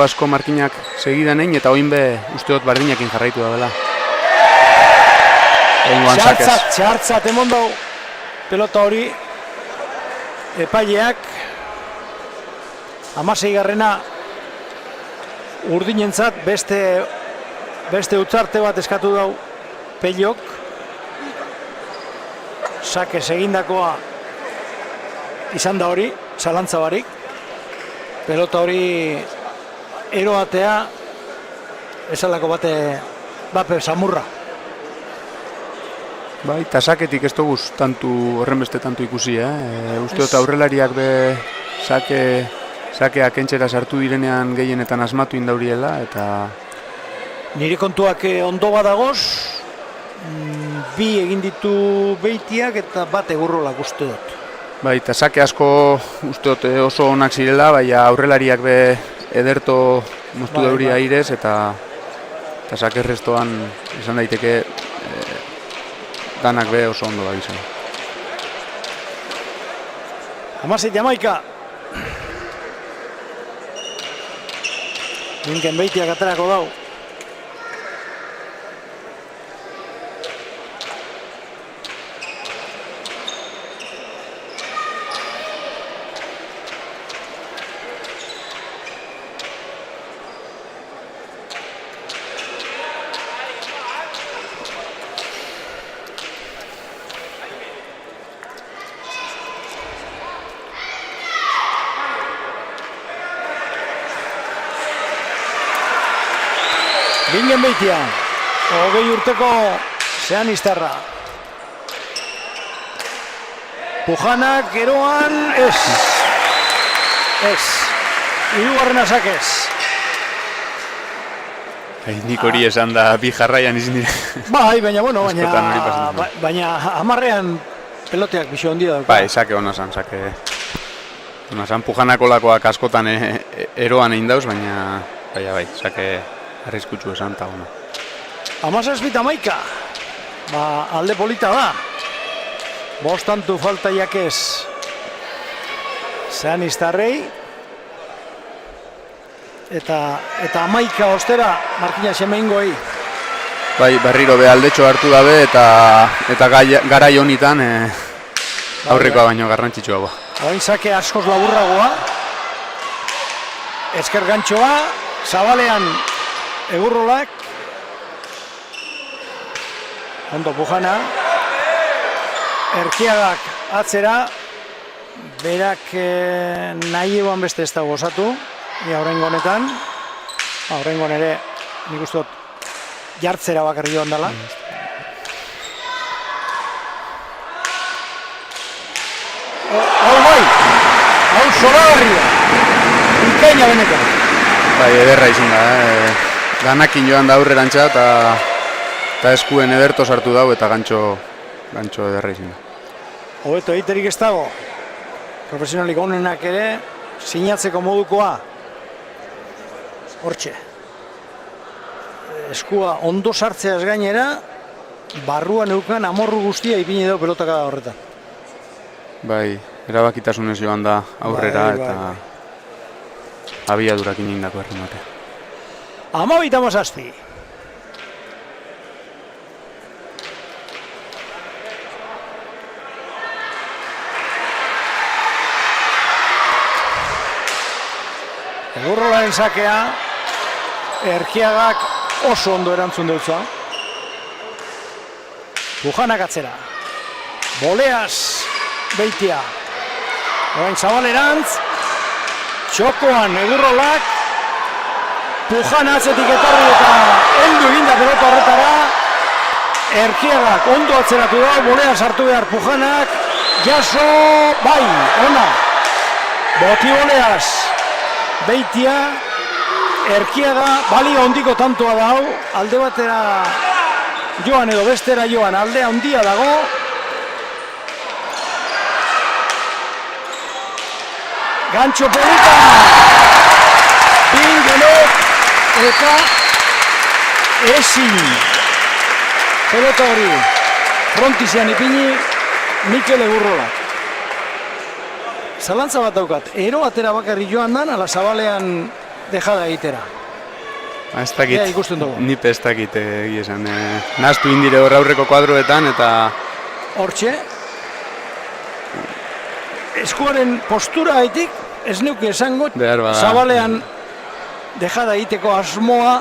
asko Markinak segidan egin, eta oin be uste dut bardinakin jarraitu da dela. Txartzat emon dau pelota hori epaileak 16garrena Urdinentzat beste utzarte bat eskatu dau Pellok. Sakez egindakoa izan da hori, zalantza barik. Pelota hori eroatea esalako bape samurra. Bai, eta saketik ez dugu horrenbeste tantu ikusi, uste dut aurrelariak be sakeak entxera sartu direnean gehienetan asmatu indauriela, eta Nire kontuak ondo badagoz, bi egin ditu Beitiak eta bat Egurrolak uste dut. bai, eta sake asko uste dut oso onak zirela, baina aurrelariak be ederto moztu dauri airez, eta sake restoan izan daiteke danak be oso ondo da izan. 16-11. Bingen Beitiak aterako dau. Bingen Beitia, 20 urteko zean izterra. Pujanak geroan, ez. Hirugarren azakez. Nik hori esan da bi jarraian izin dira. Bai, baina, Askotan hori pasatzen da. baina hamarrean peloteak biso ondia dauka. Bai, sake hona zan, sake. Hona zan, pujanakolakoak askotan eroan egin dauz, baina bai, sake arriskutsu esan eta hona. 17-11, alde polita da. Bostantu falta jakez zean iztarrei. Eta 11 ostera Markina Xemeingoei. Bai, berriro be aldetxo hartu dabe eta garai honitan aurrekoa baino garrantzitsua. Orain sake askoz laburragoa. Esker gantxoa, zabalean Egurrolak. Ondo Pujana. Erkiagak atzera. Berak nahi eban beste ez dago osatu. Ia horrengo honetan. Horrengo ere nik uste dut jartzera bakarri joan dela. Hau bai! Hau zoragarria! Ikaina benetan. Bai, ederra izan da, Ganakin joan da aurrerantza eta eskuen ederto sartu dau eta gantxo ederra izan da. Hobeto egiterik ez dago. Profesionalik onenak ere sinatzeko modukoa. Hortxe. Eskua ondo sartzeaz gainera, barruan eukan amorru guztia ipini dago pelotaka da horretan. Bai, erabakitasunez joan da aurrera eta abiadurakin indako errematea. 12-17. Egurrolaren sakea, Erkiagak oso ondo erantzun deutza. Pujanak atzera. Boleaz Beitia. Orain Zabalerantz. Txokoan Egurrolak. Pujana atzetik etorri eta heldu eginda pelota horretara. Erkiagak ondo atzeratu da, Boleaz hartu behar Pujanak. Jaso, bai, ona. Boti Boleaz. Beitia, Erkiaga, balio ondiko tantoa da hau, alde batera joan edo bestera joan, aldea ondia dago. Gantxo polita, Bingenek eta ezin. Pelota hori, frontizian ipini, Mikel Egurrolak. Zalantza bat daukat, ero atera bakarri joan dan, ala Zabalean dejada egitera. Ez dakit, Ea ikusten dugu. nipe ez dakit esan. Naztu indire horra aurreko kuadroetan eta... Hortxe, eskuaren postura haitik, ez neuke esango, Behar bada. Zabalean dejada egiteko asmoa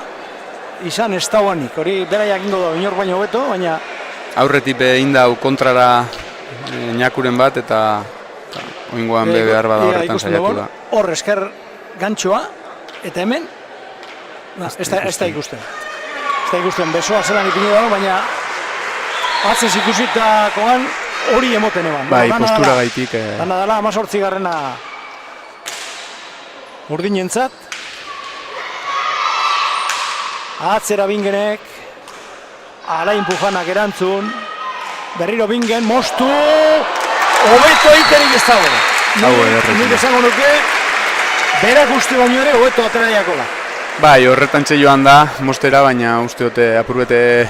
izan ez dauanik. Hori bera jakingo da, inor baino hobeto, baina... Aurretik indau kontrara ñakuren bat eta oingoan behar bada horretan saiatu da. Hor esker gantxoa, eta hemen, ez da ikusten. Ez da ikusten, besoa zelan ipini dago, baina atzez ikusitakoan hori emoten eban. Bai, postura gaitik. Dana dela, 18garrena urdinentzat. Atzera Bingenek, Alain Pujanak erantzun, berriro Bingen, mostu, hobeto egiterik ez dago. Nik esango nuke, berak uste baino ere hobeto atera diakola. Bai, horretan joan da, mostera, baina uste dute apurbete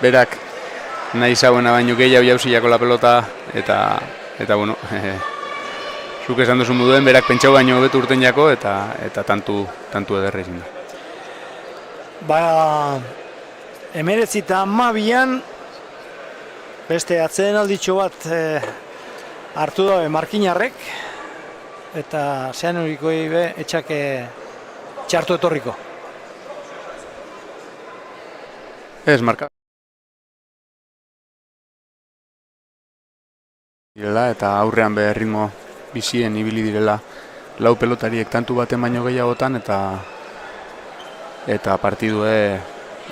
berak nahi zauena baino gehiago jauziako la pelota eta bueno, zuk esan duzu moduen, berak pentsau baino hobeto urten jako eta tantu ederra izin da. Ba, 19-12an beste atzeen alditxo bat hartu dabe Markinarrek eta zean horikoi be etxake txartu etorriko. Ez, marka. Direla eta aurrean be ritmo bizien ibili direla lau pelotariek tantu baten baino gehiagotan eta eta partidue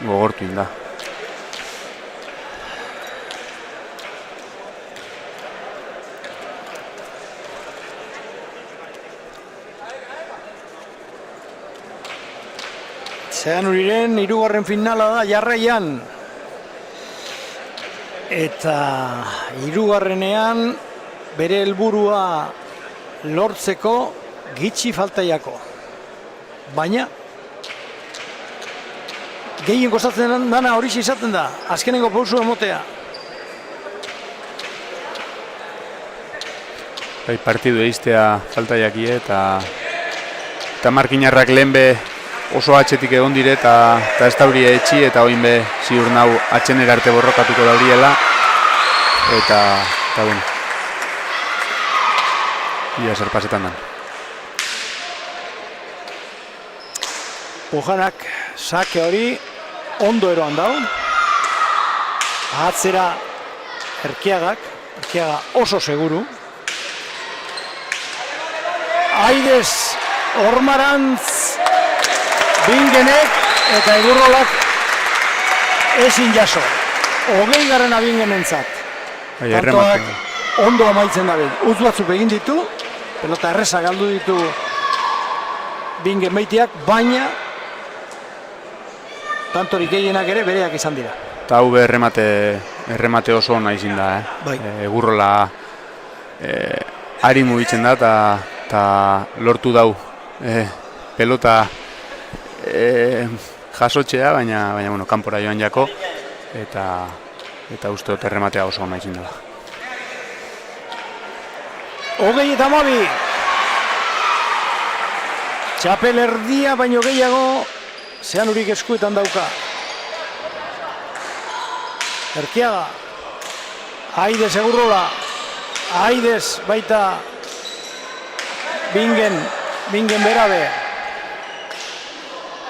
gogortu inda. Zeanuriren hirugarren finala da jarraian. Eta hirugarrenean bere helburua lortzeko gitxi faltaiako. Baina gehien kostatzen dana hori izaten da, azkenengo pausu emotea. Partidu eiztea faltaiakie eta markinarrak lehen be oso atxetik egon dire eta ez daurie etxi eta oin be ziur nau atxenera arte borrokatuko dauriela eta bueno, ia zer pasetan dan. Pujanak sake hori ondo eroan dau. Ahatzera Erkiaga oso seguru. Aidez Ormarantz Bingenek eta Egurrolak ezin jaso. 20. Bingenentzat. Tantoak ondo amaitzen dabe. Utz batzuk egin ditu, pelota erreza galdu ditu Bingen beitiak, baina tantorik gehienak ere bereak izan dira. Eta hau erremate oso ona izin da, Egurrola ari mugitzen da eta lortu dau pelota jasotzea, baina bueno, kanpora joan jako eta uste dut errematea oso ona izin dela. 22. Txapel erdia baino gehiago Zeanurik eskuetan dauka. Erkiaga, Aidez Egurrola, Aidez baita Bingen berabe.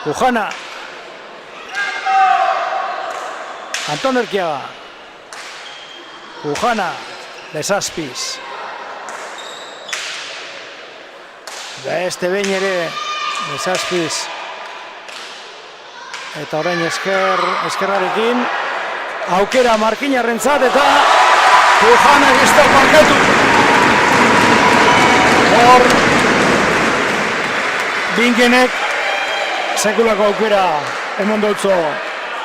Pujana, Anton Erkiaga, Pujana, Lesazpiz. Beste behin ere Lesazpiz. Eta orain eskerrarekin aukera markinarrentzat eta Pujanak ez da parkatu. Hor Bingenek sekulako aukera eman dutzo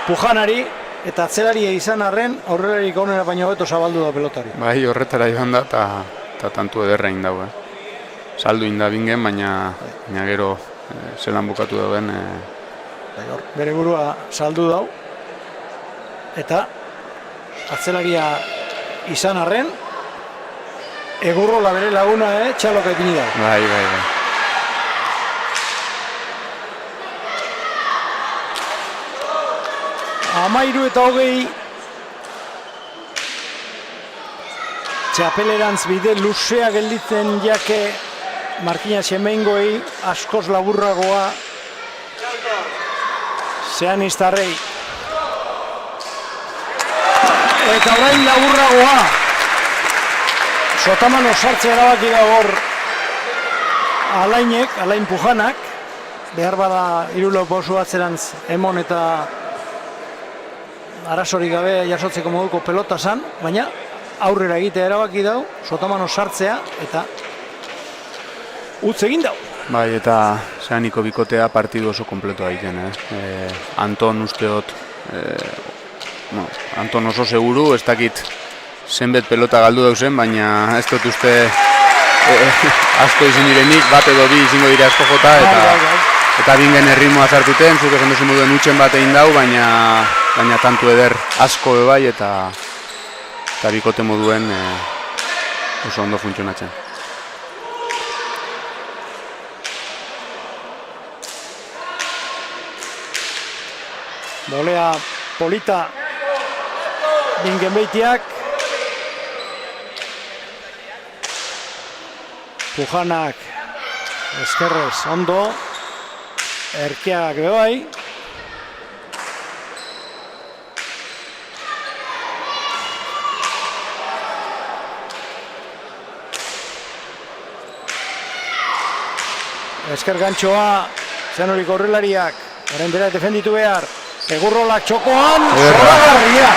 Pujanari eta atzelaria izan arren aurrelarik onera baino beto zabaldu da pelotari. Bai, horretara joan da eta tantu ederra indau. Saldu inda Bingen, baina gero zelan bukatu dauen bere burua saldu dau eta atzelaria izan arren Egurrola bere laguna txaloka ipini da. Bai. 13:20 txapelerantz bide luzea gelditzen jake Markina Xemeingoei askoz laburragoa Zeaniztarrei. Eta orain laburragoa Sotamano sartzea erabaki da hor Alain Pujanak, behar bada hirulo pausu atzerantz emon eta arazorik gabe jasotzeko moduko pelota zan, baina aurrera egitea erabaki dau, Sotamano sartzea eta utz egin dau. Bai, eta Zeaniko bikotea partidu oso kompleto egiten. Anton usteot, Anton oso seguru, ez dakit zenbet pelota galdu dauzen, baina ez dut uste asko izin direnik, bat edo bi izingo dire asko jota, eta Bingen erritmoa zartuten, zuk esan duzu moduen utxen bat egin dau, baina tantu eder asko bai, eta bikote moduen oso ondo funtzionatzen. Bolea polita Bingen beitiak. Pujanak eskerrez ondo. Erkiagak bebai. Esker gantxoa Zeanurik aurrelariak Orain bera defenditu behar. Egurrolak txokoan, zoragarria.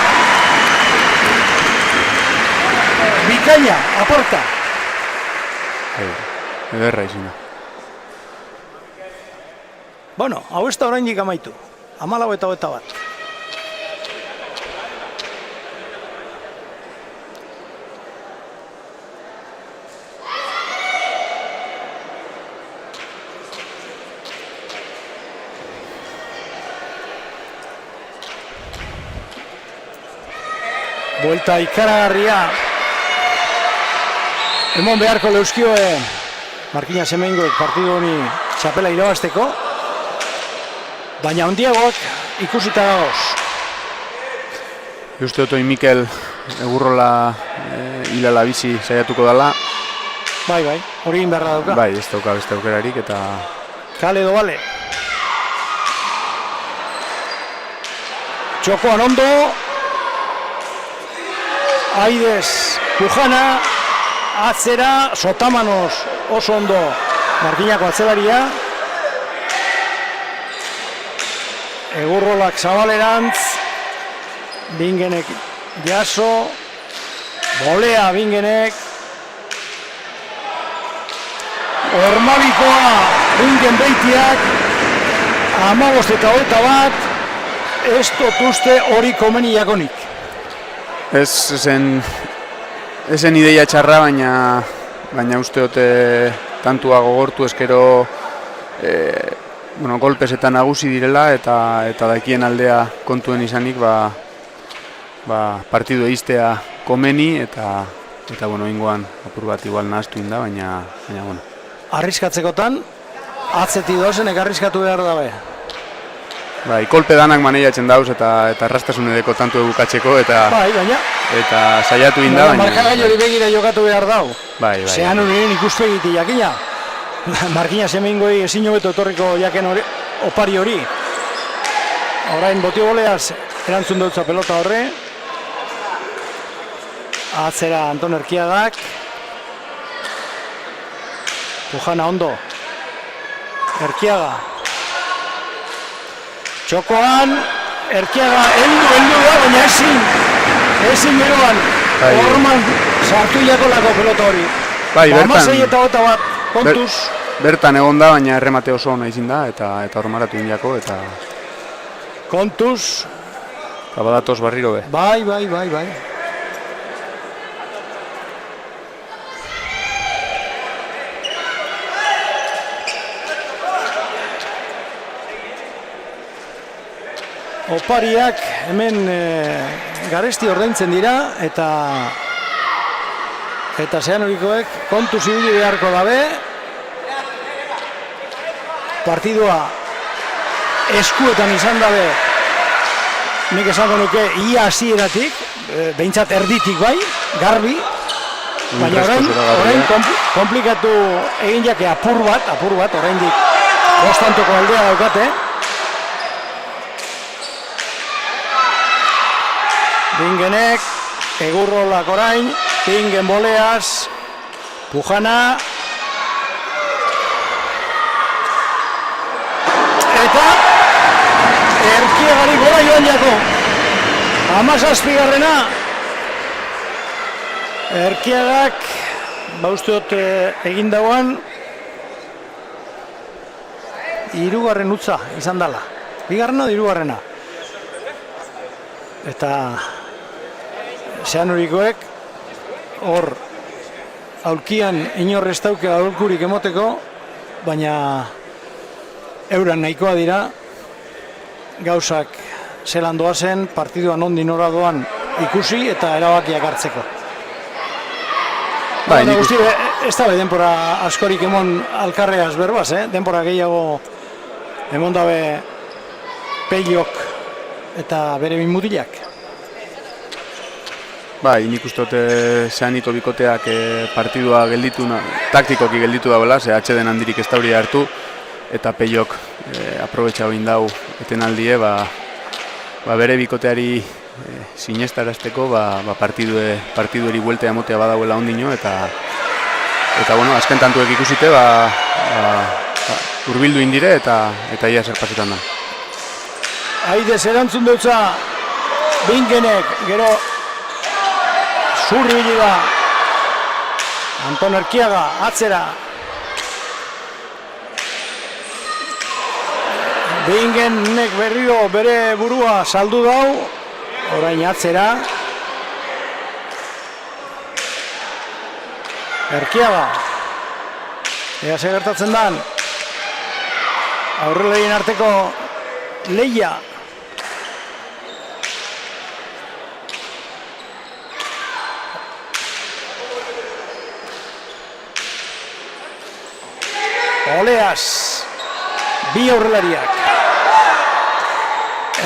Bikaina, aparta. Ederra izina. Bueno, hau ez da oraindik amaitu. 14-21. Buelta ikaragarria. Emon beharko leuskioe Markina Semengoek partidu honi txapela irabazteko. Baina handiagoak ikusita dagoz. Uste dut Mikel Egurrola hilala bizi saiatuko dela. Bai, hori egin beharra dauka. Bai, ez dauka beste aukerarik eta... Kale edo bale. Txokoan ondo. Aides, Pujana, atzera, Sotamanos oso ondo Markinako atzelaria. Egurrolak zabalerantz, Bingenek jaso, bolea Bingenek. Ormabikoa Bingen beitiak, 15-21, ez dut uste hori komeni jakonik. Ezen ideia txarra, baina uste dute tantua gogortu eskero golpesetan nagusi direla eta dakien aldea kontuen izanik partidu eiztea komeni eta ingoan apur bat igual nahaztu inda, baina bueno. Arriskatzekotan, atzeti dozenek arriskatu behar dabe. Bai, kolpe danak maneiatzen dauz eta errastasunedeko tantu egukatzeko eta saiatu inda, baina... Markagai hori begira jokatu behar dau. Bai. Zehan horien ikuspegiti jakina. Markina Semengoi ezin hobeto etorriko jaken opari hori. Orain botio boleaz erantzun dutza pelota horre. Atzera Anton Erkiagak. Pujana ondo. Erkiaga. Txokoan, Erkiaga heldu da, baina ezin geroan. Horman sartu jako lako pelota hori. Bai, bertan. Kontuz. Bertan egon da, baina erremate oso ona izin da, eta hormaratu indiako, eta... Kontuz. Eta badatoz barriro be. Bai. Opariak hemen garesti ordaintzen dira eta zehan horikoek kontuz ibili beharko dabe. Partidua eskuetan izan dabe, nik esango nuke ia hasieratik, behintzat erditik bai, garbi. Baina orain komplikatu egin jake apur bat, oraindik bostantoko aldea daukate. Bingenek, Egurrolak orain, Bingen boleaz, Pujana. Eta Erkiagari gola joan jako. 17garrena. Erkiagak, uste dut egin dauan, 3. utza izan dela. 2. edo 3. Eta zehan horikoek hor aulkian inorrez dauke aulkurik emoteko, baina euran nahikoa dira gauzak zelan doazen, partiduan ondin nora doan ikusi eta erabakiak hartzeko. Baina guzti, ez da denpora askorik emon alkarreaz berbaz, denpora gehiago emon dabe Peiok eta bere mutilak. Bai, nik uste dute zeanito bikoteak partidua gelditu, taktikoki gelditu dagoela, ze atxeden handirik ez dauri hartu, eta Peiok aprobetxa hoin dau etenaldie, bere bikoteari sinestarazteko partidueri bueltea emotea badauela ondino, eta azken tantuek ikusite, urbildu indire eta ia zer pasetan da. Aidez erantzun dutza Bingenek, gero zurri da Anton Erkiaga, atzera. Bingenek berriro bere burua saldu dau, orain atzera. Erkiaga. Ea ze gertatzen dan. Aurrelegin arteko lehia. Oleaz, bi aurrelariak.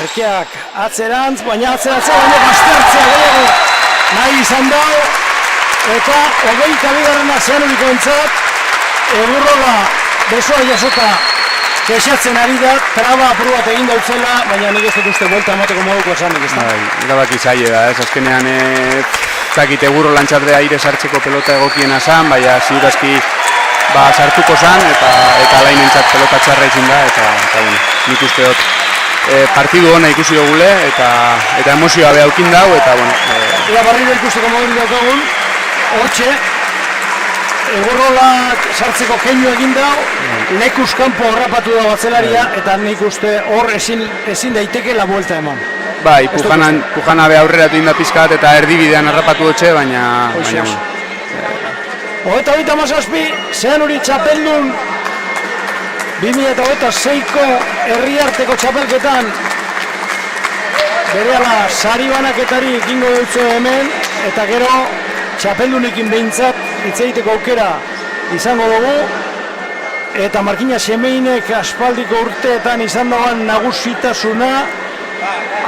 Erkiak atzerantz, baina atzeratzea, baina baztertzea gehiago nahi izan dago. Eta 22. Zeanuriko entzat, Egurrola besoa jasota kexatzen ari da, traba apur bat egin dautzela, baina nik ez dut uste buelta emateko moduko esanik ez da. Erabaki zaila da, ez azkenean zakit Egurrolan txardea aire sartzeko pelota egokiena zan, baina ziurazki sartuko zan, eta lainentzat pelota txarra izin da, eta bueno, nik uste dut partidu hona ikusi dugule, eta emozioa behaukin dau, eta bueno... Ea barriro ikusteko modurik daukagun, hortxe, Egurrolak sartzeko keinu egin dau, lekuz kanpo horrapatu da batzelaria, eta nik uste hor ezin daitekela buelta eman. Bai, Pujana be aurreratu inda pizkat eta erdibidean harrapatu dutxe, baina... Hogeita 17, Zeanuri txapeldun 2026ko herriarteko txapelketan berehala sari banaketari ekingo dutzu hemen, eta gero txapeldunekin behintzat hitz egiteko aukera izango dugu, eta Markina Xemeinek aspaldiko urteetan izan dagoen nagusitasuna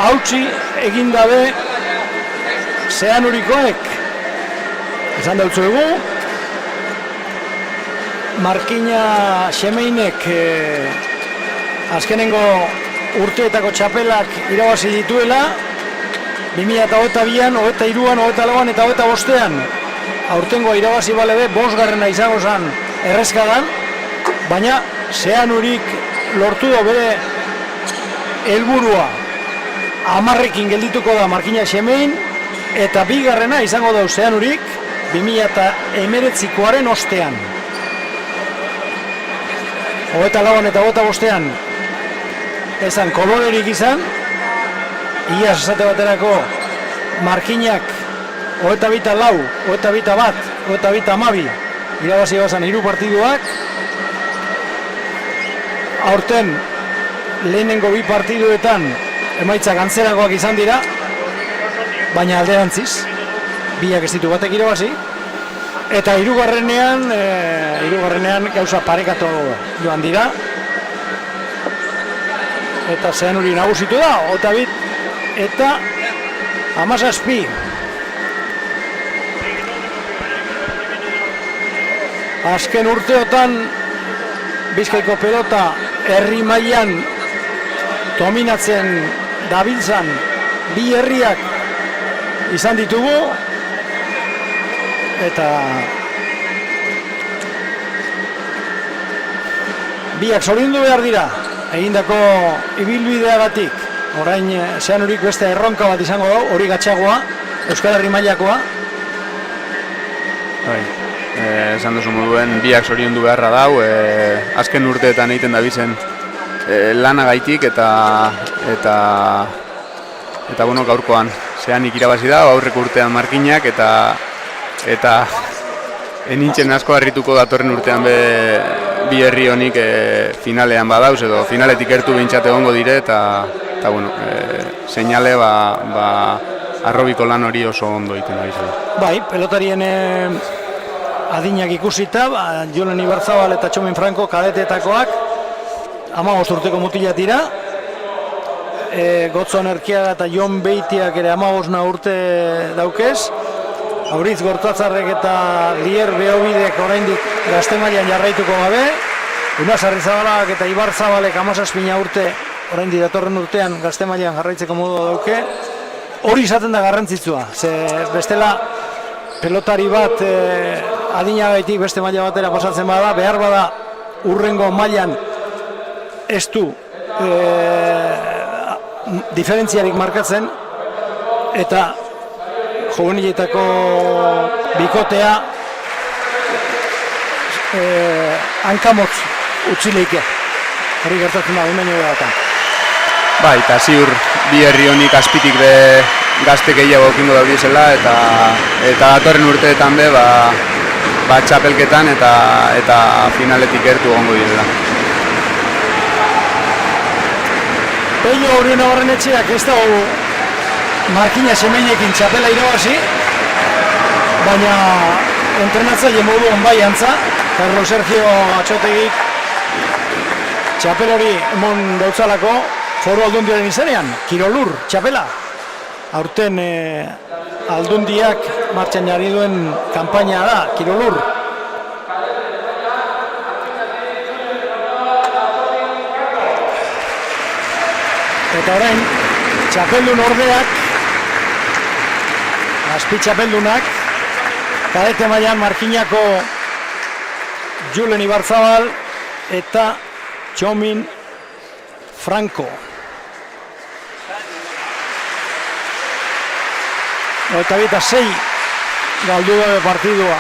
hautsi egin dabe Zeanurikoek. Esan dutzu dugu, Markina Xemeinek azkenengo urteetako txapelak irabazi dituela, 2022an, 23an, 24an eta 25an. Aurtengoa irabazi balebe, 5. izango zen errezkadan, baina Zeanurik lortu do bere helburua. 10ekin geldituko da Markina Xemein, eta 2. izango da Zeanurik 2019koaren ostean. 24an eta 25an ezan kolorerik izan, iaz esate baterako Markinak 22-4, 22-1, 22-12 irabazi bazan 3 partiduak. Aurten lehenengo 2 partiduetan emaitzak antzerakoak izan dira, baina alderantziz, biak ez ditu batek irabazi. Eta hirugarrenean gauza parekatu joan dira. Eta Zeanuri nagusitu da, 22 eta 17. Azken urteotan Bizkaiko pelota herri mailan dominatzen dabiltzan 2 herriak izan ditugu, eta biak zoriondu behar dira egindako ibilbideagatik. Orain Zeanurik beste erronka bat izango da, hori gatxagoa, Euskal Herri mailakoa. Esan duzu moduen, biak zoriondu beharra dau, azken urteetan egiten dabizen lanagaitik, eta bueno, gaurkoan Zeanik irabazi da, aurreko urtean Markinak, eta enintzen asko harrituko datorren urtean bi herri honik finalean badauz, edo finaletik gertu behintzat egongo dire, eta bueno, seinale arrobiko lan hori oso ondo egiten da. Bai, pelotarien adinak ikusita, Jonen Ibarzabal eta Txomin Franco kadeteetakoak 15 urteko mutilak dira. Gotzon Erkiaga eta Jon Beitiak ere 15 urte daukez. Auritz Gortatzarrek eta Lier Beobidek oraindik gazte mailan jarraituko gabe. Unaz Arrizabalak eta Ibarzabalek 17 urte oraindik datorren urtean gazte mailan jarraitzeko modua dauke. Hori izaten da garrantzitsua, ze bestela pelotari bat adinagaitik beste maila batera pasatzen bada, behar bada urrengo mailan ez du diferentziarik markatzen, eta juveniletako bikotea hankamotz utzileike. Hori gertatzen da, baino gata. Bai, eta ziur bi herri honik azpitik be gazte gehiago okingo dauriezela, eta datorren urteetan be, txapelketan eta finaletik gertu gongo direla. Pello Oriona Barrenetxeak ez dago Markina Semeinekin txapela irabazi, baina entrenatzaile moduan bai antza, Carlos Sergio Atxotegik txapel hori emon dautzalako Foru Aldundiaren izanean, Kirolur txapela. Aurten Aldundiak martxan jarri duen kanpaina da, Kirolur. Eta orain, txapeldun ordeak, azpi txapeldunak, kadete mailan Markinako Julen Ibarzabal eta Txomin Franco. Eta bita 6 galdu dabe partidua.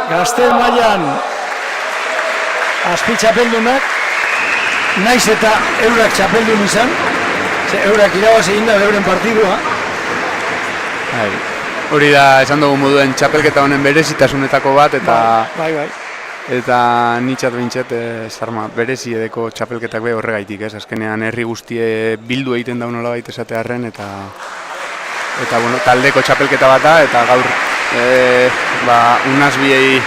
Gazte mailan azpi txapeldunak, naiz eta eurak txapeldun izan, eurak irabazi egin da euren partidua. Hori da, esan dugu moduen txapelketa honen berezitasunetako bat, eta nitxat bintzat berezi edeko txapelketak be horregaitik, ez? Azkenean herri guztie bildu egiten da nola baita esatearren, eta taldeko txapelketa bat da, eta gaur unazbiei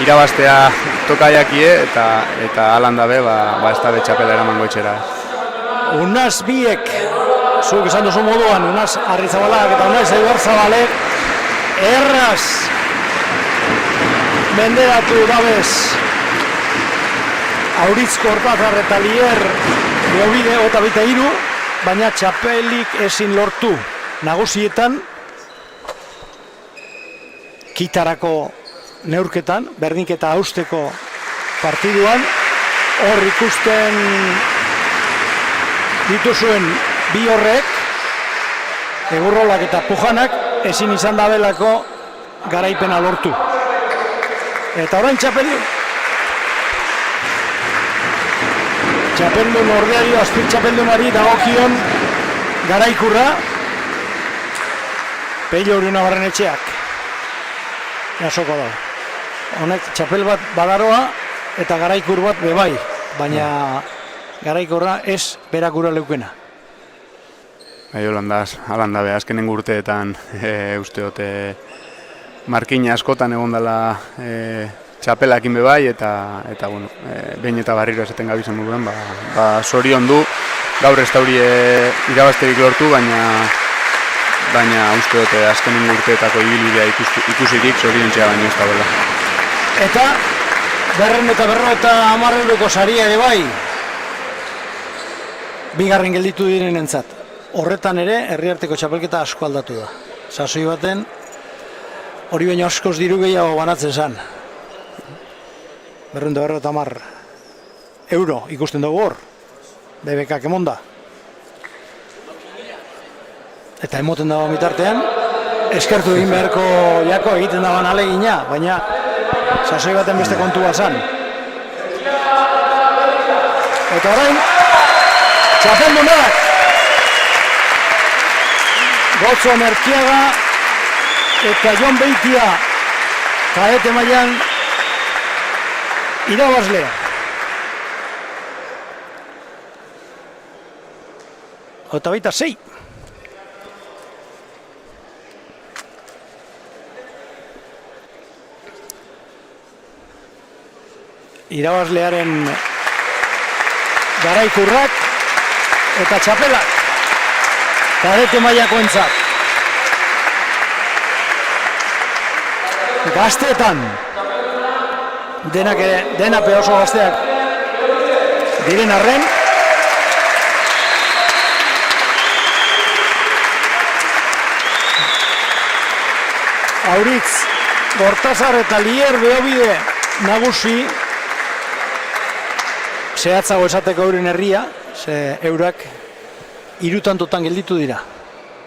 irabaztea tokaiakie, eta alan dabe, ez da be txapela eramango etxera. Unazbiek, zuk esan duzu moduan, Unaz Arrizabalak eta Unaz Ibarzabalek, erraz menderatu dabez Auritzko Hortazar eta Lier Beobide eta bita 3, baina txapelik ezin lortu nagusietan, kitarako neurketan, berdinketa hausteko partiduan, hor ikusten dituzuen bi horrek, Egurrolak eta Pujanak, ezin izan dabelako garaipena lortu. Eta orain txapeldun ordeari, azpil txapeldunari dagokion garaikurra, Pello Oriona Barrenetxeak jasoko da. Honek txapel bat badaroa eta garaikur bat bebai, baina garaikurra ez berakura leukena. Alanda be, azkenen urteetan uste dute Markina askotan egon dela txapelakin bebai, eta behin eta barriro esaten gabizan moduen, sorion du, gaur ez daurie irabazterik lortu, baina uste dute azkenen urteetako ibilbidea ikusirik sorion txea baino ez dagoela. Eta 250 euroko saria ere bai, bigarren gelditu diren entzat. Horretan ere, herriarteko txapelketa asko aldatu da. Sasoi baten, hori baino askoz diru gehiago banatzen zen. 250 euro ikusten dugu hor, BBK-ak emonda. Eta emoten dago mitartean, eskertu egin beharko jako egiten dagoen alegina, baina sasoi baten beste kontua zen. Eta orain, txapeldunak! Gotzo Merkiaga eta Jon Beitia kadete mailan irabazle. Eta baita 6. Irabazlearen garaikurrak eta txapelak. Kadete mailako entzat. Gazteetan, denak oso gazteak diren arren, Auritz, Gortazar eta Lier Beobide nagusi, zehatzago esateko euren herria, ze eurak hirutantotan gelditu dira.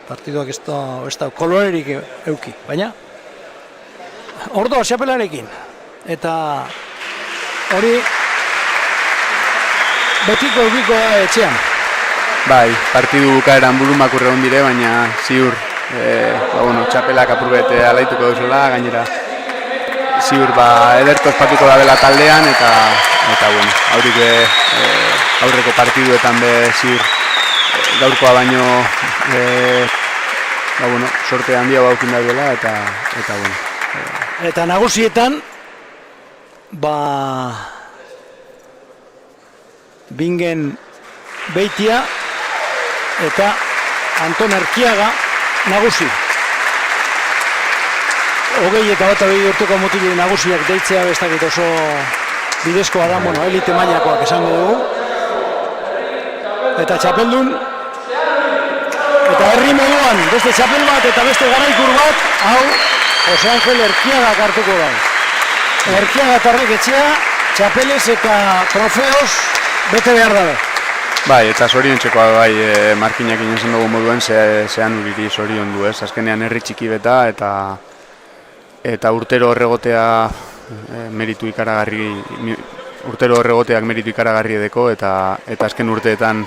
Partiduak ez da kolorerik euki, baina ordoa xapelarekin. Eta hori betiko eukiko da etxean. Bai, partidu bukaeran burumakur egon dire, baina ziur txapelak apurbete alaituko duzula, gainera ziur ederto ospatuko da bela taldean, eta haurik aurreko partiduetan be ziur gaurkoa baino sorte handia baukin da duela, Eta nagusietan, Bingen Beitia eta Anton Erkiaga nagusi. 22 urteko mutilei nagusiak deitzea bestakit oso bidezkoa da, elite mailakoak esango dugu. Eta txapeldun, eta herri moduan, beste txapel bat eta beste garaikur bat, hau Jose Angel Erkiaga hartuko da. Erkiaga tarrek etxea, txapelez eta trofeos bete behar dabe. Bai, eta zorion txekoa markinak inozen dugu moduen zehan uriri zorion du, ez? Azkenean herri txiki beta eta urtero horregotea meritu ikaragarri, urtero horregoteak meritu ikaragarri edeko, eta azken urteetan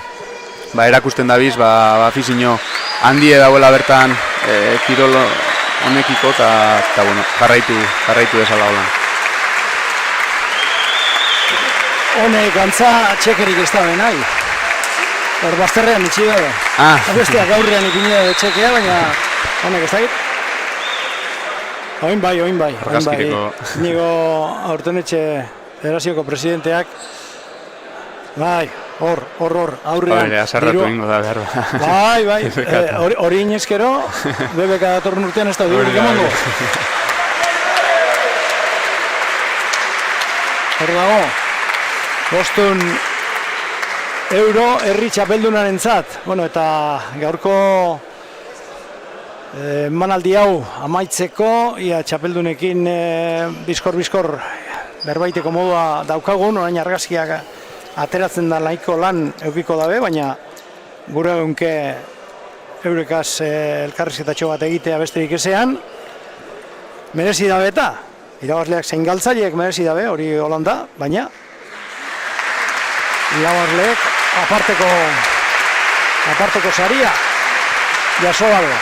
erakusten dabiz, afizio handie dagoela bertan kirol honekiko, eta jarraitu dezala holan. Honek antza txekerik ez da nahi. Hor bazterrean itxi dago. Besteak gaurrean ipini dago txekea, baina honek ez dakit. Oin bai. Nigo aurtenetxe federazioko presidenteak. Bai, hor, aurrean. Azarratu ingo da behar. Bai, hori inezkero, bebeka datorren urtean ez da dirurik emango. Hor dago, €5 herri txapeldunaren zat. Eta gaurko emanaldi hau amaitzeko, ia txapeldunekin bizkor berbaiteko modua daukagun, orain argazkiak ateratzen da nahiko lan eukiko dabe, baina gure egunke eurekaz elkarrizketatxo bat egitea besterik ezean, merezi dabe eta irabazleak zein galtzaileek merezi dabe, hori holanda, baina irabazleek aparteko saria jaso dago.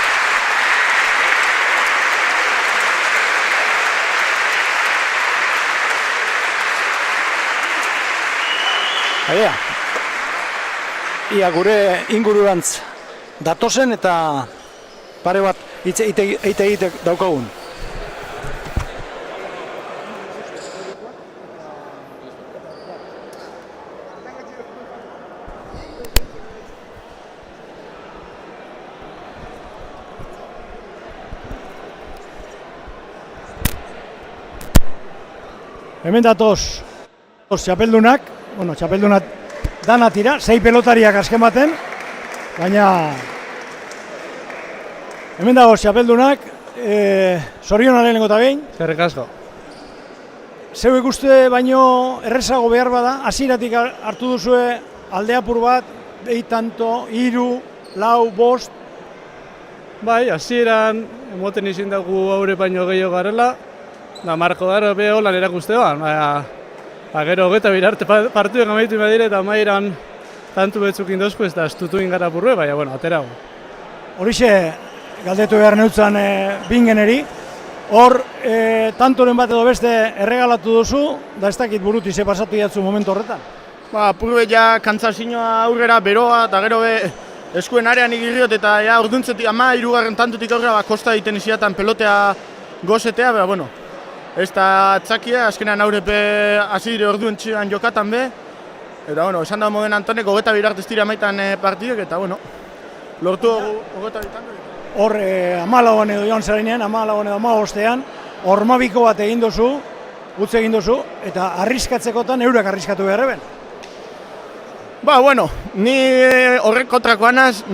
Ia gure ingururantz datozen eta pare bat eite daukagun. Hemen datoz txapeldunak, txapeldunak dana tira, 6 pelotariak azken baten, baina hemen dago txapeldunak, zorionan lehenengo eta behin. Eskerrik asko. Zeu ikuste baino errezago behar bada, hasieratik hartu duzue alde apur bat, tanto, 3, 4, 5. Bai, hasieran emoten izin dugu haure baino gehiago garela, da marko dara beho lan erakustean, gero hogeta birarte partiduen amaitu badire eta mairan tantu betzukin dozku ez da estutu ingara burue, baina, aterago. Horixe, galdetu behar neutzan Bingeneri, hor tantoren bat edo beste erregalatu duzu, da ez dakit buruti ze pasatu jatzu momentu horretan? Purbe ja kantzazinoa aurrera beroa, eta gero eskuen arean igirriot, eta orduntzetik 3. tantutik aurrera kosta egiten iziatan pelotea gozetea, ez da atzakia, azkenean aurrepe hasi dire orduen txian jokatan be. Eta, esan da moden Antonek, 22 arte tira amaitan partidek, eta, lortu 22 tanto. Hor, 14 edo joan zarenean, 14 edo 15ean, hormabiko bat egin duzu, utz egin duzu, eta arriskatzekotan eurak arriskatu beharreben. Ni horrek kontrakoanaz,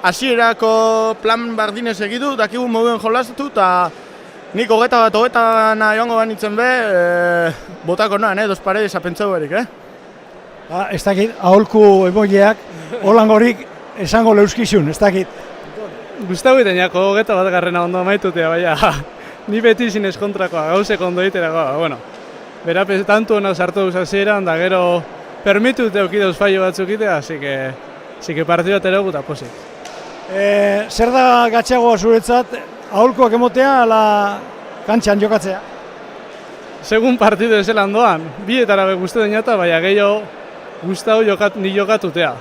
hasierako plan bardinez egitu, dakigu moduen jolaztu, eta Nik 21 joango banitzen be, botako noan, dos paredes apentzau berik, Ez dakit, aholku emoileak, holangorik esango leuskizun, ez dakit. Gustau egiten jako, 21 ondo maitutea, baina ni beti zinez kontrakoa, gauzek ondo egiterakoa, bueno. Berapez tantu hona sartu duz hasieran, da gero permitute eukideuz fallo batzuk itea, así que partidu atera guta pozik. Zer da gatxagoa zuretzat, aholkoak emotea ala kantxan jokatzea? Segun partidu ezelan doan, bietara be guztu denata, baina gehiago gustau ni jokatutea.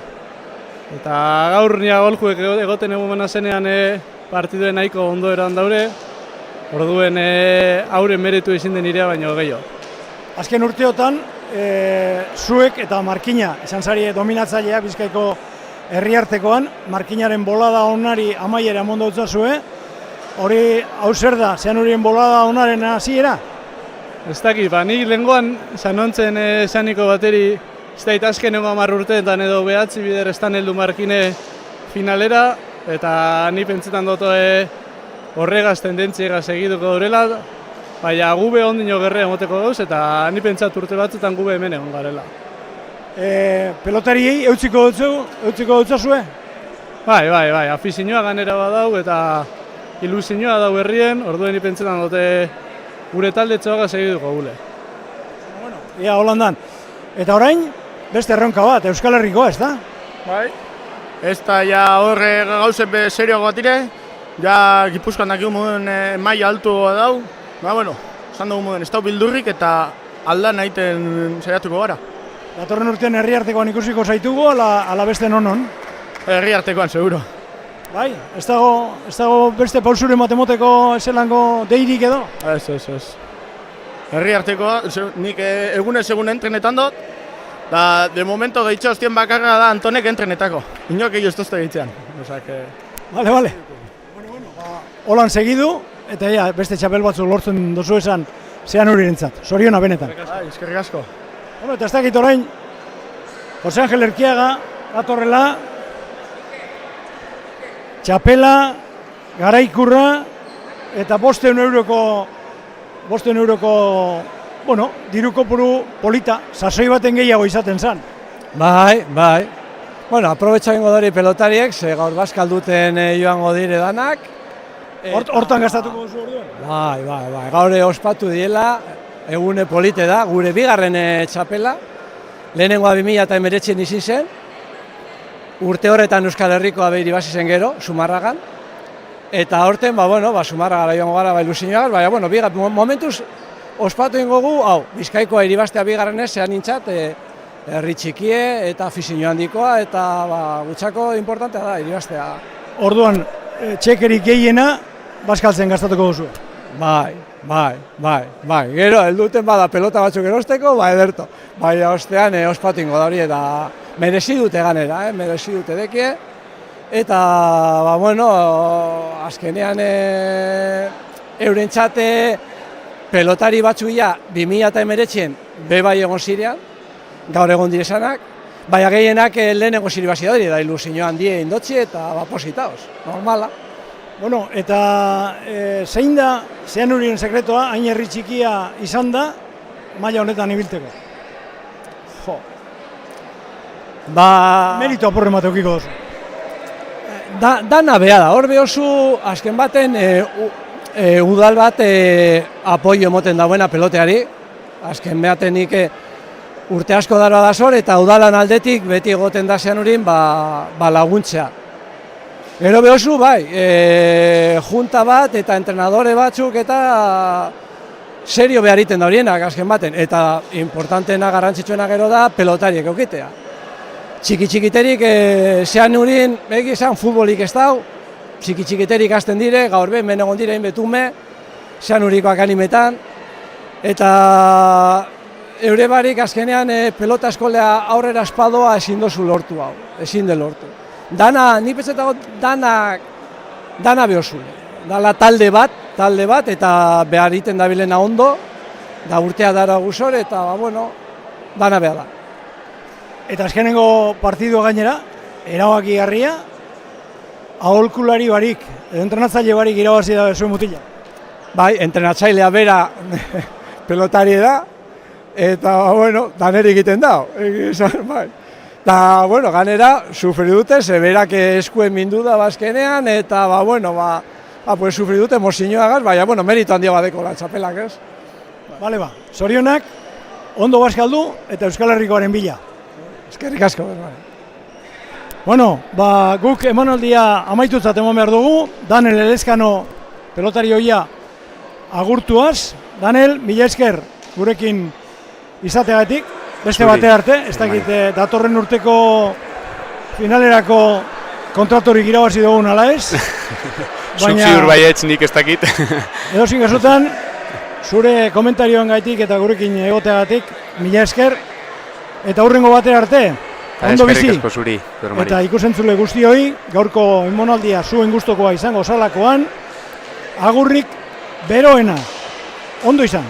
Eta gaur ni aholkuek egoten egumena zenean partiduen nahiko ondo eran daure, orduen hauren meritu ezin den irea baino gehiago. Azken urteotan, zuek eta Markina, esan zari dominatzailea Bizkaiko herriartekoan, Markinaren bolada onari amaiera mondo utzazue, hori hau zer da, zean horien bolada onaren hasiera? Ez dakit, nik lehengoan zanontzen esaniko bateri, ez da azkenengo 10 urteetan edo behatzi bider estan heldu Markine finalera, eta ni pentsetan doto horregaz tendentziegaz egituko durela, baina gube ondino gerre emoteko gauz, eta ni pentsat urte batzutan gube hemen egon garela. Pelotariei eutziko dutzazue? Bai, afizioa ganera badau eta ilusioa dau herrien, orduen ni pentsetan dute gure talde txoagaz egituko gule. Ia, Holandan. Eta orain, beste erronka bat, Euskal Herrikoa, ez da? Bai. Ez da, ja horre gauzen serioak bat ire, ja Gipuzkoan dakigu moduen maila altua dau. Bueno, esan dugu moduen, ez da bildurrik eta aldan egiten saiatuko gara. Datorren urtean herriartekoan ikusiko zaitugu, ala beste non? Herriartekoan, seguro. Bai, ez dago beste pausuren bat emoteko ezelango deirik edo? Ez. Herriartekoa, nik egunez egun entrenetan dut, da de momento gehitxo hostien bakarra da Antonek entrenetako. Inok egin ez gehitzean. Vale. Holan segidu, eta ja, beste txapel batzuk lortzen dozu esan zean hurirentzat. Soriona benetan. Eskerrik asko. Eta ez dakit orain, Jose Angel Erkiaga, datorrela, txapela, garaikurra, eta 500 euroko, diru kopuru polita, sasoi baten gehiago izaten zen. Bai. Bueno, aprobetxa ingo dori pelotariek, ze gaur bazkalduten joango dire danak. Hortan gastatuko duzu orduan? Bai, gaur ospatu diela, egune polite da, gure bigarren txapela. Lehenengoa 2019 izin zen, urte horretan Euskal Herrikoa behiri basi zen gero, Zumarragan. Eta horten, Zumarragara joango gara, ilusioagaz, baina, momentuz ospatu ingo gu, Bizkaikoa iribastea bigarrenez, zean nintzat, herri txikie eta afizio handikoa, eta gutxako importantea da, iribastea. Orduan, txekerik gehiena, bazkaltzen gastatuko duzu? Bai. Gero, helduten bada pelota batzuk erosteko, ederto. Baina ostean ospatu ingo da hori, eta merezi dute ganera, merezi dute dekie. Eta, azkenean eurentzate pelotari batzuia 2019 bebai egon zirean, gaur egon direzanak, baina gehienak lehenengo ziribazia dira, da ilusio handie indotzi eta positaos, normala. Eta zein da zean hurien sekretoa, hain herri txikia izan da, maila honetan ibilteko? Meritu aporren bat eukiko duzu. Dana beha da, hor behozu azken baten udal bat apoio emoten dauena peloteari. Azken behaten nik urte asko dara da zor eta udalan aldetik beti egoten da zean hurin laguntzea. Gero behozu, junta bat eta entrenadore batzuk eta serio behariten da horienak azken baten. Eta importanteena, garrantzitsuena gero da pelotariek eukitea. Txiki-txikiterik zean hurin, egizan futbolik ez dau, txiki-txikiterik hasten dire, gaur behin egon dire inbetume, zean hurikoak animetan, eta eure barik azkenean pelota eskolea aurrera espadoa ezin dozu lortu hau, ezin de lortu. Ni petzetago dana behozu, dala talde bat, eta behar iten dabilena ondo, da urtea dara guzor, eta dana behar da. Eta azkenengo partidua gainera, erabaki garria, aholkulari barik, edo entrenatzaile barik irabazi da zuen mutila. bai, entrenatzailea bera pelotari da, eta, bueno, daneri egiten da, bai. Da, bueno, ganera, sufri dute, zeberak eskuen mindu da bazkenean, eta, bueno, pues sufri dute mozinoagaz, baina, bueno, merito handia badeko la txapelak, ez? Bale ba, zorionak, ondo bazkaldu eta Euskal Herrikoaren bila. Eskerrik asko, bai. Bueno, guk emanaldia amaitutzat eman behar dugu, Danel Elezkano pelotari hoia agurtuaz. Danel, mila esker gurekin izateagatik, beste bate arte, ez dakit datorren urteko finalerako kontratorik irabazi dugun ala ez. Zuk ziur baietz nik ez dakit. Edozein kasutan, zure komentarioan gaitik eta gurekin egoteagatik, mila esker, eta hurrengo batera arte, ondo bizi. Eta ikusentzule guztioi, gaurko emanaldia zuen gustokoa izango zalakoan, agurrik beroena. Ondo izan.